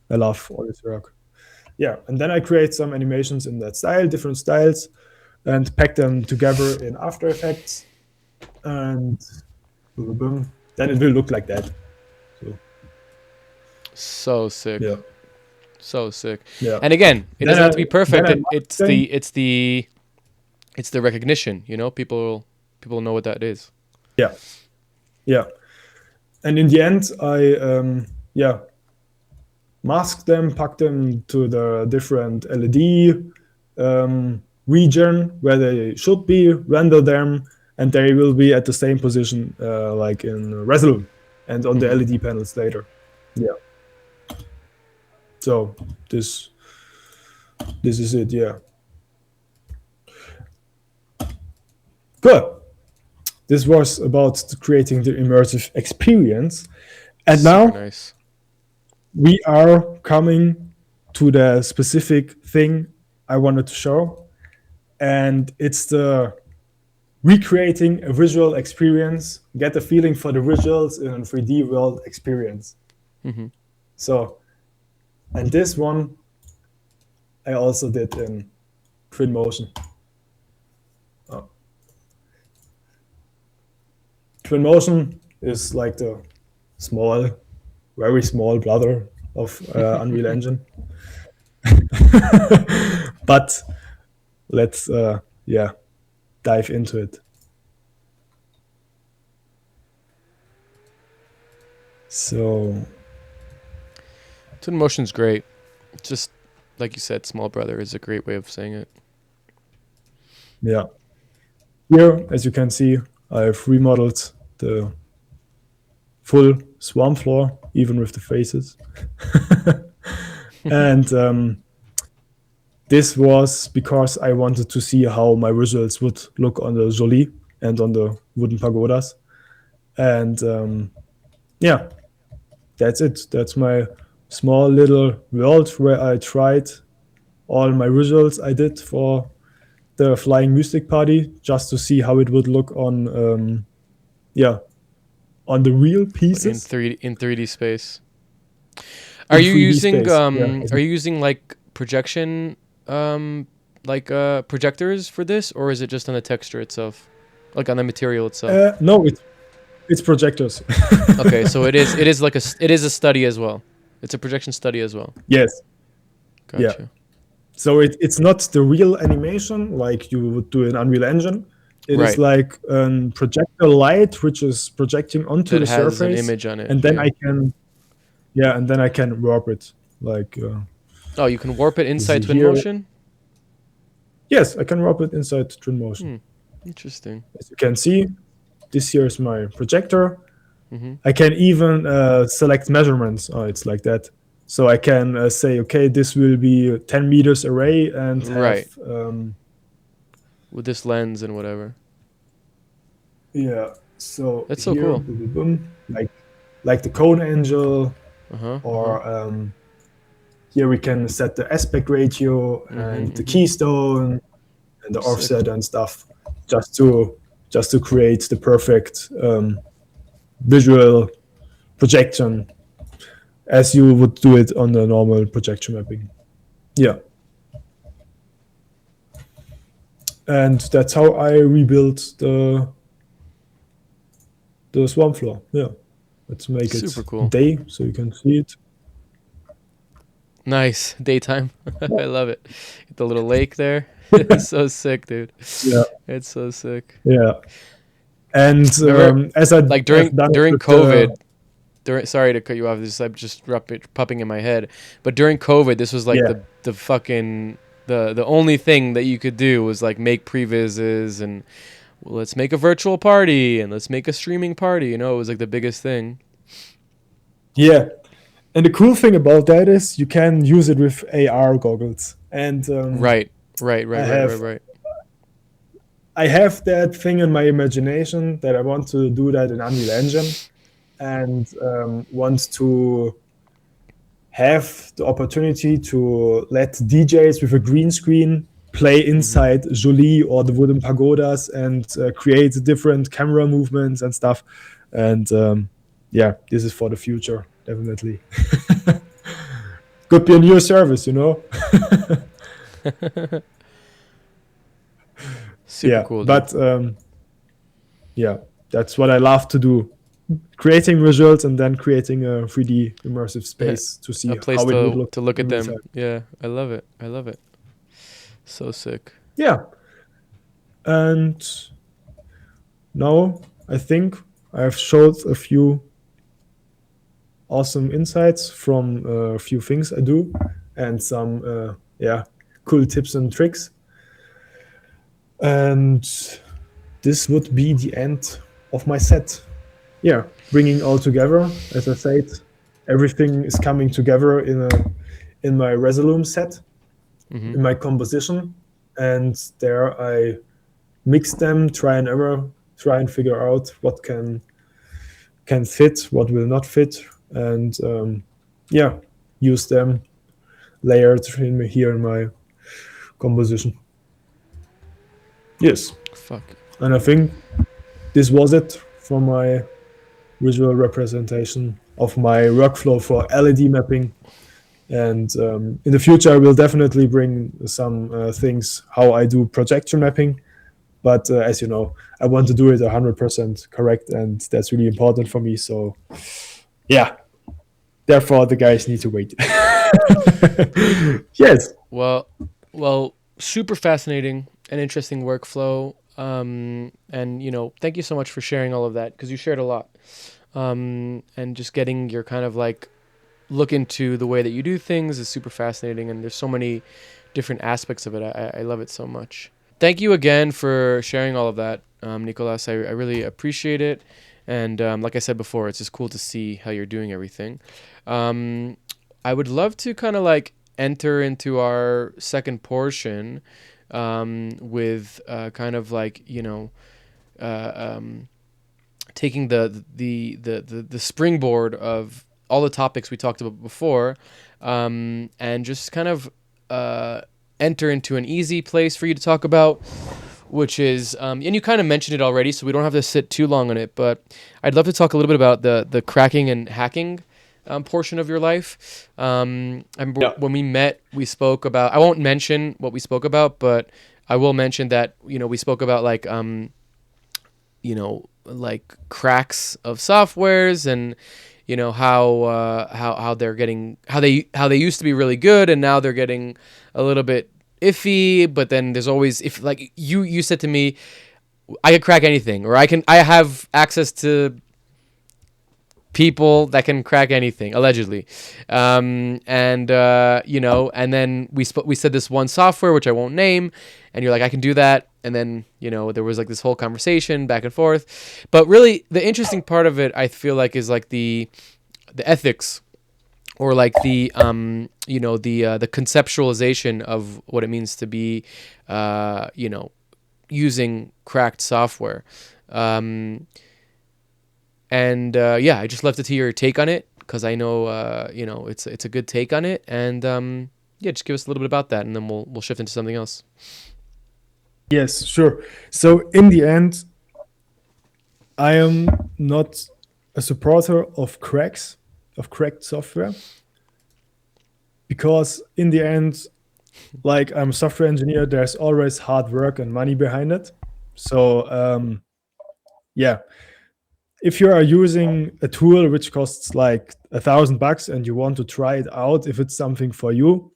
I love all his work. Yeah, and then I create some animations in that style, different styles, and pack them together in After Effects, and boom, boom, then it will look like that. So sick. Yeah, So sick. yeah. And again, it doesn't have to be perfect. Then It's the recognition. You know, people know what that is. yeah, yeah. And in the end, I mask them, pack them to the different LED region where they should be, render them, and they will be at the same position like in Resolume and on the LED panels later. Yeah. So this is it. Yeah. Good. This was about creating the immersive experience, and Super now nice. we are coming to the specific thing I wanted to show, and it's the recreating a visual experience, get a feeling for the visuals in a 3D world experience. So, and this one I also did in Twinmotion. Twinmotion is like the small, very small brother of Unreal Engine. But let's dive into it. So Twinmotion's great. Just like you said, small brother is a great way of saying it. yeah, here as you can see, I've remodeled the full swarm floor, even with the faces. And this was because I wanted to see how my visuals would look on the Jolie and on the wooden pagodas. And yeah, that's it. That's my small little world where I tried all my visuals I did for the Flying Mystic Party just to see how it would look on on the real pieces in 3D space. Are you 3D using space. are you using like projection projectors for this, or is it just on the texture itself, like on the material itself? No, it's projectors. Okay, so it is like a study as well. It's a projection study as well. Yes. Gotcha. Yeah. So it's not the real animation like you would do in Unreal Engine. It is like a projector light which is projecting onto the surface, an image on it, and then I can warp it. Like oh, you can warp it inside Twinmotion? Yes, I can warp it inside Twinmotion. Interesting. As you can see, this here is my projector. I can even select measurements. Oh, it's like that. So I can say, okay, this will be 10 meters array and have with this lens and whatever. Yeah. So that's here, so cool. Boom, boom, boom, like the cone angel, or here we can set the aspect ratio and the keystone and the offset and stuff, just to create the perfect visual projection as you would do it on the normal projection mapping. Yeah. And that's how I rebuilt the swarm floor. Yeah, let's make Super it cool. day so you can see it. Nice daytime. I love it. The little lake there. It's so sick, dude. Yeah, It's so sick. yeah. And Remember, as I like have done it during with the COVID, sorry to cut you off. This I'm just popping in my head. But during COVID, this was like yeah the fucking the only thing that you could do was like make previses and well, let's make a virtual party and let's make a streaming party. You know, it was like the biggest thing. yeah. And the cool thing about that is you can use it with AR goggles. And Right, right, right, I right, right, have right. I have that thing in my imagination that I want to do that in Unreal Engine, and want to have the opportunity to let DJs with a green screen play inside Jolie or the wooden pagodas and create different camera movements and stuff. And yeah, this is for the future, definitely. Could be a new service, you know? Super Yeah, cool, dude. but yeah, that's what I love to do. Creating visuals and then creating a 3D immersive space to see A place how it would look to look at them. inside. Yeah, I love it. I love it. So sick. Yeah, and now I think I've showed a few awesome insights from a few things I do and some yeah, cool tips and tricks. And this would be the end of my set. Yeah, bringing all together. As I said, everything is coming together in my Resolume set, in my composition, and there I mix them, try and error, try and figure out what can fit, what will not fit, and yeah, use them layered here in my composition. Yes, Fuck. and I think this was it for my visual representation of my workflow for LED mapping. And in the future, I will definitely bring some things how I do projection mapping. But as you know, I want to do it 100% correct, and that's really important for me. So, yeah, therefore the guys need to wait. Yes. Well, super fascinating and interesting workflow. And you know, thank you so much for sharing all of that because you shared a lot. And just getting your kind of like look into the way that you do things is super fascinating, and there's so many different aspects of it. I love it so much. Thank you again for sharing all of that, Nicolas. I really appreciate it. And like I said before, it's just cool to see how you're doing everything. I would love to kind of like enter into our second portion with kind of like, you know, taking the springboard of all the topics we talked about before, and just kind of enter into an easy place for you to talk about, which is, and you kind of mentioned it already, so we don't have to sit too long on it, but I'd love to talk a little bit about the cracking and hacking portion of your life. I remember when we met, we spoke about, I won't mention what we spoke about, but I will mention that, you know, we spoke about like, you know, like cracks of softwares and, you know, how they're getting, how they used to be really good and now they're getting a little bit iffy, but then there's always, if like you said to me, I could crack anything, or I have access to people that can crack anything, allegedly. And you know, and then we said this one software, which I won't name, and you're like, I can do that. And then, you know, there was like this whole conversation back and forth. But really the interesting part of it, I feel like, is like the ethics, or like the you know, the conceptualization of what it means to be you know, using cracked software. And yeah, I just love to hear your take on it, because I know you know, it's a good take on it. And yeah, just give us a little bit about that, and then we'll shift into something else. Yes, sure. So in the end, I am not a supporter of cracked software, because in the end, like I'm a software engineer, there's always hard work and money behind it. So yeah, if you are using a tool which costs like $1,000 and you want to try it out, if it's something for you,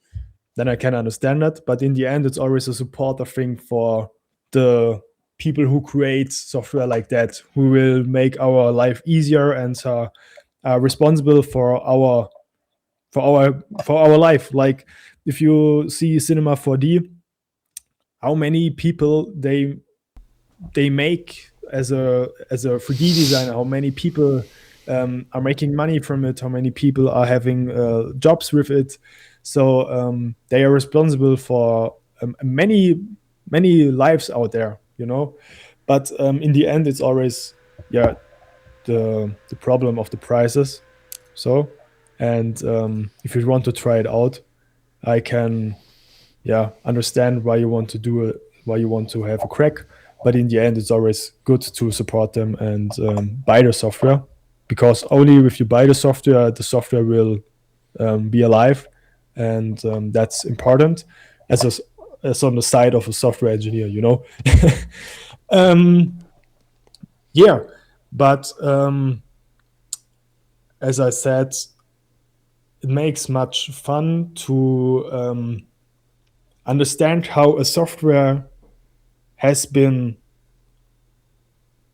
then I can understand that. But in the end, it's always a supporter thing for the people who create software like that, who will make our life easier and are responsible for our life. Like if you see Cinema4D, how many people they make as a 3D designer, how many people are making money from it, how many people are having jobs with it. So they are responsible for many lives out there, you know. But in the end, it's always the problem of the prices. So, and if you want to try it out, I can understand why you want to do it, why you want to have a crack. But in the end, it's always good to support them and buy the software, because only if you buy the software will be alive, and that's important as on the side of a software engineer, you know. Yeah, but as I said, it makes much fun to understand how a software has been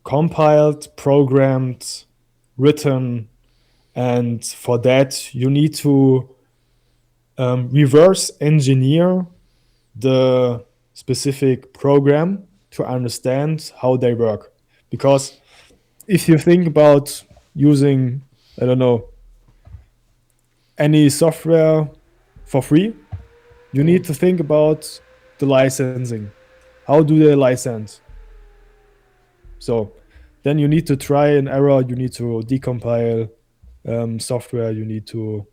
compiled, programmed, written, and for that you need to reverse engineer the specific program to understand how they work. Because if you think about using, I don't know, any software for free, you need to think about the licensing. How do they license? So then you need to try and error, you need to decompile software, you need to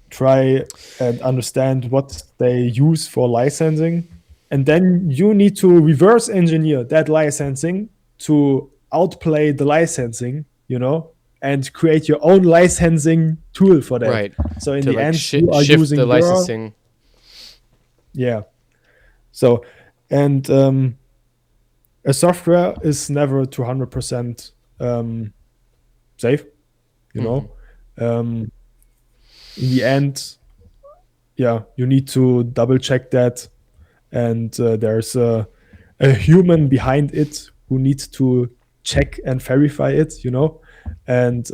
try and understand what they use for licensing. And then you need to reverse engineer that licensing to outplay the licensing, you know, and create your own licensing tool for that. Right. So in To the like end, you are shift using the your licensing. yeah. So and a software is never 200% safe, you know. In the end, you need to double check that, and there's a human behind it who needs to check and verify it, you know. And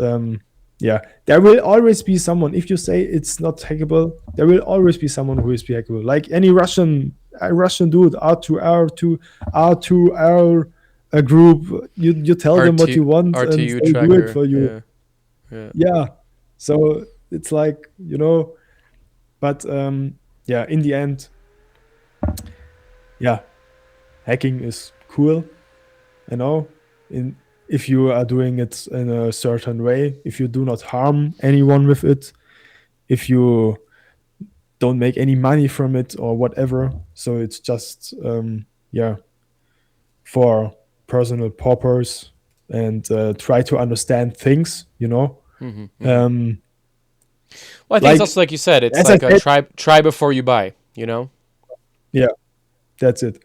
there will always be someone. If you say it's not hackable, there will always be someone who is hackable. Like any Russian dude, R2R a group, you tell them what you want and R2U they do it tracker. for you. Yeah. So it's like, you know, but in the end, hacking is cool, you know, if you are doing it in a certain way, if you do not harm anyone with it, if you don't make any money from it or whatever. So it's just for personal purpose and try to understand things, you know. Well, I think it's also like you said, it's like a try before you buy, you know? Yeah, that's it.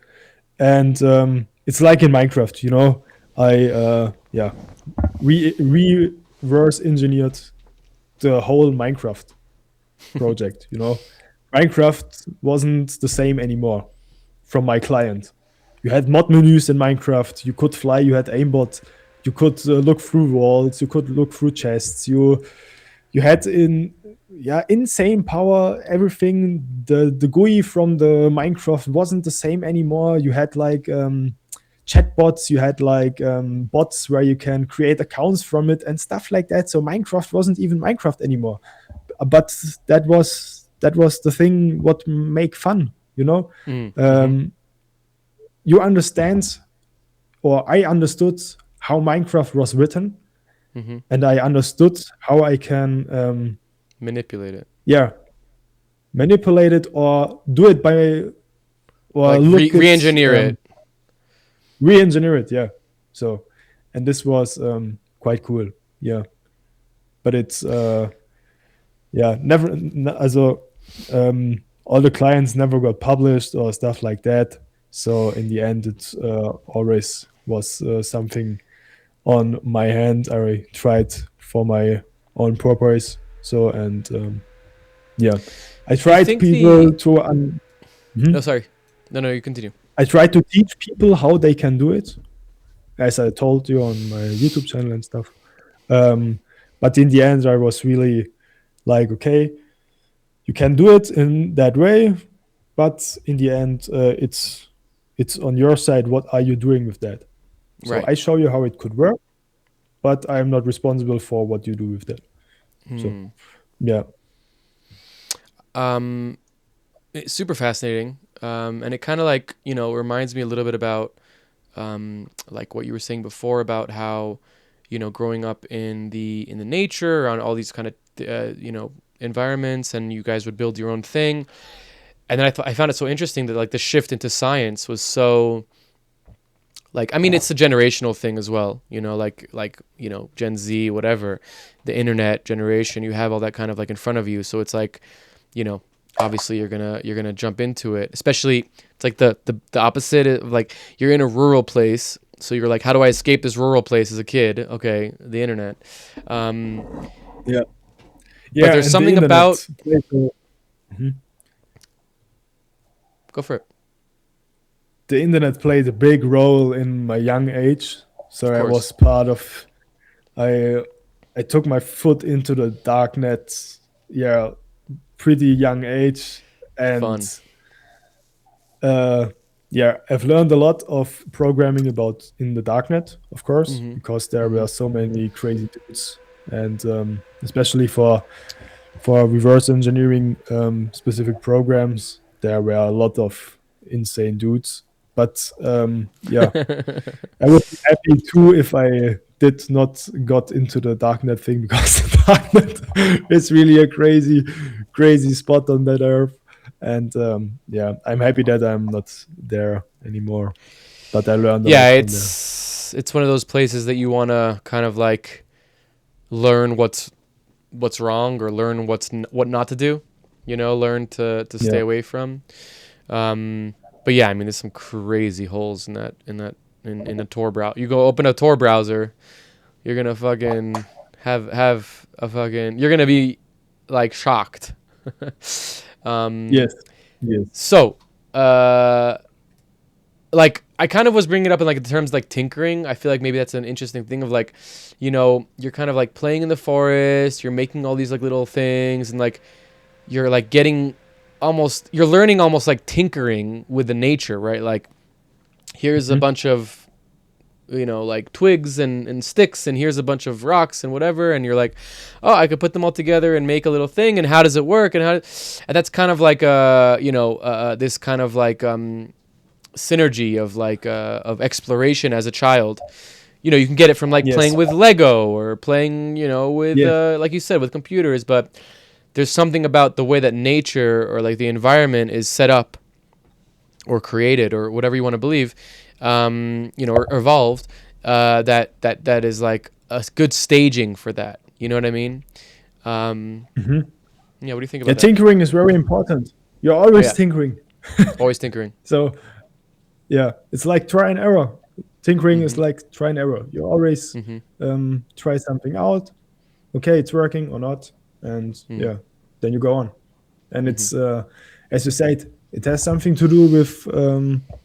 And it's like in Minecraft, you know. I reverse engineered the whole Minecraft project, you know. Minecraft wasn't the same anymore from my client. You had mod menus in Minecraft, you could fly, you had aimbot, you could look through walls, you could look through chests, you had insane power, everything. The GUI from the Minecraft wasn't the same anymore. You had like chatbots, you had like bots where you can create accounts from it and stuff like that. So Minecraft wasn't even Minecraft anymore. But that was the thing what make fun, you know. You understand, or I understood how Minecraft was written, and I understood how I can manipulate it. Yeah, manipulate it or do it by or like re-engineer it. Re-engineer it, yeah. So, and this was quite cool, yeah. But it's never. Also, all the clients never got published or stuff like that. So in the end, it always was something on my hand. I tried for my own purpose. So, and yeah, I tried think people the- to. No, sorry. No, you continue. I tried to teach people how they can do it, as I told you on my YouTube channel and stuff. But in the end, I was really like, okay, you can do it in that way, but in the end, it's on your side. What are you doing with that? So Right. I show you how it could work, but I'm not responsible for what you do with that. So yeah, It's super fascinating. And it kind of like, reminds me a little bit about like what you were saying before about how, growing up in the nature around all these kind of, environments, and you guys would build your own thing. And then I found it so interesting that like the shift into science was so like, I mean, it's a generational thing as well, like, Gen Z, whatever, the internet generation, you have all that kind of like in front of you. So it's like, obviously you're gonna jump into it, especially it's like the opposite of like you're in a rural place. So you're like, how do I escape this rural place as a kid? Okay, the internet. yeah. But there's and something the about... internet played Go for it. the internet played a big role in my young age. So I course. was part of. I took my foot into the dark net. Yeah, pretty young age, and Fun. yeah, I've learned a lot of programming about in the darknet, of course, because there were so many crazy dudes, and especially for reverse engineering specific programs, there were a lot of insane dudes. But yeah, I would be happy too if I did not got into the darknet thing, because the darknet is really a crazy spot on that earth. And yeah, I'm happy that I'm not there anymore. But I learned a lot from it's one of those places that you want to kind of like learn what's wrong, or learn what not to do. Learn to stay away from. But yeah, I mean, there's some crazy holes in a Tor browser. You go open a Tor browser, you're gonna fucking have a fucking. You're gonna be like shocked. Yes. So, like I kind of was bringing it up in like the terms like tinkering. I feel like maybe that's an interesting thing of like, you're kind of like playing in the forest, you're making all these like little things, and like you're like you're learning almost like tinkering with the nature, right? Like here's a bunch of like twigs and sticks, and here's a bunch of rocks and whatever, and you're like, oh, I could put them all together and make a little thing, and how does it work, and that's kind of like this kind of like synergy of like of exploration as a child. You can get it from like playing with Lego, or playing with like you said, with computers, but there's something about the way that nature or like the environment is set up or created or whatever you want to believe, or evolved, that is like a good staging for that. You know what I mean? Yeah. What do you think about that? Tinkering is very important. You're always tinkering. Always tinkering. So yeah, it's like try and error. Tinkering is like try and error. You always try something out. Okay, it's working or not, and yeah, then you go on. And it's as you said, it has something to do with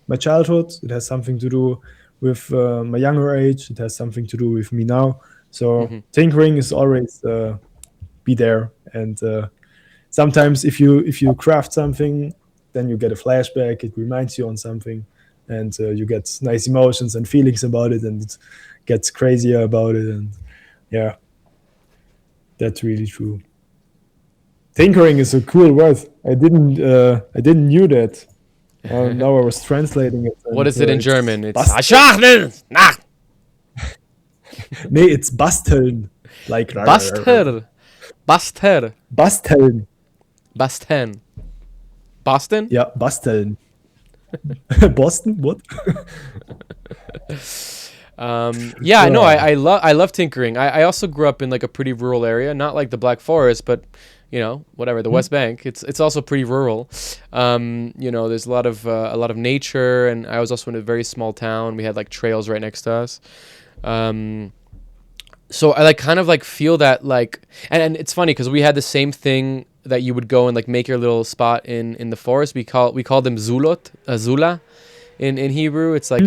my childhood. It has something to do with my younger age. It has something to do with me now. So tinkering is always be there. And sometimes if you craft something, then you get a flashback. It reminds you on something, and you get nice emotions and feelings about it, and it gets crazier about it. And yeah, that's really true. Tinkering is a cool word. I didn't knew that. Now I was translating it. What is it in German? It's Nee, it's basteln. Like Baster. Basteln. Basten. Boston? Yeah, basteln. Boston? What? Yeah, no, I love tinkering. I also grew up in like a pretty rural area, not like the Black Forest, but whatever, the West Bank. It's also pretty rural. There's a lot of nature, and I was also in a very small town. We had like trails right next to us. So I like kind of like feel that like, and it's funny because we had the same thing that you would go and like make your little spot in the forest. We call them zula in Hebrew. It's like,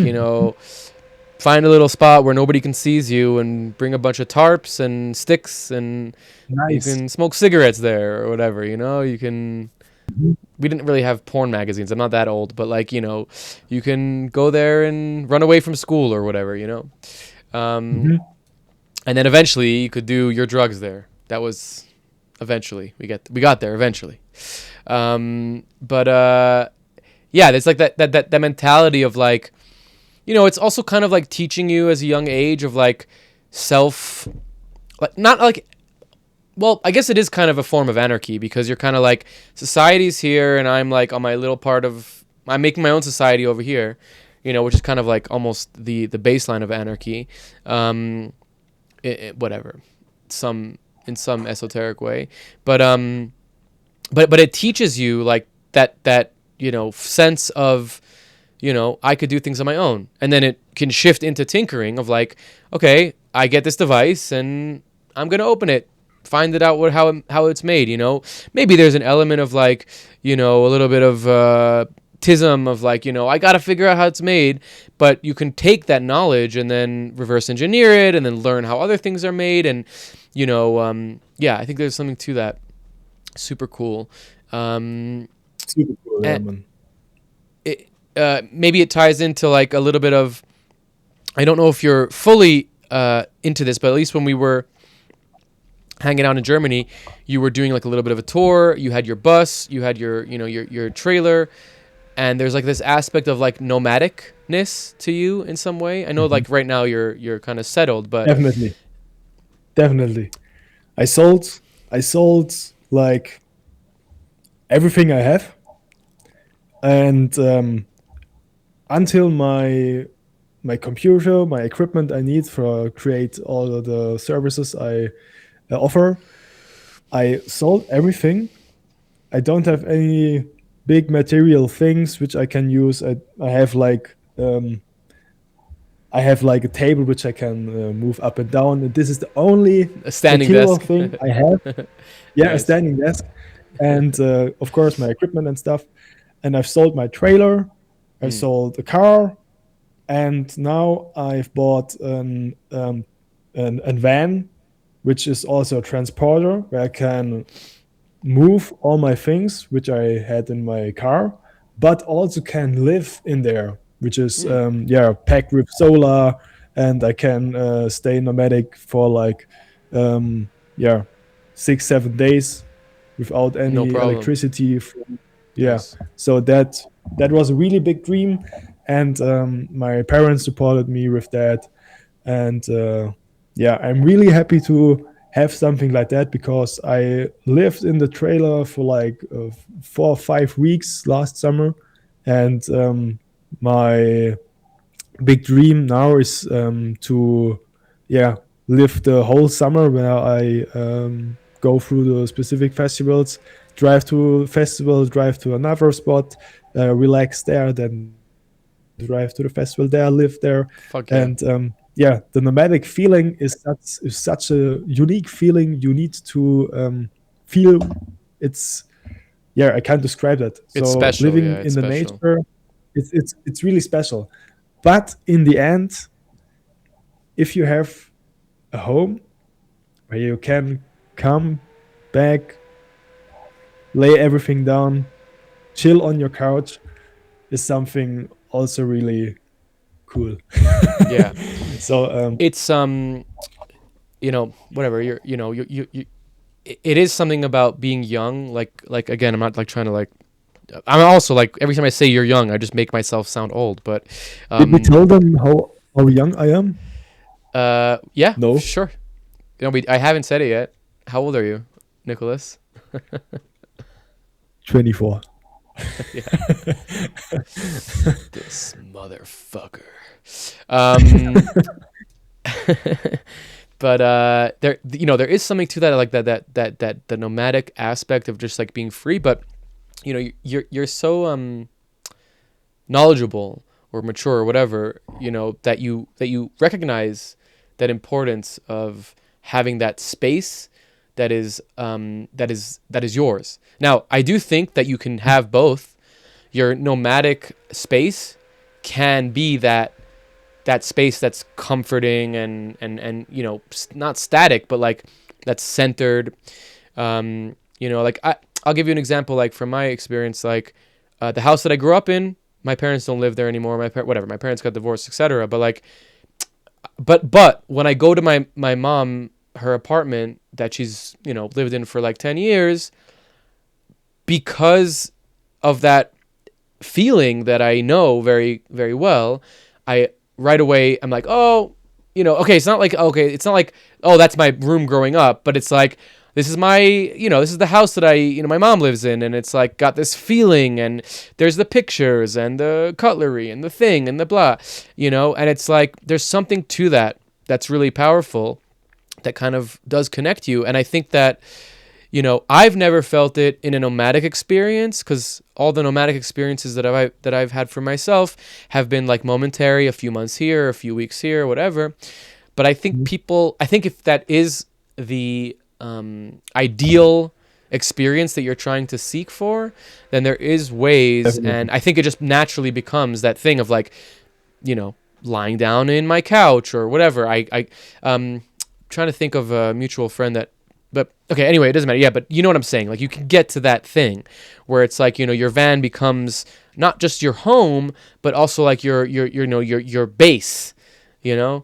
find a little spot where nobody can seize you and bring a bunch of tarps and sticks, and Nice. you can smoke cigarettes there or whatever, you can. We didn't really have porn magazines. I'm not that old, but like, you can go there and run away from school or whatever, and then eventually you could do your drugs there. That was eventually we got there eventually. Yeah, there's like that mentality of like, it's also kind of like teaching you as a young age of like self, like not like, well, I guess it is kind of a form of anarchy because you're kind of like, society's here and I'm like on my little part of, I'm making my own society over here, which is kind of like almost the baseline of anarchy. Whatever, in some esoteric way, but it teaches you like that sense of, I could do things on my own, and then it can shift into tinkering of like, okay, I get this device and I'm gonna open it, find it out how it's made. Maybe there's an element of like, a little bit of tism of like, I gotta figure out how it's made, but you can take that knowledge and then reverse engineer it and then learn how other things are made, and I think there's something to that. Super cool. Super cool, man. Maybe it ties into like a little bit of, I don't know if you're fully into this, but at least when we were hanging out in Germany, you were doing like a little bit of a tour. You had your bus, you had your trailer, and there's like this aspect of like nomadicness to you in some way. I know like right now you're kind of settled, but definitely. I sold like everything I have, and until my computer, my equipment I need for create all of the services I offer, I sold everything. I don't have any big material things which I can use. I have like a table which I can move up and down, and this is the only a standing material desk thing I have. Yeah, Nice. a standing desk, and of course my equipment and stuff. And I've sold my trailer, I sold a car, and now I've bought an van, which is also a transporter where I can move all my things which I had in my car, but also can live in there, which is packed with solar, and I can stay nomadic for like 6-7 days without any No problem. electricity. Yes. So that was a really big dream, and my parents supported me with that, and I'm really happy to have something like that, because I lived in the trailer for like 4 or 5 weeks last summer, and my big dream now is to live the whole summer, where I go through the specific festivals, drive to a festival, drive to another spot, relax there, then drive to the festival there, live there. Fuck yeah. And the nomadic feeling is such a unique feeling. You need to feel. It's I can't describe that. It's so special, living yeah, it's in the special. nature, it's really special. But in the end, if you have a home where you can come back, lay everything down, chill on your couch, is something also really cool. Yeah. So It's whatever, you it is something about being young, like again, I'm not like trying to like, I'm also like, every time I say you're young, I just make myself sound old, but did we tell them how young I am? yeah, No. sure. I haven't said it yet. How old are you, Nicolas? 24. This motherfucker. but there, there is something to that, like that the nomadic aspect of just like being free. But you're so knowledgeable or mature or whatever, that you recognize that importance of having that space that is yours. Now, I do think that you can have both. Your nomadic space can be that space that's comforting and not static, but like that's centered. Like I'll give you an example, like from my experience, like the house that I grew up in, my parents don't live there anymore. My parents got divorced, etc. But like, but when I go to my mom, her apartment that she's lived in for like 10 years, because of that feeling that I know very, very well, I right away I'm like, oh, okay, it's not like, oh, that's my room growing up, but it's like, this is my, this is the house that my mom lives in, and it's like got this feeling, and there's the pictures and the cutlery and the thing and the blah, and it's like there's something to that that's really powerful, that kind of does connect you. And I think that I've never felt it in a nomadic experience, because all the nomadic experiences that I've had for myself have been like momentary, a few months here, a few weeks here, whatever. But I think if that is the ideal experience that you're trying to seek for, then there is ways. Definitely. And I think it just naturally becomes that thing of like, lying down in my couch or whatever. I trying to think of a mutual friend that, but okay, anyway, it doesn't matter. Yeah, but you know what I'm saying? Like, you can get to that thing where it's like, your van becomes not just your home, but also like your base, Yeah.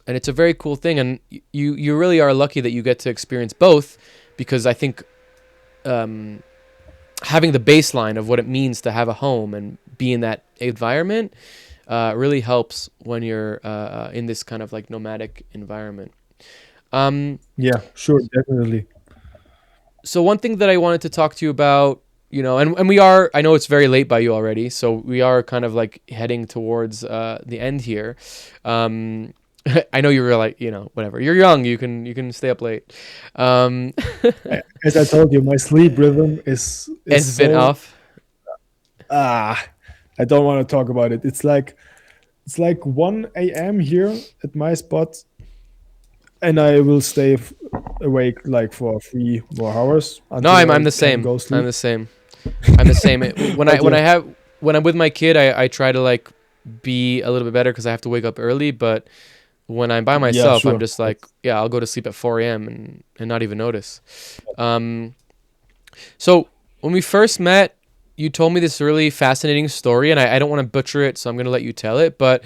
And it's a very cool thing, and you really are lucky that you get to experience both, because I think having the baseline of what it means to have a home and be in that environment really helps when you're in this kind of like nomadic environment. Yeah, sure, definitely. So one thing that I wanted to talk to you about, and we are, I know it's very late by you already, so we are kind of like heading towards the end here. I know you were like, whatever. You're young. You can stay up late. As I told you, my sleep rhythm is it's been off. I don't want to talk about it. It's like 1 a.m. here at my spot, and I will stay awake like for 3 more hours. No, I'm the same. I'm the same. I'm the same. When I'm with my kid, I try to like be a little bit better because I have to wake up early, but when I'm by myself, sure. I'm just like, I'll go to sleep at 4 a.m. and not even notice. So when we first met, you told me this really fascinating story, and I don't want to butcher it, so I'm going to let you tell it. But,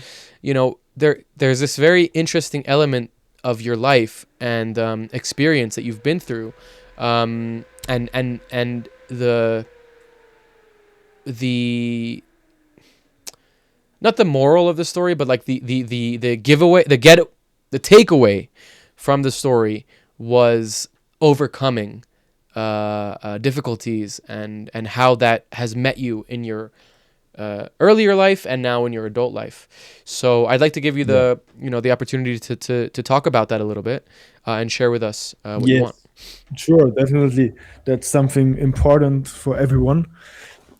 there's this very interesting element of your life and experience that you've been through, and the not the moral of the story, but like the giveaway, the takeaway from the story was overcoming difficulties and how that has met you in your earlier life and now in your adult life. So I'd like to give you the opportunity to talk about that a little bit and share with us what you want. Sure, definitely. That's something important for everyone.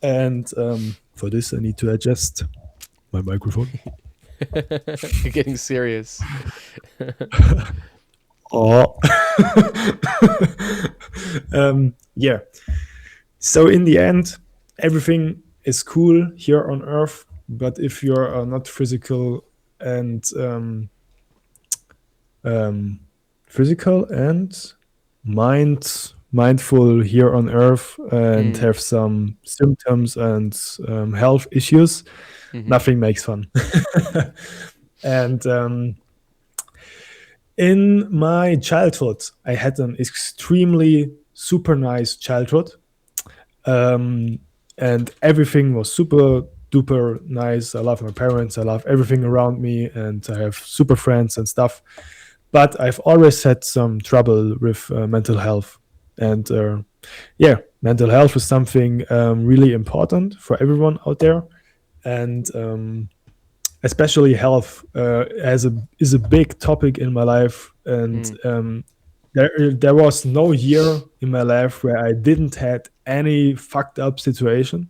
And for this, I need to adjust my microphone. You're getting serious. Yeah. So in the end, everything is cool here on Earth, but if you're not physical and mindful here on Earth and have some symptoms and health issues, nothing makes fun. And in my childhood, I had an extremely super nice childhood. And everything was super duper nice. I love my parents. I love everything around me, and I have super friends and stuff. But I've always had some trouble with mental health. And mental health is something really important for everyone out there. And especially health is a big topic in my life, and there was no year in my life where I didn't had any fucked up situation.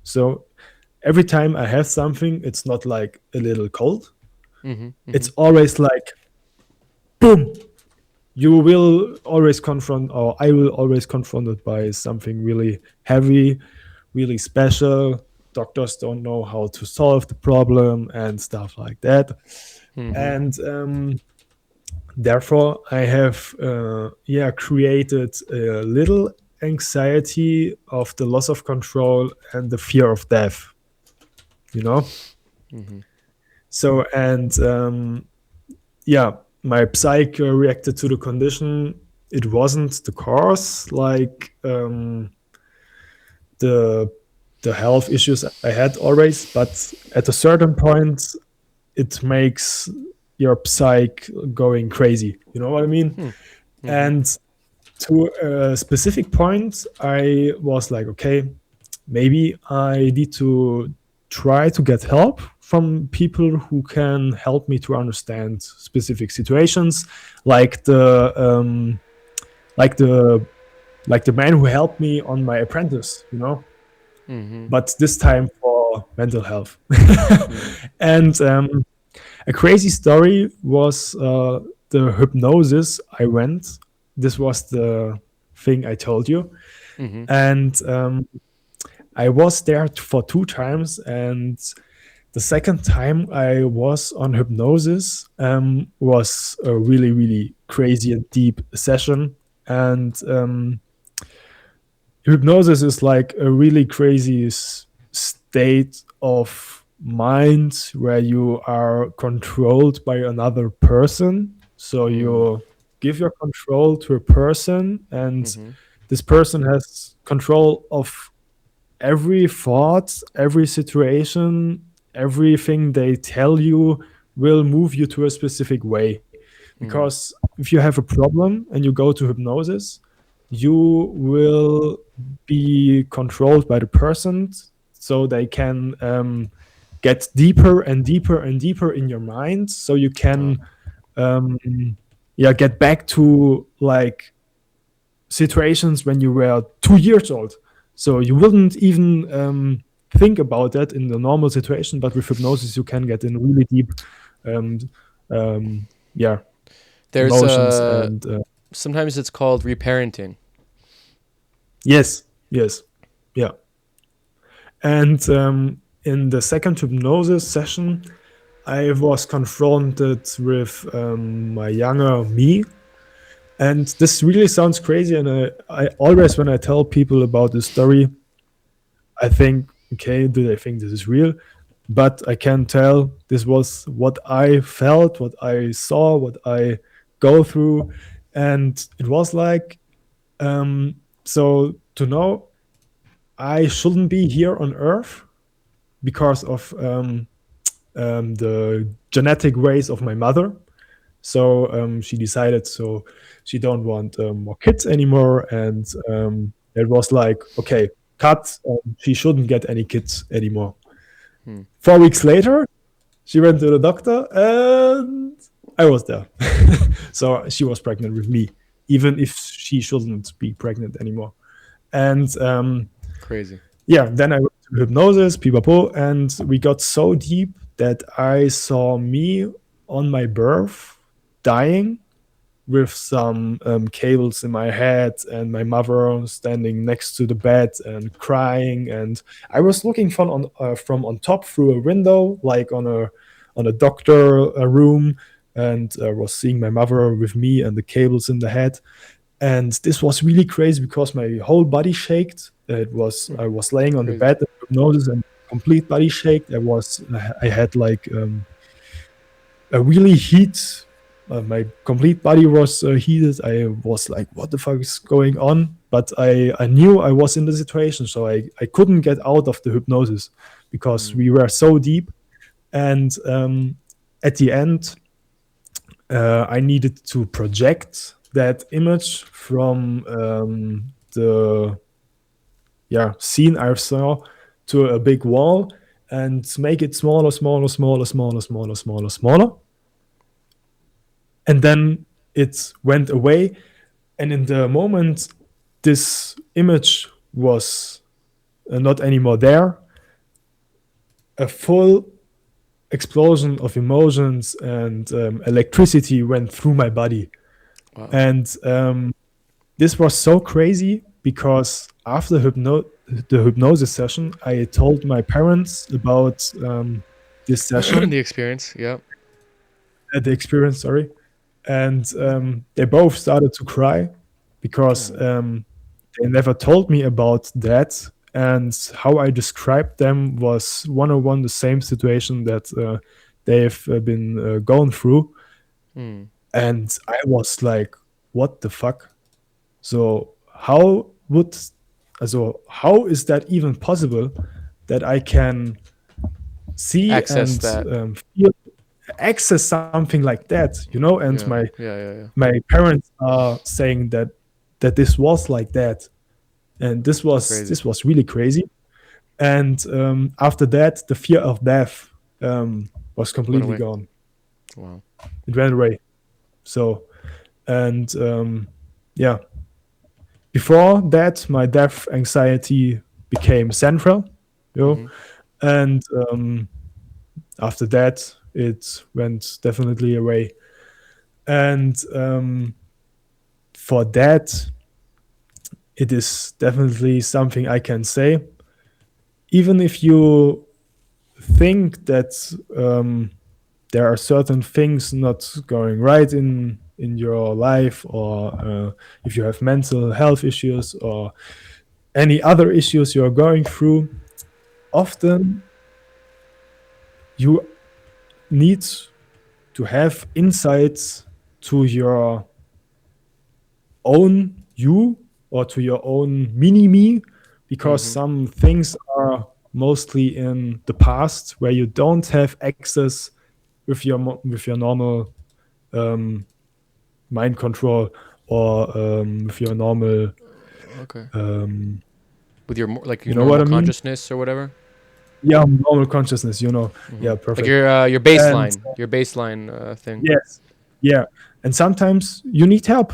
So every time I have something, it's not like a little cold. It's always like, boom. You will always confront, or I will always confronted by something really heavy, really special. Doctors don't know how to solve the problem and stuff like that. And therefore, I have created a little anxiety of the loss of control and the fear of death. You know. So and my psyche reacted to the condition. It wasn't the cause, like the health issues I had always, but at a certain point, it makes your psyche going crazy. You know what I mean? And to a specific point, I was like, okay, maybe I need to try to get help from people who can help me to understand specific situations, like the man who helped me on my apprentice, you know, but this time for mental health. And a crazy story was the hypnosis I went. This was the thing I told you, and I was there for 2 times, and the second time I was on hypnosis was a really, really crazy and deep session. And hypnosis is like a really crazy state of mind where you are controlled by another person. So you give your control to a person, and this person has control of every thought, every situation, everything they tell you will move you to a specific way. Because if you have a problem and you go to hypnosis, you will be controlled by the person, so they can get deeper and deeper and deeper in your mind, so you can get back to like situations when you were 2 years old. So you wouldn't even think about that in the normal situation, but with hypnosis you can get in really deep There's emotions and sometimes it's called reparenting. yes, yeah. And in the second hypnosis session, I was confronted with my younger me. And this really sounds crazy. And I always, when I tell people about this story, I think, okay, do they think this is real? But I can tell this was what I felt, what I saw, what I go through. And it was like, so to know I shouldn't be here on Earth because of the genetic ways of my mother. So she decided, so she don't want more kids anymore, and it was like, okay, cut. She shouldn't get any kids anymore. 4 weeks later, she went to the doctor, and I was there. So she was pregnant with me, even if she shouldn't be pregnant anymore. And Crazy. yeah, then I went to hypnosis, pipapo, and we got so deep that I saw me on my birth dying with some cables in my head, and my mother standing next to the bed and crying. And I was looking from on top through a window, like on a doctor room, and was seeing my mother with me and the cables in the head. And this was really crazy because my whole body shaked. I was laying on the bed in hypnosis and complete body shake. I had like a really heat. My complete body was heated. I was like, what the fuck is going on? But I knew I was in the situation, so I couldn't get out of the hypnosis because we were so deep. And at the end, I needed to project that image from the scene I saw to a big wall. and make it smaller, smaller, smaller, smaller, smaller, smaller, smaller. And then it went away. And in the moment this image was not anymore there, a full explosion of emotions and electricity went through my body. Wow. And this was so crazy because after the hypnosis session, I told my parents about this session, The experience. Yeah. the experience, sorry. And they both started to cry because they never told me about that. And how I described them was 101 the same situation that they've been going through. Mm. And I was like, what the fuck? So how is that even possible that I can see Access and that. feel, access something like that, you know? And Yeah. Yeah. my parents are saying that this was like that, and this Crazy. was really crazy. And after that, the fear of death was completely away. gone. Wow. It went away. So, and yeah, before that, my death anxiety became central, you know, and after that, it went definitely away. And for that, it is definitely something I can say. Even if you think that there are certain things not going right in your life, or if you have mental health issues or any other issues you're going through, often you need to have insights to your own you or to your own mini me, because some things are mostly in the past where you don't have access with your normal mind control, or with your normal Okay. um, With your like you your know what normal I mean? consciousness or whatever. Yeah, normal consciousness, you know. Yeah, Like perfect. your And baseline thing. yes, yeah, and sometimes you need help,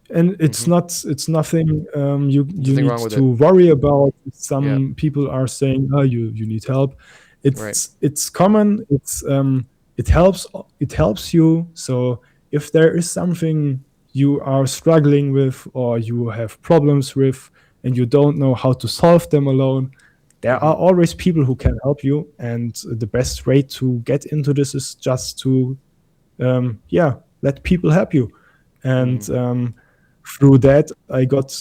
and it's nothing you Nothing need wrong with to it. worry about. Yeah. Some people are saying, oh, you need help. Right. It's common. It helps, you. So if there is something you are struggling with or you have problems with and you don't know how to solve them alone, there are always people who can help you. And the best way to get into this is just to let people help you. And through that, I got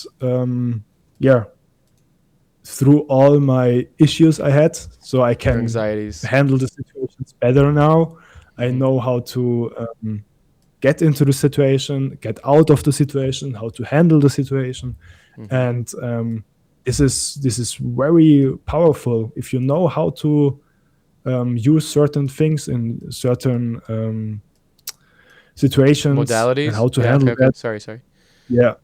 through all my issues I had, so I Your can anxieties. handle the situations better now. I know how to get into the situation, get out of the situation, how to handle the situation. And this is very powerful if you know how to use certain things in certain situations and Modalities. how to Yeah. Okay. handle Okay. that. Sorry. Yeah,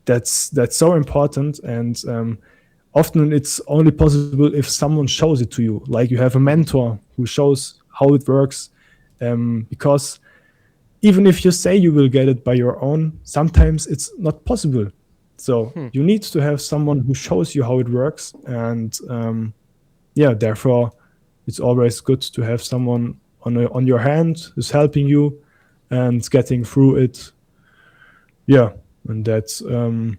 that's so important. And often it's only possible if someone shows it to you, like you have a mentor who shows how it works. Because even if you say you will get it by your own, sometimes it's not possible. So you need to have someone who shows you how it works. And therefore it's always good to have someone on your hand who's helping you and getting through it. Yeah, and that's the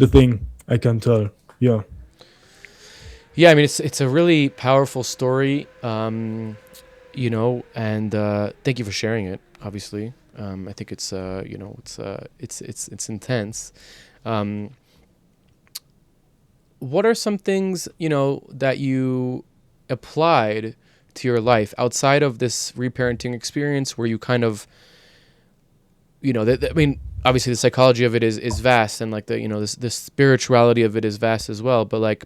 thing I can tell. Yeah. Yeah. I mean, it's a really powerful story. And thank you for sharing it. Obviously, I think it's it's intense. Um, what are some things that you applied to your life outside of this reparenting experience, where you kind of I mean, obviously the psychology of it is vast, and like the spirituality of it is vast as well, but like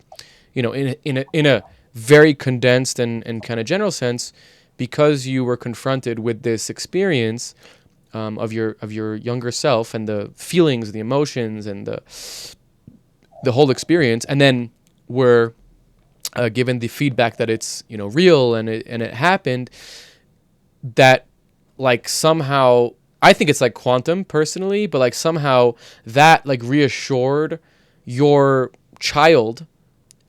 in a very condensed and kind of general sense, because you were confronted with this experience of your younger self and the feelings, the emotions, and the whole experience, and then were given the feedback that it's, you know, real and it happened, that like somehow, I think it's like quantum personally, but like somehow that like reassured your child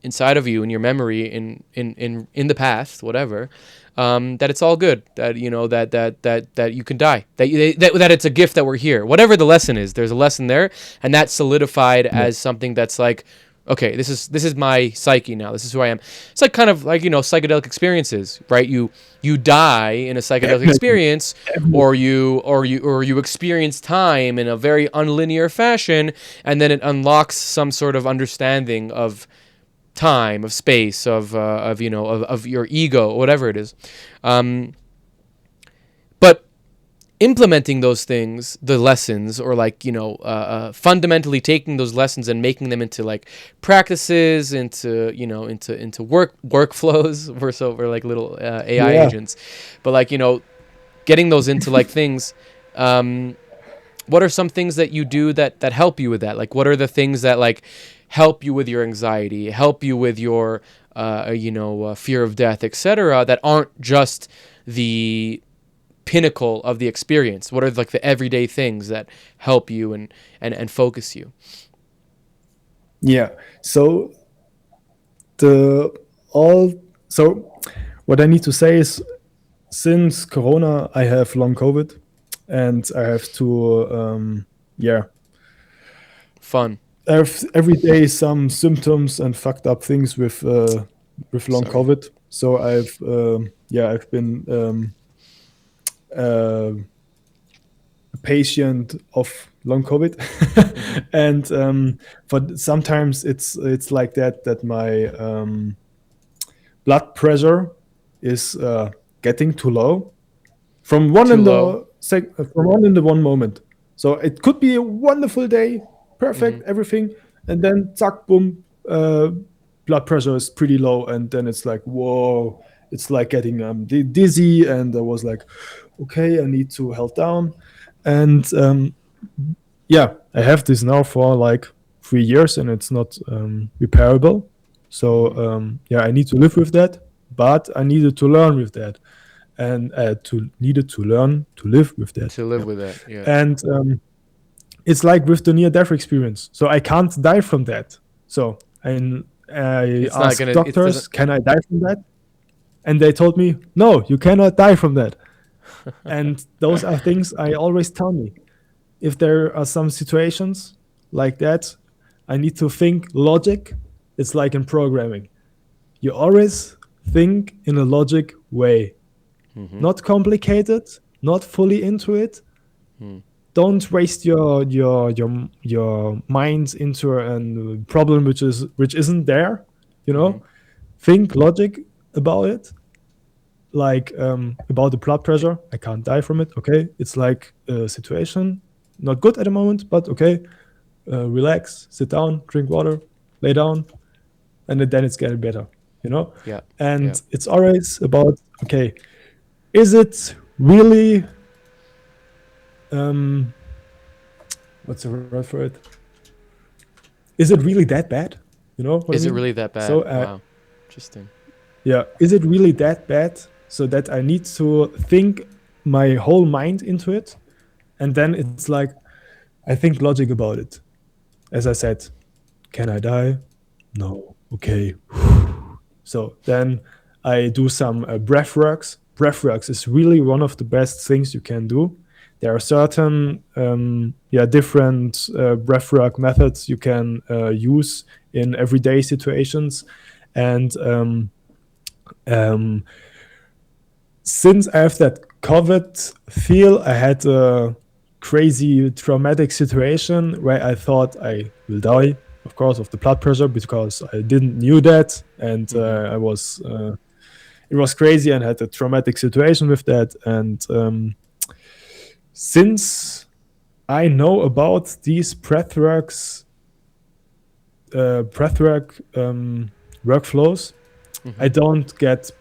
inside of you in your memory in the past, whatever, that it's all good, that, you know, that you can die, that it's a gift that we're here, whatever the lesson is, there's a lesson there, and that's solidified as something that's like, okay, this is my psyche now. This is who I am. It's like kind of like, you know, psychedelic experiences, right? You die in a psychedelic experience, or you experience time in a very unlinear fashion, and then it unlocks some sort of understanding of time, of space, of you know, of your ego, whatever it is. But implementing those things, the lessons, or like, you know, fundamentally taking those lessons and making them into like practices, into, you know, into workflows. We're like little AI agents, but like, you know, getting those into like things. What are some things that you do that help you with that? Like, what are the things that like help you with your anxiety, help you with your you know, fear of death, etc., that aren't just the pinnacle of the experience? What are like the everyday things that help you and focus you? Yeah. So what I need to say is, since Corona, I have long COVID, and I have to Fun. I have every day some symptoms and fucked up things with long Sorry. COVID. So I've been a patient of long COVID, and but sometimes it's like that my blood pressure is getting too low from one Too low. in the one moment. So it could be a wonderful day, perfect, everything, and then zack, boom, blood pressure is pretty low, and then it's like, whoa, it's like getting dizzy, and I was like, okay, I need to hold down, and I have this now for like 3 years, and it's not repairable. So I need to live with that, but I needed to learn with that, and needed to learn to live with that. To live with that, yeah. And it's like with the near-death experience. So I can't die from that. So I asked doctors, can I die from that? And they told me, no, you cannot die from that. And those are things I always tell me. If there are some situations like that, I need to think logic. It's like in programming. You always think in a logic way. Not complicated, not fully into it. Don't waste your mind into a problem which isn't there. You know, think logic about it. Like about the blood pressure, I can't die from it. Okay, it's like a situation, not good at the moment, but okay. Relax, sit down, drink water, lay down, and then it's getting better. You know. Yeah. And it's always about, okay, is it really what's the word for it? Is it really that bad? You know? Is it really that bad? So, wow, interesting. Yeah, is it really that bad? So that I need to think my whole mind into it, and then it's like I think logic about it. As I said, can I die? No. Okay. So then I do some breath works. Breath works is really one of the best things you can do. There are certain different breath work methods you can use in everyday situations, and since I have that COVID feel, I had a crazy traumatic situation where I thought I will die, of course, of the blood pressure, because I didn't knew that, and it was crazy, and had a traumatic situation with that. And since I know about these breathwork workflows, I don't get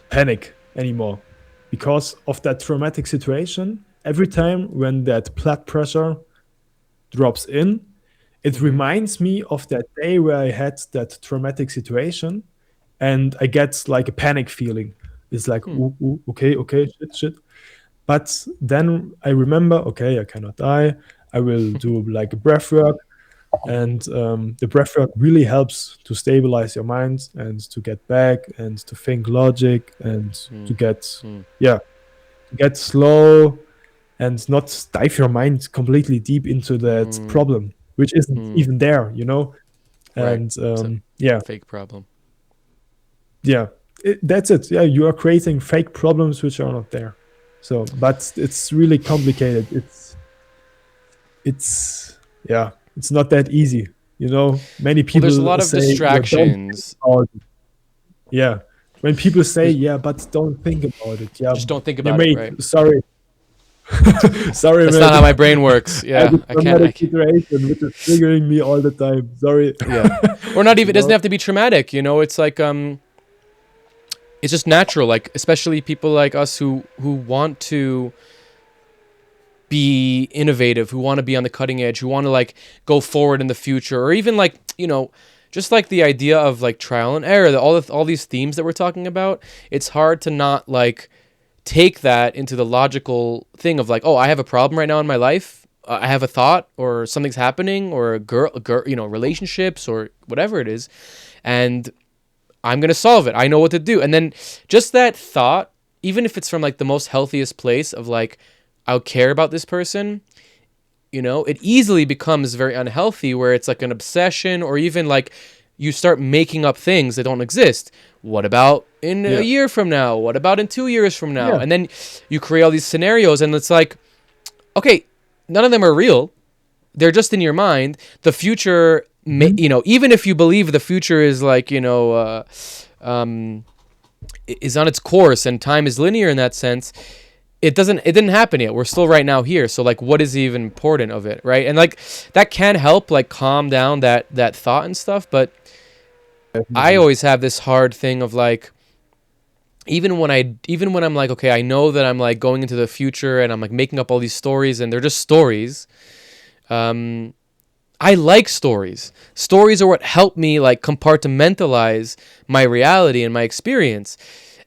panic anymore because of that traumatic situation. Every time when that blood pressure drops in, it reminds me of that day where I had that traumatic situation, and I get like a panic feeling. It's like, ooh, ooh, okay, shit. But then I remember, okay, I cannot die. I will do like a breath work, and the breath work really helps to stabilize your mind and to get back and to think logic and to get get slow and not dive your mind completely deep into that problem, which isn't even there, you know. And fake problem. Yeah, that's it. Yeah, you are creating fake problems which are not there. So, but it's really complicated. It's it's not that easy. You know, many people there's a lot of say, distractions. Yeah, when people say, but don't think about it. Yeah, just don't think about it. Right? Sorry, sorry. That's man. not how my brain works. Yeah, I can't. Situation which is triggering me all the time. Sorry. Yeah, or not even. It doesn't have to be traumatic. You know, it's like it's just natural. Like especially people like us who want to be innovative, who want to be on the cutting edge, who want to like go forward in the future, or even like, you know, just like the idea of like trial and error, all these themes that we're talking about. It's hard to not like take that into the logical thing of like, oh, I have a problem right now in my life. I have a thought, or something's happening, or a girl, you know, relationships or whatever it is, and I'm gonna solve it. I know what to do. And then just that thought, even if it's from like the most healthiest place of like, I'll care about this person, you know, it easily becomes very unhealthy where it's like an obsession, or even like you start making up things that don't exist. What about in a year from now? What about in 2 years from now? And then you create all these scenarios, and it's like, okay, none of them are real. They're just in your mind. The future, you know, even if you believe the future is like, you know, is on its course and time is linear in that sense, it didn't happen yet. We're still right now here. So like, what is even important of it, right? And like that can help like calm down that thought and stuff. But I always have this hard thing of like, even when I'm like, okay, I know that I'm like going into the future and I'm like making up all these stories and they're just stories. I like stories. Stories are what help me like compartmentalize my reality and my experience.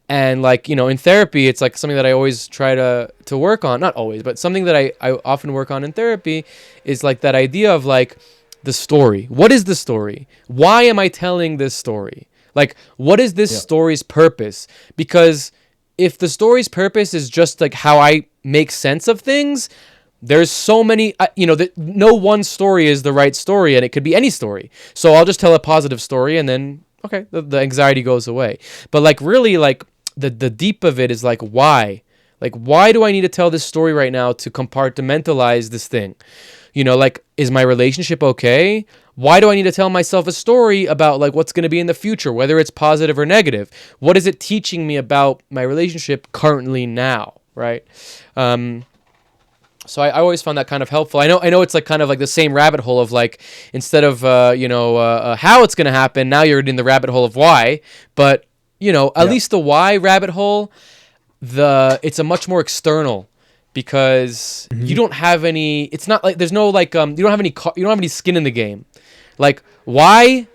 And like, you know, in therapy, it's like something that I always try to work on. Not always, but something that I often work on in therapy is like that idea of like the story. What is the story? Why am I telling this story? Like, what is this story's purpose? Because if the story's purpose is just like how I make sense of things, there's so many, you know, no one story is the right story, and it could be any story. So I'll just tell a positive story, and then, okay, the anxiety goes away. But like really like the deep of it is like, why? Like, why do I need to tell this story right now to compartmentalize this thing? You know, like, is my relationship okay? Why do I need to tell myself a story about like what's going to be in the future, whether it's positive or negative? What is it teaching me about my relationship currently now, right? So I always found that kind of helpful. I know it's like kind of like the same rabbit hole of like, instead of how it's going to happen, now you're in the rabbit hole of why. But you know, at least the why rabbit hole, it's a much more external, because you don't have any. It's not like there's no like you don't have any skin in the game. Like why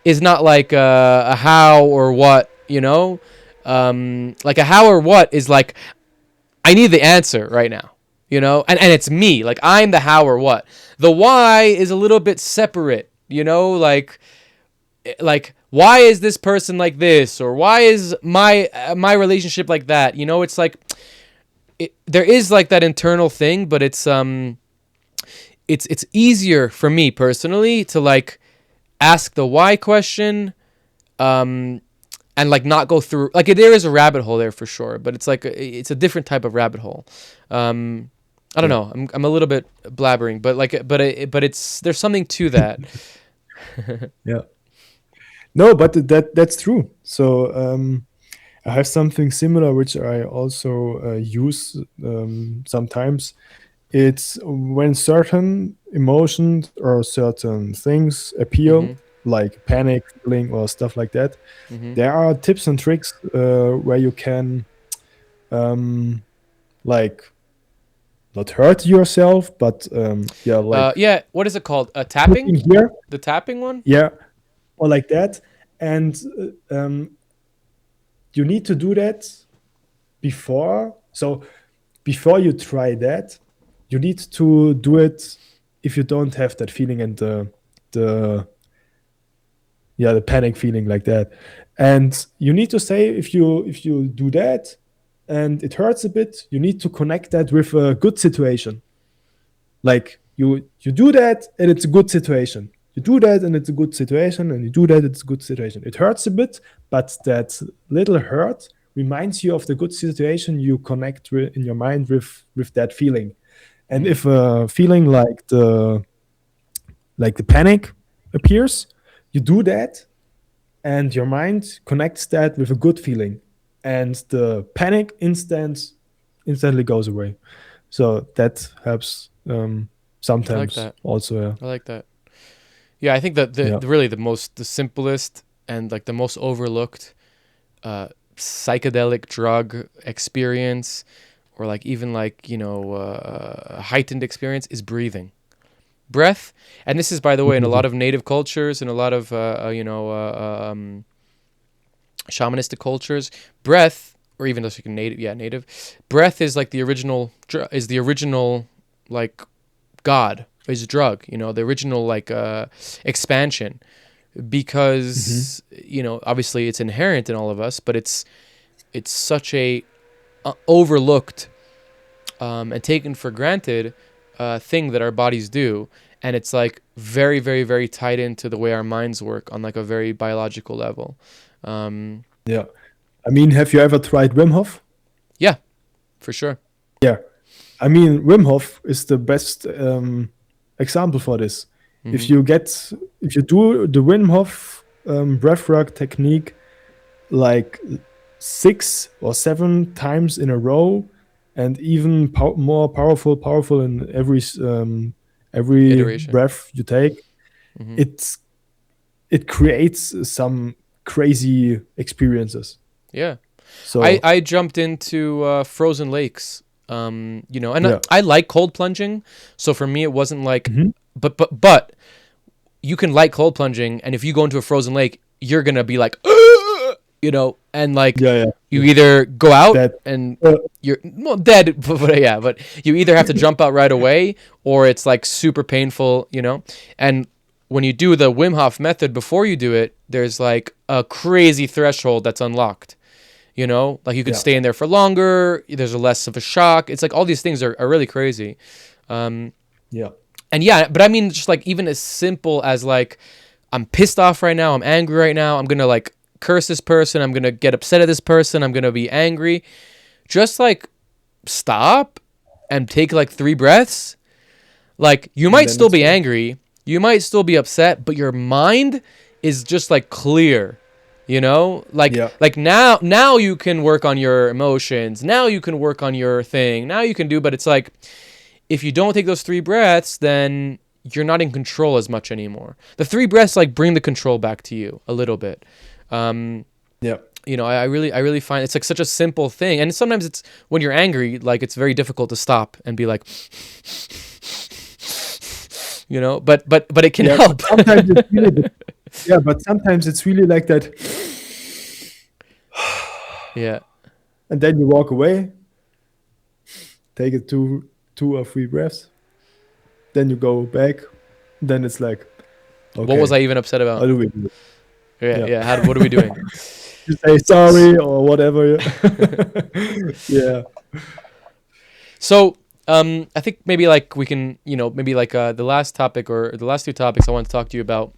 is not like a how or what, you know. Like a how or what is like, I need the answer right now. You know, and it's me, like I'm the how or what. The why is a little bit separate, you know, like why is this person like this, or why is my relationship like that? You know, it's like there is like that internal thing, but it's easier for me personally to like ask the why question, and like not go through like there is a rabbit hole there for sure, but it's like it's a different type of rabbit hole. I don't know. I'm a little bit blabbering, but like, but it's there's something to that. Yeah. No, but that's true. So I have something similar which I also use sometimes. It's when certain emotions or certain things appear, like panic, feeling, or stuff like that. There are tips and tricks where you can like not hurt yourself, but what is it called? Tapping? Here, the tapping one? yeah, or like that. and you need to do that before. So before you try that, you need to do it if you don't have that feeling and the panic feeling like that. And you need to say, if you do that and it hurts a bit, you need to connect that with a good situation. Like you do that and it's a good situation. You do that and it's a good situation, and you do that, it's a good situation. It hurts a bit, but that little hurt reminds you of the good situation you connect with in your mind with that feeling. And if a feeling like the panic appears, you do that, and your mind connects that with a good feeling, and the panic instantly goes away. So that helps sometimes that. also. Yeah. I like that. Yeah, I think that the simplest and like the most overlooked psychedelic drug experience, or like even like, you know, heightened experience, is breathing. Breath. And this is, by the way, in a lot of native cultures and a lot of shamanistic cultures, breath, or even those native, breath is like the original like God, is drug, you know, the original like expansion, because you know, obviously it's inherent in all of us, but it's such a overlooked and taken for granted thing that our bodies do, and it's like very, very, very tied into the way our minds work on like a very biological level. Yeah. I mean, have you ever tried Wim Hof? Yeah, for sure. Yeah. I mean, Wim Hof is the best example for this. If you do the Wim Hof breathwork technique like 6 or 7 times in a row, and even more powerful in every Iteration. breath you take, it creates some crazy experiences. Yeah. So I jumped into frozen lakes, you know, and I like cold plunging. So for me, it wasn't like, but you can like cold plunging, and if you go into a frozen lake, you're gonna be like, you know, and like you either go out and you're dead, but you either have to jump out right away, or it's like super painful, you know. And when you do the Wim Hof method, before you do it, there's like a crazy threshold that's unlocked. You know, like you could stay in there for longer. There's less of a shock. It's like all these things are really crazy. And but I mean, just like even as simple as like, I'm pissed off right now. I'm angry right now. I'm going to like curse this person. I'm going to get upset at this person. I'm going to be angry. Just like stop and take like 3 breaths. Like you might still be angry. You might still be upset, but your mind is just like clear. You know, like now you can work on your emotions. Now you can work on your thing. Now you can do, but it's like, if you don't take those 3 breaths, then you're not in control as much anymore. The 3 breaths like bring the control back to you a little bit. You know, I really find it's like such a simple thing. And sometimes it's when you're angry, like it's very difficult to stop and be like, you know, but it can help. Sometimes it's really but sometimes it's really like that. And then you walk away, take it 2 or 3 breaths, then you go back, then it's like, okay, what was I even upset about? How do we do it? What are we doing? You say sorry or whatever. So I think maybe like we can, you know, maybe like the last topic, or the last 2 topics I want to talk to you about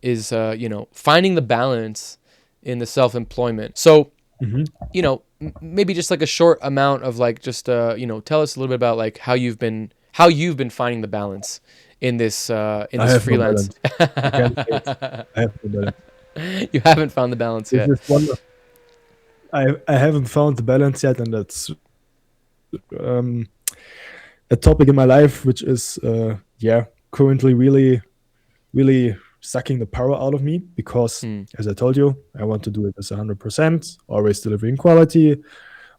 is you know, finding the balance in the self-employment. So you know, maybe just like a short amount of like just you know, tell us a little bit about like how you've been finding the balance in this freelance. I have no balance. You haven't found the balance yet. I haven't found the balance yet, and that's a topic in my life which is currently really sucking the power out of me, because as I told you, I want to do it as 100%, always delivering quality,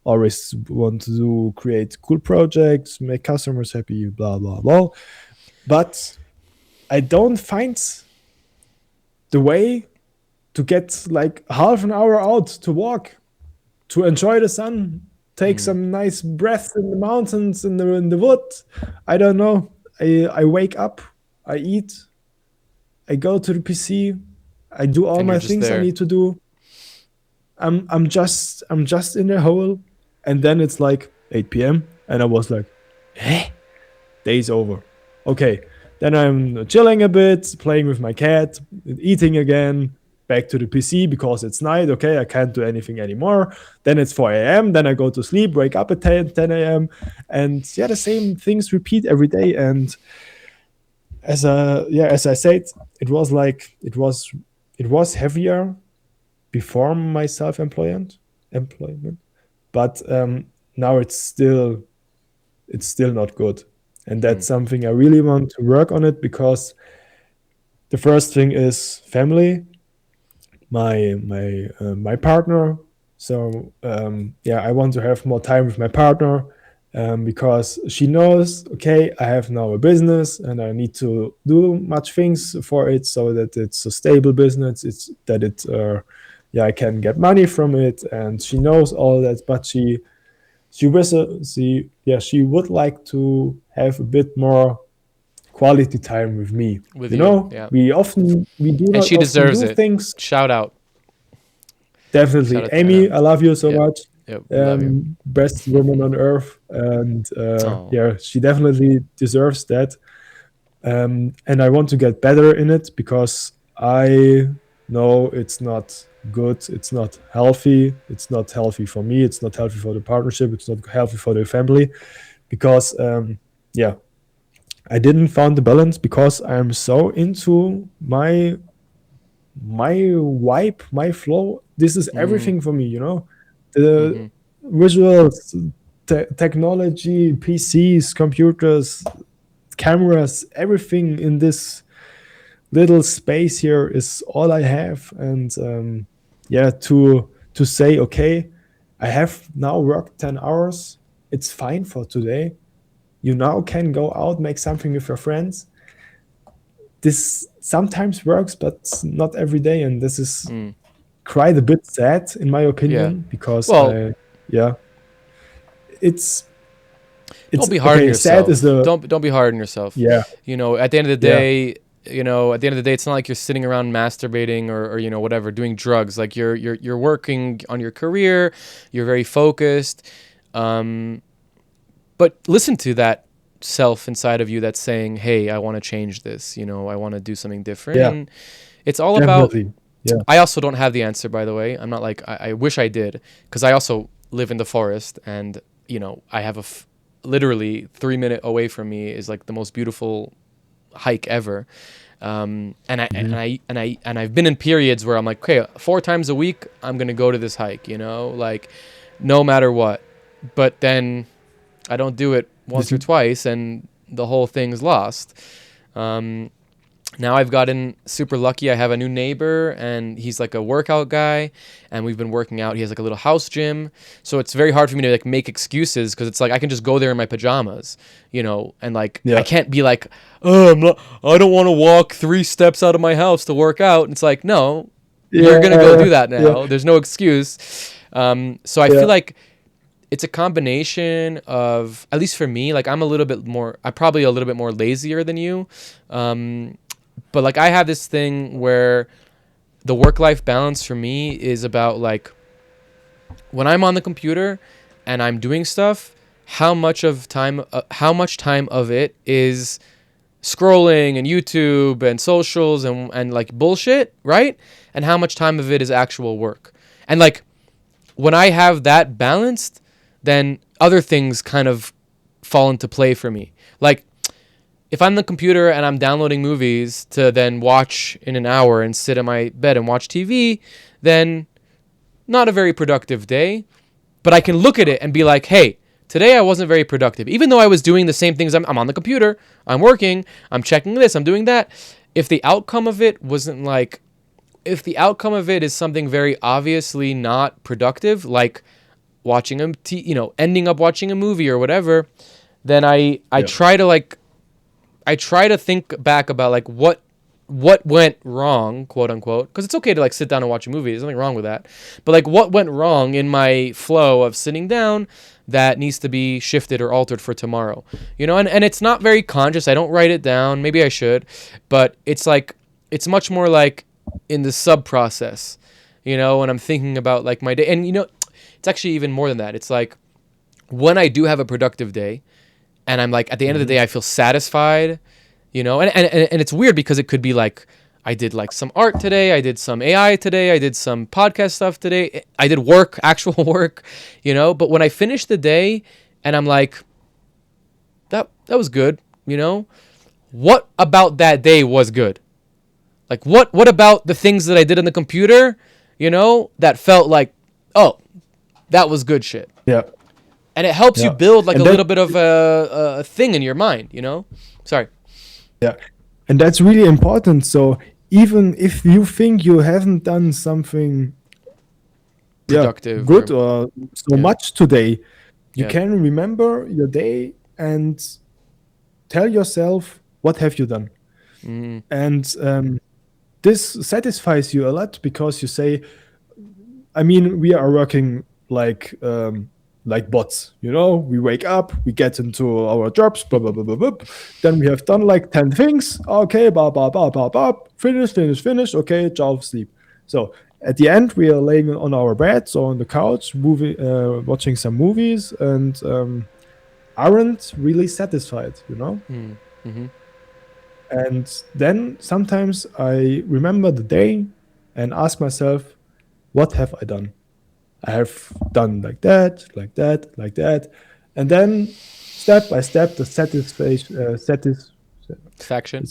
always want to create cool projects, make customers happy, blah blah blah. But I don't find the way to get like half an hour out to walk, to enjoy the sun, take some nice breaths in the mountains, in the wood. I don't know. I wake up, I eat, I go to the PC, I do all And my you're just things I there. need to do. I'm just in the hole, and then it's like 8 p.m. and I was like, day's over. Okay, then I'm chilling a bit, playing with my cat, eating again, back to the PC because it's night. Okay, I can't do anything anymore. Then it's 4 a.m. Then I go to sleep, wake up at 10 a.m. And yeah, the same things repeat every day. And as I said, it was like it was heavier before my employment, but now it's still not good. And that's something I really want to work on it, because the first thing is family, my partner. So I want to have more time with my partner, because she knows, okay, I have now a business and I need to do much things for it so that it's a stable business. I can get money from it, and she knows all that. But she would like to have a bit more quality time with me. With you you, know, yeah. we do And not she often deserves do it. things. Shout out. Definitely, Shout out to Amy, Anna. I love you so Yep. much. Yep, we love you. Best woman on earth, and Oh. she definitely deserves that. And I want to get better in it, because I know it's not good. It's not healthy. It's not healthy for me. It's not healthy for the partnership. It's not healthy for the family, because I didn't find the balance, because I'm so into my vibe, my flow. This is everything for me, the visuals, technology, PCs, computers, cameras, everything in this little space here is all I have. And to say, okay, I have now worked 10 hours, it's fine for today. You now can go out, make something with your friends. This sometimes works, but not every day, and this is quite a bit sad, in my opinion, because it's don't be hard on okay. Sad yourself. is the Don't be hard on yourself. yeah At the end of the yeah day, it's not like you're sitting around masturbating or whatever, doing drugs. Like you're working on your career. You're very focused. But listen to that self inside of you that's saying, "Hey, I want to change this. I want to do something different." yeah And it's all about. definitely yeah I also don't have the answer, by the way. I'm not like I wish I did, because I also live in the forest, and I have literally 3 minute away from me is like the most beautiful hike ever. And I've been in periods where I'm like, okay, 4 times a week I'm gonna go to this hike, like no matter what. But then I don't do it once or twice, and the whole thing's lost. Now I've gotten super lucky. I have a new neighbor, and he's like a workout guy, and we've been working out. He has like a little house gym, so it's very hard for me to like make excuses, because it's like I can just go there in my pajamas, and like I can't be like, oh, I don't want to walk 3 steps out of my house to work out. And it's like, no, you're gonna go do that now. There's no excuse. So I feel like it's a combination of, at least for me, like I'm probably a little bit more lazier than you. But like I have this thing where the work-life balance for me is about like when I'm on the computer and I'm doing stuff, how much time of it is scrolling and YouTube and socials and like bullshit, right? And how much time of it is actual work. And like when I have that balanced, then other things kind of fall into play for me. Like if I'm on the computer and I'm downloading movies to then watch in an hour and sit in my bed and watch TV, then not a very productive day. But I can look at it and be like, hey, today I wasn't very productive. Even though I was doing the same things, I'm on the computer, I'm working, I'm checking this, I'm doing that. If the outcome of it is something very obviously not productive, like watching ending up watching a movie or whatever, then I try to think back about like what what went wrong, quote unquote, because it's okay to like sit down and watch a movie. There's nothing wrong with that. But like what went wrong in my flow of sitting down that needs to be shifted or altered for tomorrow, you know? And it's not very conscious. I don't write it down. Maybe I should, but it's like, it's much more like in the sub process, you know, when I'm thinking about like my day. And, you know, it's actually even more than that. It's like when I do have a productive day and I'm like, at the end of the day, I feel satisfied, you know, and it's weird because it could be like, I did like some art today. I did some AI today. I did some podcast stuff today. I did work, actual work, you know, but when I finish the day and I'm like, that was good, you know, what about that day was good? Like what about the things that I did on the computer, you know, that felt like, oh, that was good shit. Yeah. And it helps you build like And a little bit of a thing in your mind, you know? Sorry. Yeah, and that's really important. So even if you think you haven't done something Productive good or so Yeah. much today, you Yeah. can remember your day and tell yourself, what have you done? Mm. And this satisfies you a lot because you say, I mean, we are working like bots, you know, we wake up, we get into our jobs, blah, blah, blah, blah, blah. Then we have done like 10 things. Okay, blah, blah, blah, blah, blah. Finish. Okay, ciao, sleep. So at the end, we are laying on our beds or on the couch, watching some movies and aren't really satisfied, you know? Mm. Mm-hmm. And then sometimes I remember the day and ask myself, what have I done? I have done like that. And then step by step, the Faction.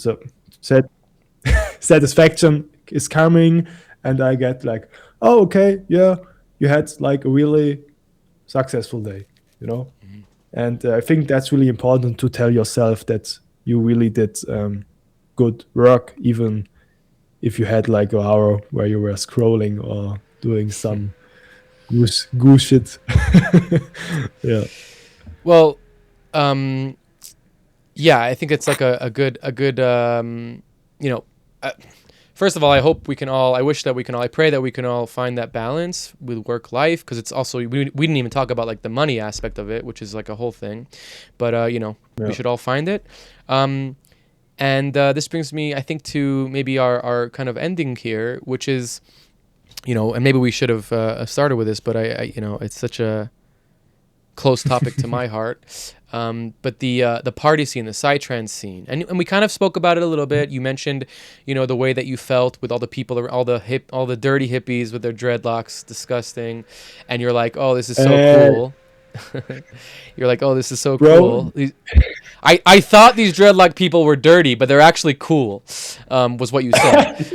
satisfaction is coming. And I get like, oh, okay, yeah, you had like a really successful day, you know? Mm-hmm. And I think that's really important to tell yourself that you really did good work, even if you had like an hour where you were scrolling or doing some goose shit. Yeah. Well, yeah, I think it's like a good, you know, first of all, I wish that we can all, I pray that we can all find that balance with work life. Cause it's also, we didn't even talk about like the money aspect of it, which is like a whole thing, but, you know, we should all find it. And this brings me, I think, to maybe our kind of ending here, which is, you know, and maybe we should have started with this, but I you know, it's such a close topic to my heart. But the party scene, the psytrance scene, and we kind of spoke about it a little bit. You mentioned, you know, the way that you felt with all the people, all the dirty hippies with their dreadlocks, disgusting, and you're like, oh, this is so cool. You're like, oh, this is so cool. I thought these dreadlock people were dirty, but they're actually cool. Was what you said.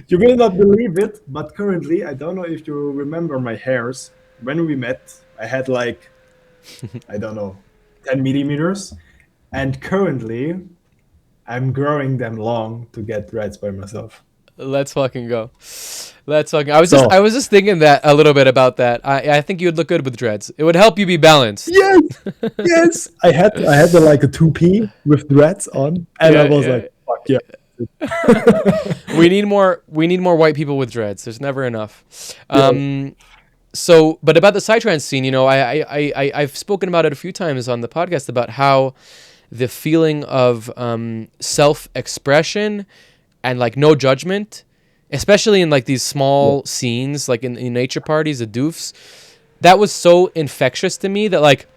You will not believe it, but currently, I don't know if you remember my hairs. When we met, I had like, I don't know, 10 millimeters. And currently, I'm growing them long to get dreads by myself. Let's fucking go. I was just thinking that a little bit about that. I think you would look good with dreads. It would help you be balanced. Yes, yes. I had like a 2P with dreads on, and I was like, fuck yeah. We need more white people with dreads. There's never enough. So, but about the psytrance scene, you know, I've spoken about it a few times on the podcast about how the feeling of self-expression and like no judgment, especially in like these small scenes, like in nature parties, the doofs, that was so infectious to me that like,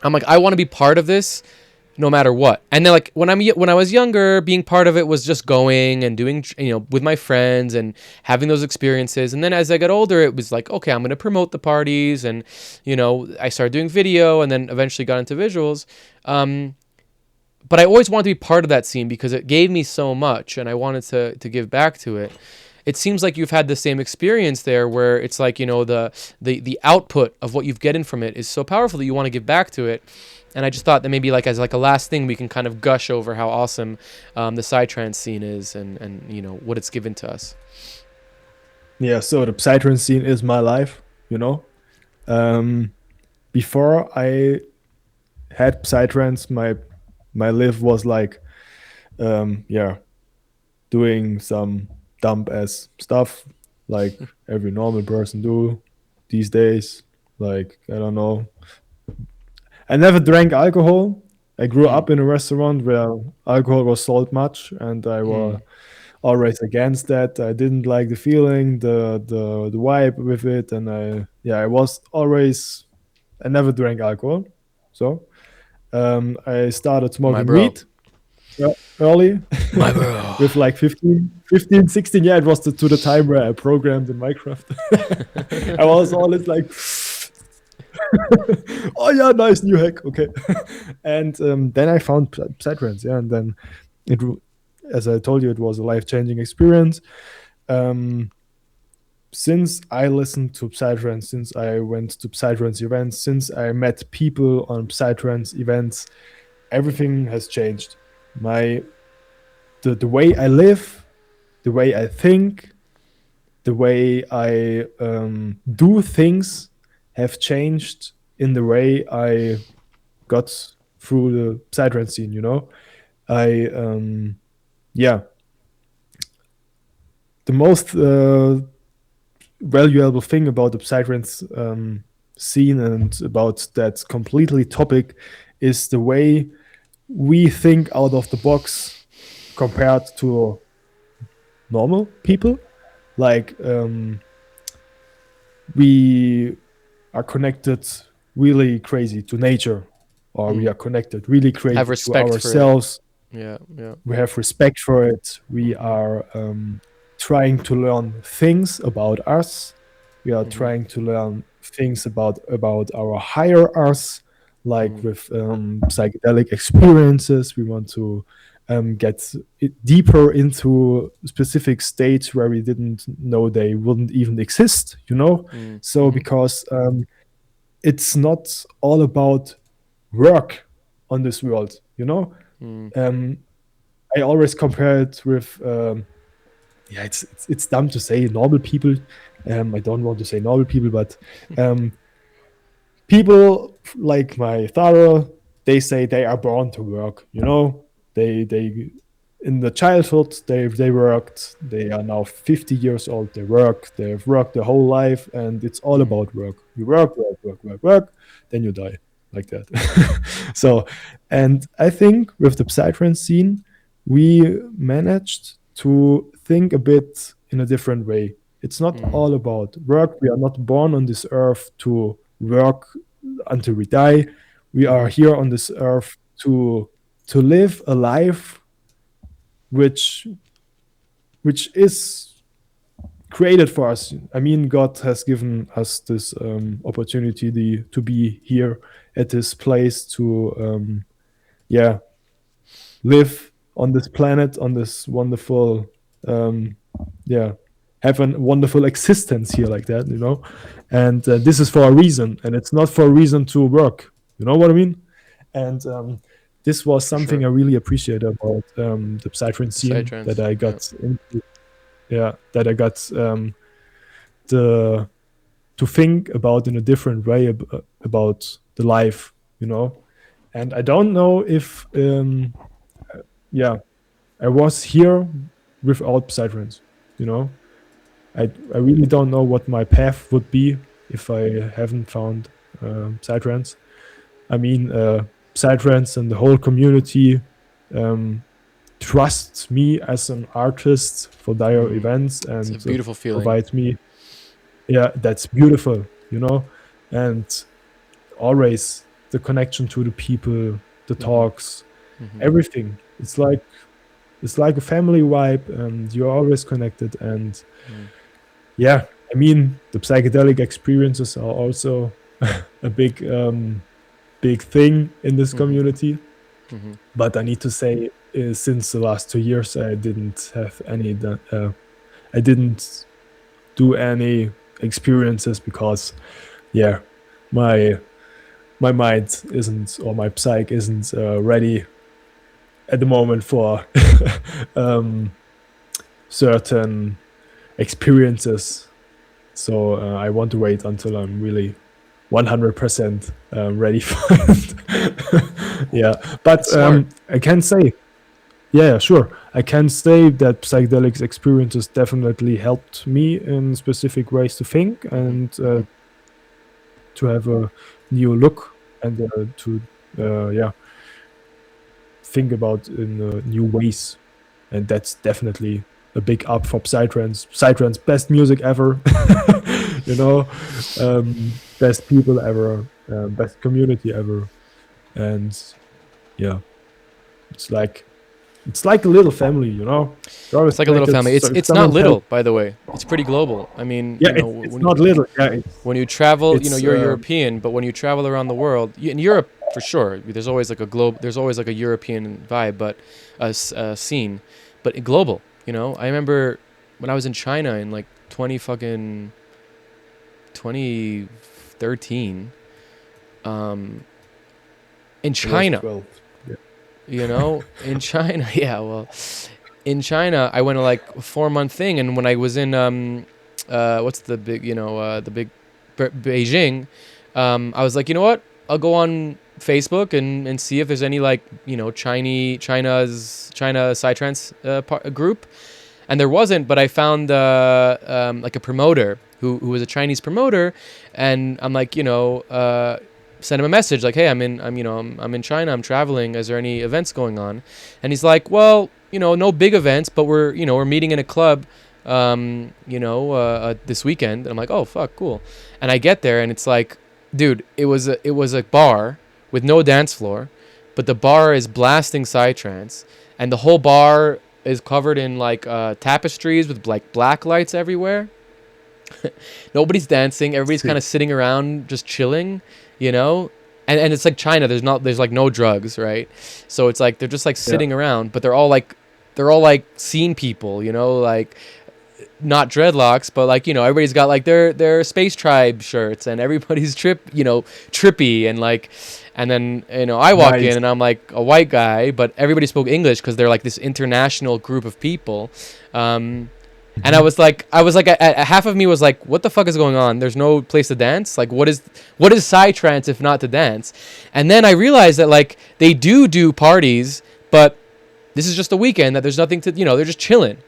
I'm like, I want to be part of this no matter what. And then like when I was younger, being part of it was just going and doing, you know, with my friends and having those experiences. And then as I got older, it was like, okay, I'm going to promote the parties. And, you know, I started doing video and then eventually got into visuals. But I always wanted to be part of that scene because it gave me so much and I wanted to give back to it. It seems like you've had the same experience there where it's like, you know, the output of what you've gotten from it is so powerful that you want to give back to it. And I just thought that maybe like as like a last thing, we can kind of gush over how awesome the psytrance scene is and, you know, what it's given to us. Yeah, so the psytrance scene is my life, you know. Before I had psytrance, my my life was like, yeah, doing some dumb ass stuff like every normal person do these days. Like, I don't know. I never drank alcohol. I grew Mm. up in a restaurant where alcohol was sold much, and I was Mm. always against that. I didn't like the feeling, the vibe with it, and I was always. I never drank alcohol, so I started My smoking bro. weed early My bro. with like 15, 16. Yeah, it was to the time where I programmed in Minecraft. I was always like, oh yeah, nice new hack. Okay. And then I found Psytrance. Yeah. And then it, as I told you, it was a life-changing experience. Um, since I listened to Psytrance, since I went to Psytrance events, since I met people on Psytrance events, everything has changed. The way I live, the way I think, the way I do things have changed in the way I got through the psytrance scene. I yeah, the most valuable thing about the psytrance scene and about that completely topic is the way we think out of the box compared to normal people. Like, we are connected really crazy to nature, or we Mm. are connected really Have crazy to respect for it. ourselves. Yeah, yeah. We have respect for it. We are trying to learn things about us. We are Mm-hmm. trying to learn things about our higher us, like Mm. with psychedelic experiences. We want to get deeper into specific states where we didn't know they wouldn't even exist. Mm. So Mm-hmm. because it's not all about work on this world. Mm. Um, I always compare it with yeah, it's dumb to say normal people. I don't want to say normal people, but um, people like my father, they say they are born to work. They in the childhood they worked. They are now 50 years old. They work. They've worked their whole life, and it's all Mm. about work. You work, work, work, work, work, then you die like that. So, and I think with the psytrance scene, we managed to think a bit in a different way. It's not Mm. all about work. We are not born on this earth to work until we die. We are Mm. here on this earth to live a life which is created for us. I mean, God has given us this opportunity to be here at this place to yeah, live on this planet, on this wonderful um, yeah, have a wonderful existence here like that. And this is for a reason, and it's not for a reason to work. You know what I mean? And this was For something sure. I really appreciate about the psytrance The scene that psytrance. I Yeah. got into. Yeah, that I got the to think about in a different way about the life. And I don't know if yeah, I was here without psytrance. You know, I really don't know what my path would be if I haven't found psytrance. I mean, psytrance and the whole community um, trusts me as an artist for their Mm. events It's a and beautiful feeling. provides me. Yeah, that's beautiful. And always the connection to the people, the Mm-hmm. talks, Mm-hmm. everything. It's like a family vibe, and you're always connected. And Mm. yeah, I mean, the psychedelic experiences are also a big thing in this Mm-hmm. community. Mm-hmm. But I need to say, since the last 2 years, I didn't have any. I didn't do any experiences because, yeah, my my mind isn't, or my psyche isn't ready at the moment for um, certain experiences. So I want to wait until I'm really 100% ready for it. Yeah, but Smart. I can say, yeah, sure. I can say that psychedelics experiences definitely helped me in specific ways to think and to have a new look and to yeah, think about in new ways. And that's definitely a big up for Psytrance. Psytrance, best music ever, you know, best people ever, best community ever, and yeah, it's like a little family, you know. It's like a little family. So if It's not someone little, by the way. It's pretty global. I mean, yeah, you know, it's not little. Yeah, when you travel, you know, it's you're European, but when you travel around the world, in Europe for sure, there's always like a European vibe, but a scene, but global. You know, I remember when I was in China in like 2013, in China, 12. Yeah. you know, in China, yeah, well, in China, I went to like a 4-month thing, and when I was in what's the big, you know, the big Beijing, I was like, you know what? I'll go on Facebook and see if there's any like, you know, China Psytrance group, and there wasn't. But I found like a promoter who was a Chinese promoter, and I'm like, you know, send him a message like, hey, I'm in China, I'm traveling. Is there any events going on? And he's like, well, you know, no big events, but we're meeting in a club, this weekend. And I'm like, oh fuck, cool. And I get there, and it's like, dude, it was a bar with no dance floor, but the bar is blasting psytrance, and the whole bar is covered in like tapestries with like black lights everywhere. Nobody's dancing. Everybody's kind of sitting around, just chilling, you know. And it's like China. There's like no drugs, right? So it's like they're just like sitting around, but they're all like scene people, you know, like not dreadlocks, but like, you know, everybody's got like their Space Tribe shirts, and everybody's trippy, and like, and then, you know, I walk in and I'm like a white guy, but everybody spoke English because they're like this international group of people. And I was like, half of me was like, what the fuck is going on? There's no place to dance. Like, what is psytrance if not to dance? And then I realized that like they do parties, but this is just a weekend that there's nothing to, you know, they're just chilling.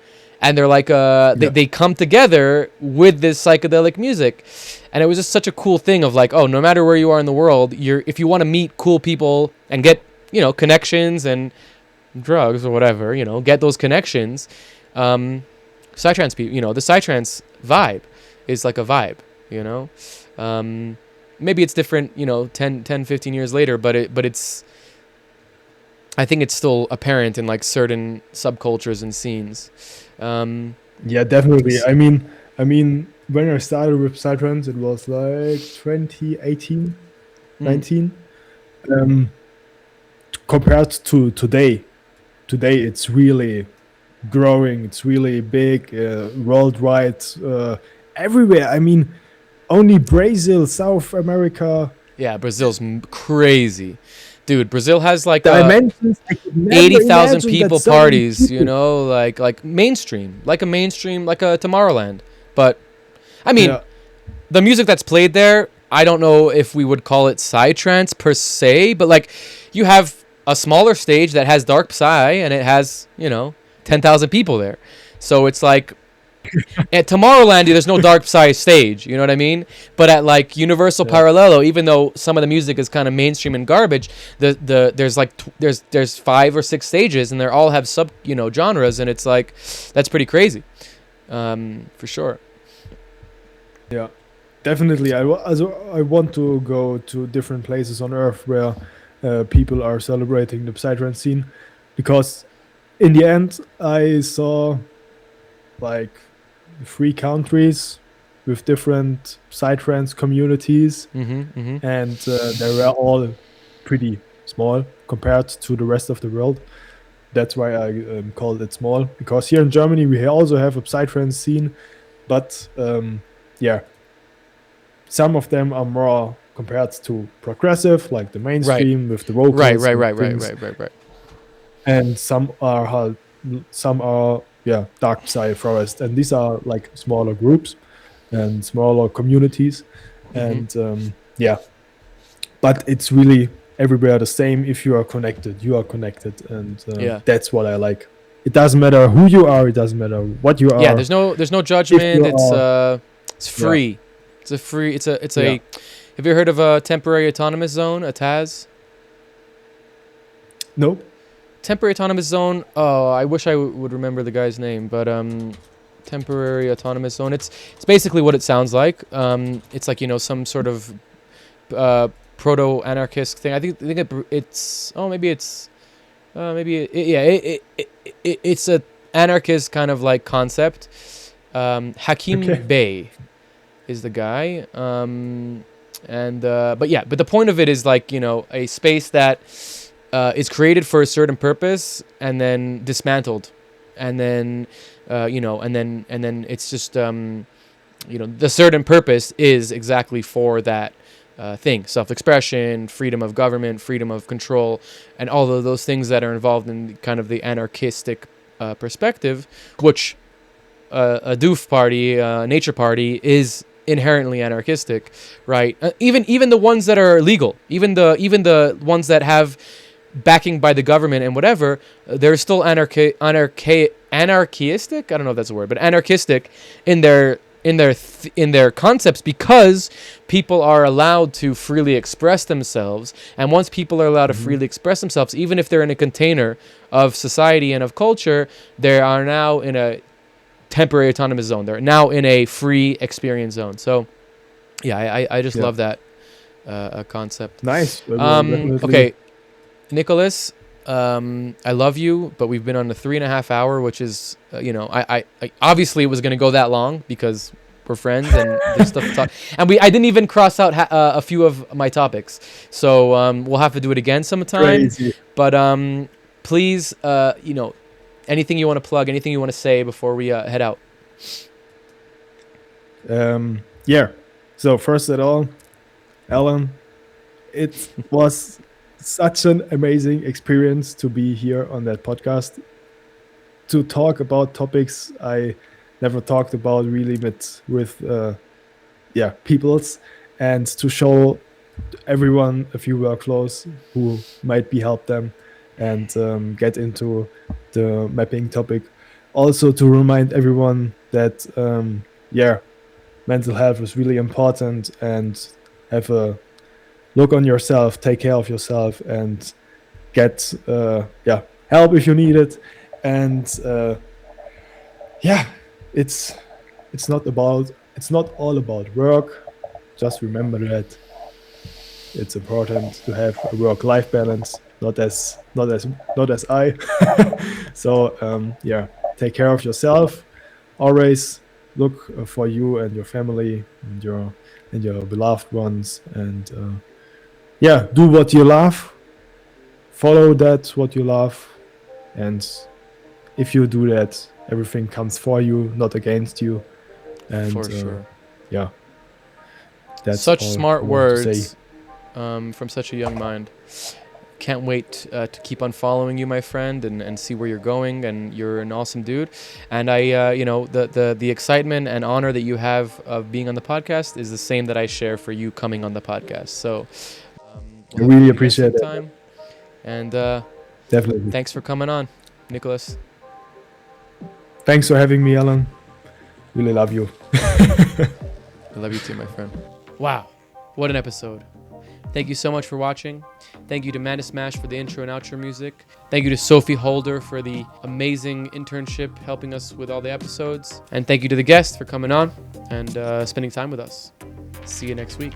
And they're like, they come together with this psychedelic music. And it was just such a cool thing of like, oh, no matter where you are in the world, if you want to meet cool people and get, you know, connections and drugs or whatever, you know, get those connections. Psytrance people, you know, the psytrance vibe is like a vibe, you know. Maybe it's different, you know, 10, 15 years later, but it's, I think it's still apparent in like certain subcultures and scenes. Yeah, definitely. I mean, when I started with psytrance, it was like 2018, 19. Compared to today, it's really growing. It's really big, worldwide, everywhere. I mean, only Brazil, South America. Yeah, Brazil's crazy. Dude, Brazil has like dimensions. 80,000 people parties, you know, like mainstream, like a Tomorrowland. But I mean, the music that's played there, I don't know if we would call it psytrance per se, but like you have a smaller stage that has dark psy, and it has, you know, 10,000 people there. So it's like at Tomorrowland, there's no dark psy stage, you know what I mean? But at like Universal Parallelo, even though some of the music is kind of mainstream and garbage, there's 5 or 6 stages, and they all have sub, you know, genres, and it's like that's pretty crazy, for sure. Yeah, definitely. I want to go to different places on Earth where people are celebrating the psytrance scene, because in the end, I saw like 3 countries with different psytrance communities, and they were all pretty small compared to the rest of the world. That's why I called it small, because here in Germany we also have a psytrance scene, but some of them are more compared to progressive, like the mainstream with the vocals. Right. And some are dark psy forest, and these are like smaller groups and smaller communities, and yeah, but it's really everywhere the same. If you are connected, you are connected, and Yeah. that's what I like. It doesn't matter who you are. It doesn't matter what you are. Yeah, there's no judgment. are- It's free. It's a free. It's Yeah. a. Have you heard of a temporary autonomous zone, a TAZ? Nope. Temporary autonomous zone. Oh, I wish I would remember the guy's name, but temporary autonomous zone. It's basically what it sounds like. It's like, you know, some sort of proto-anarchist thing. I think it's. Oh, maybe it's. It's a anarchist kind of like concept. Hakim Okay. Bey is the guy. But the point of it is like, you know, a space that is created for a certain purpose and then dismantled, and then and then it's just the certain purpose is exactly for that thing: self-expression, freedom of government, freedom of control, and all of those things that are involved in kind of the anarchistic perspective, which a doof party, nature party, is inherently anarchistic, right? Even the ones that are legal, even the ones that have backing by the government and whatever, they're still anarchistic. I don't know if that's a word, but anarchistic in their concepts, because people are allowed to freely express themselves. And once people are allowed to freely express themselves, even if they're in a container of society and of culture, they are now in a temporary autonomous zone. They're now in a free experience zone. So yeah, I just love that concept. Nice. Okay, Nicolas, I love you, but we've been on a 3.5 hour, which is, I obviously it was going to go that long because we're friends and there's stuff to talk. And I didn't even cross out a few of my topics. So we'll have to do it again sometime. Crazy. But please, anything you want to plug, anything you want to say before we head out. Yeah. So first of all, Alon, it was such an amazing experience to be here on that podcast, to talk about topics I never talked about really with peoples, and to show everyone a few workflows who might be help them and get into the mapping topic. Also to remind everyone that mental health is really important, and have a look on yourself, take care of yourself, and get help if you need it. And it's not all about work. Just remember that it's important to have a work-life balance, not as I. So take care of yourself. Always look for you and your family and your beloved ones, and do what you love. Follow what you love, and if you do that, everything comes for you, not against you. And For sure. That's such all smart I want to words say. From such a young mind. Can't wait to keep on following you, my friend, and see where you're going. And you're an awesome dude. And I, the excitement and honor that you have of being on the podcast is the same that I share for you coming on the podcast. So I really appreciate it. time. And Definitely. thanks for coming on, Nicolas. Thanks for having me, Alon. Really love you. I love you too, my friend. Wow, what an episode. Thank you so much for watching. Thank you to Mantis Smash for the intro and outro music. Thank you to Sophie Holder for the amazing internship helping us with all the episodes. And thank you to the guest for coming on and spending time with us. See you next week.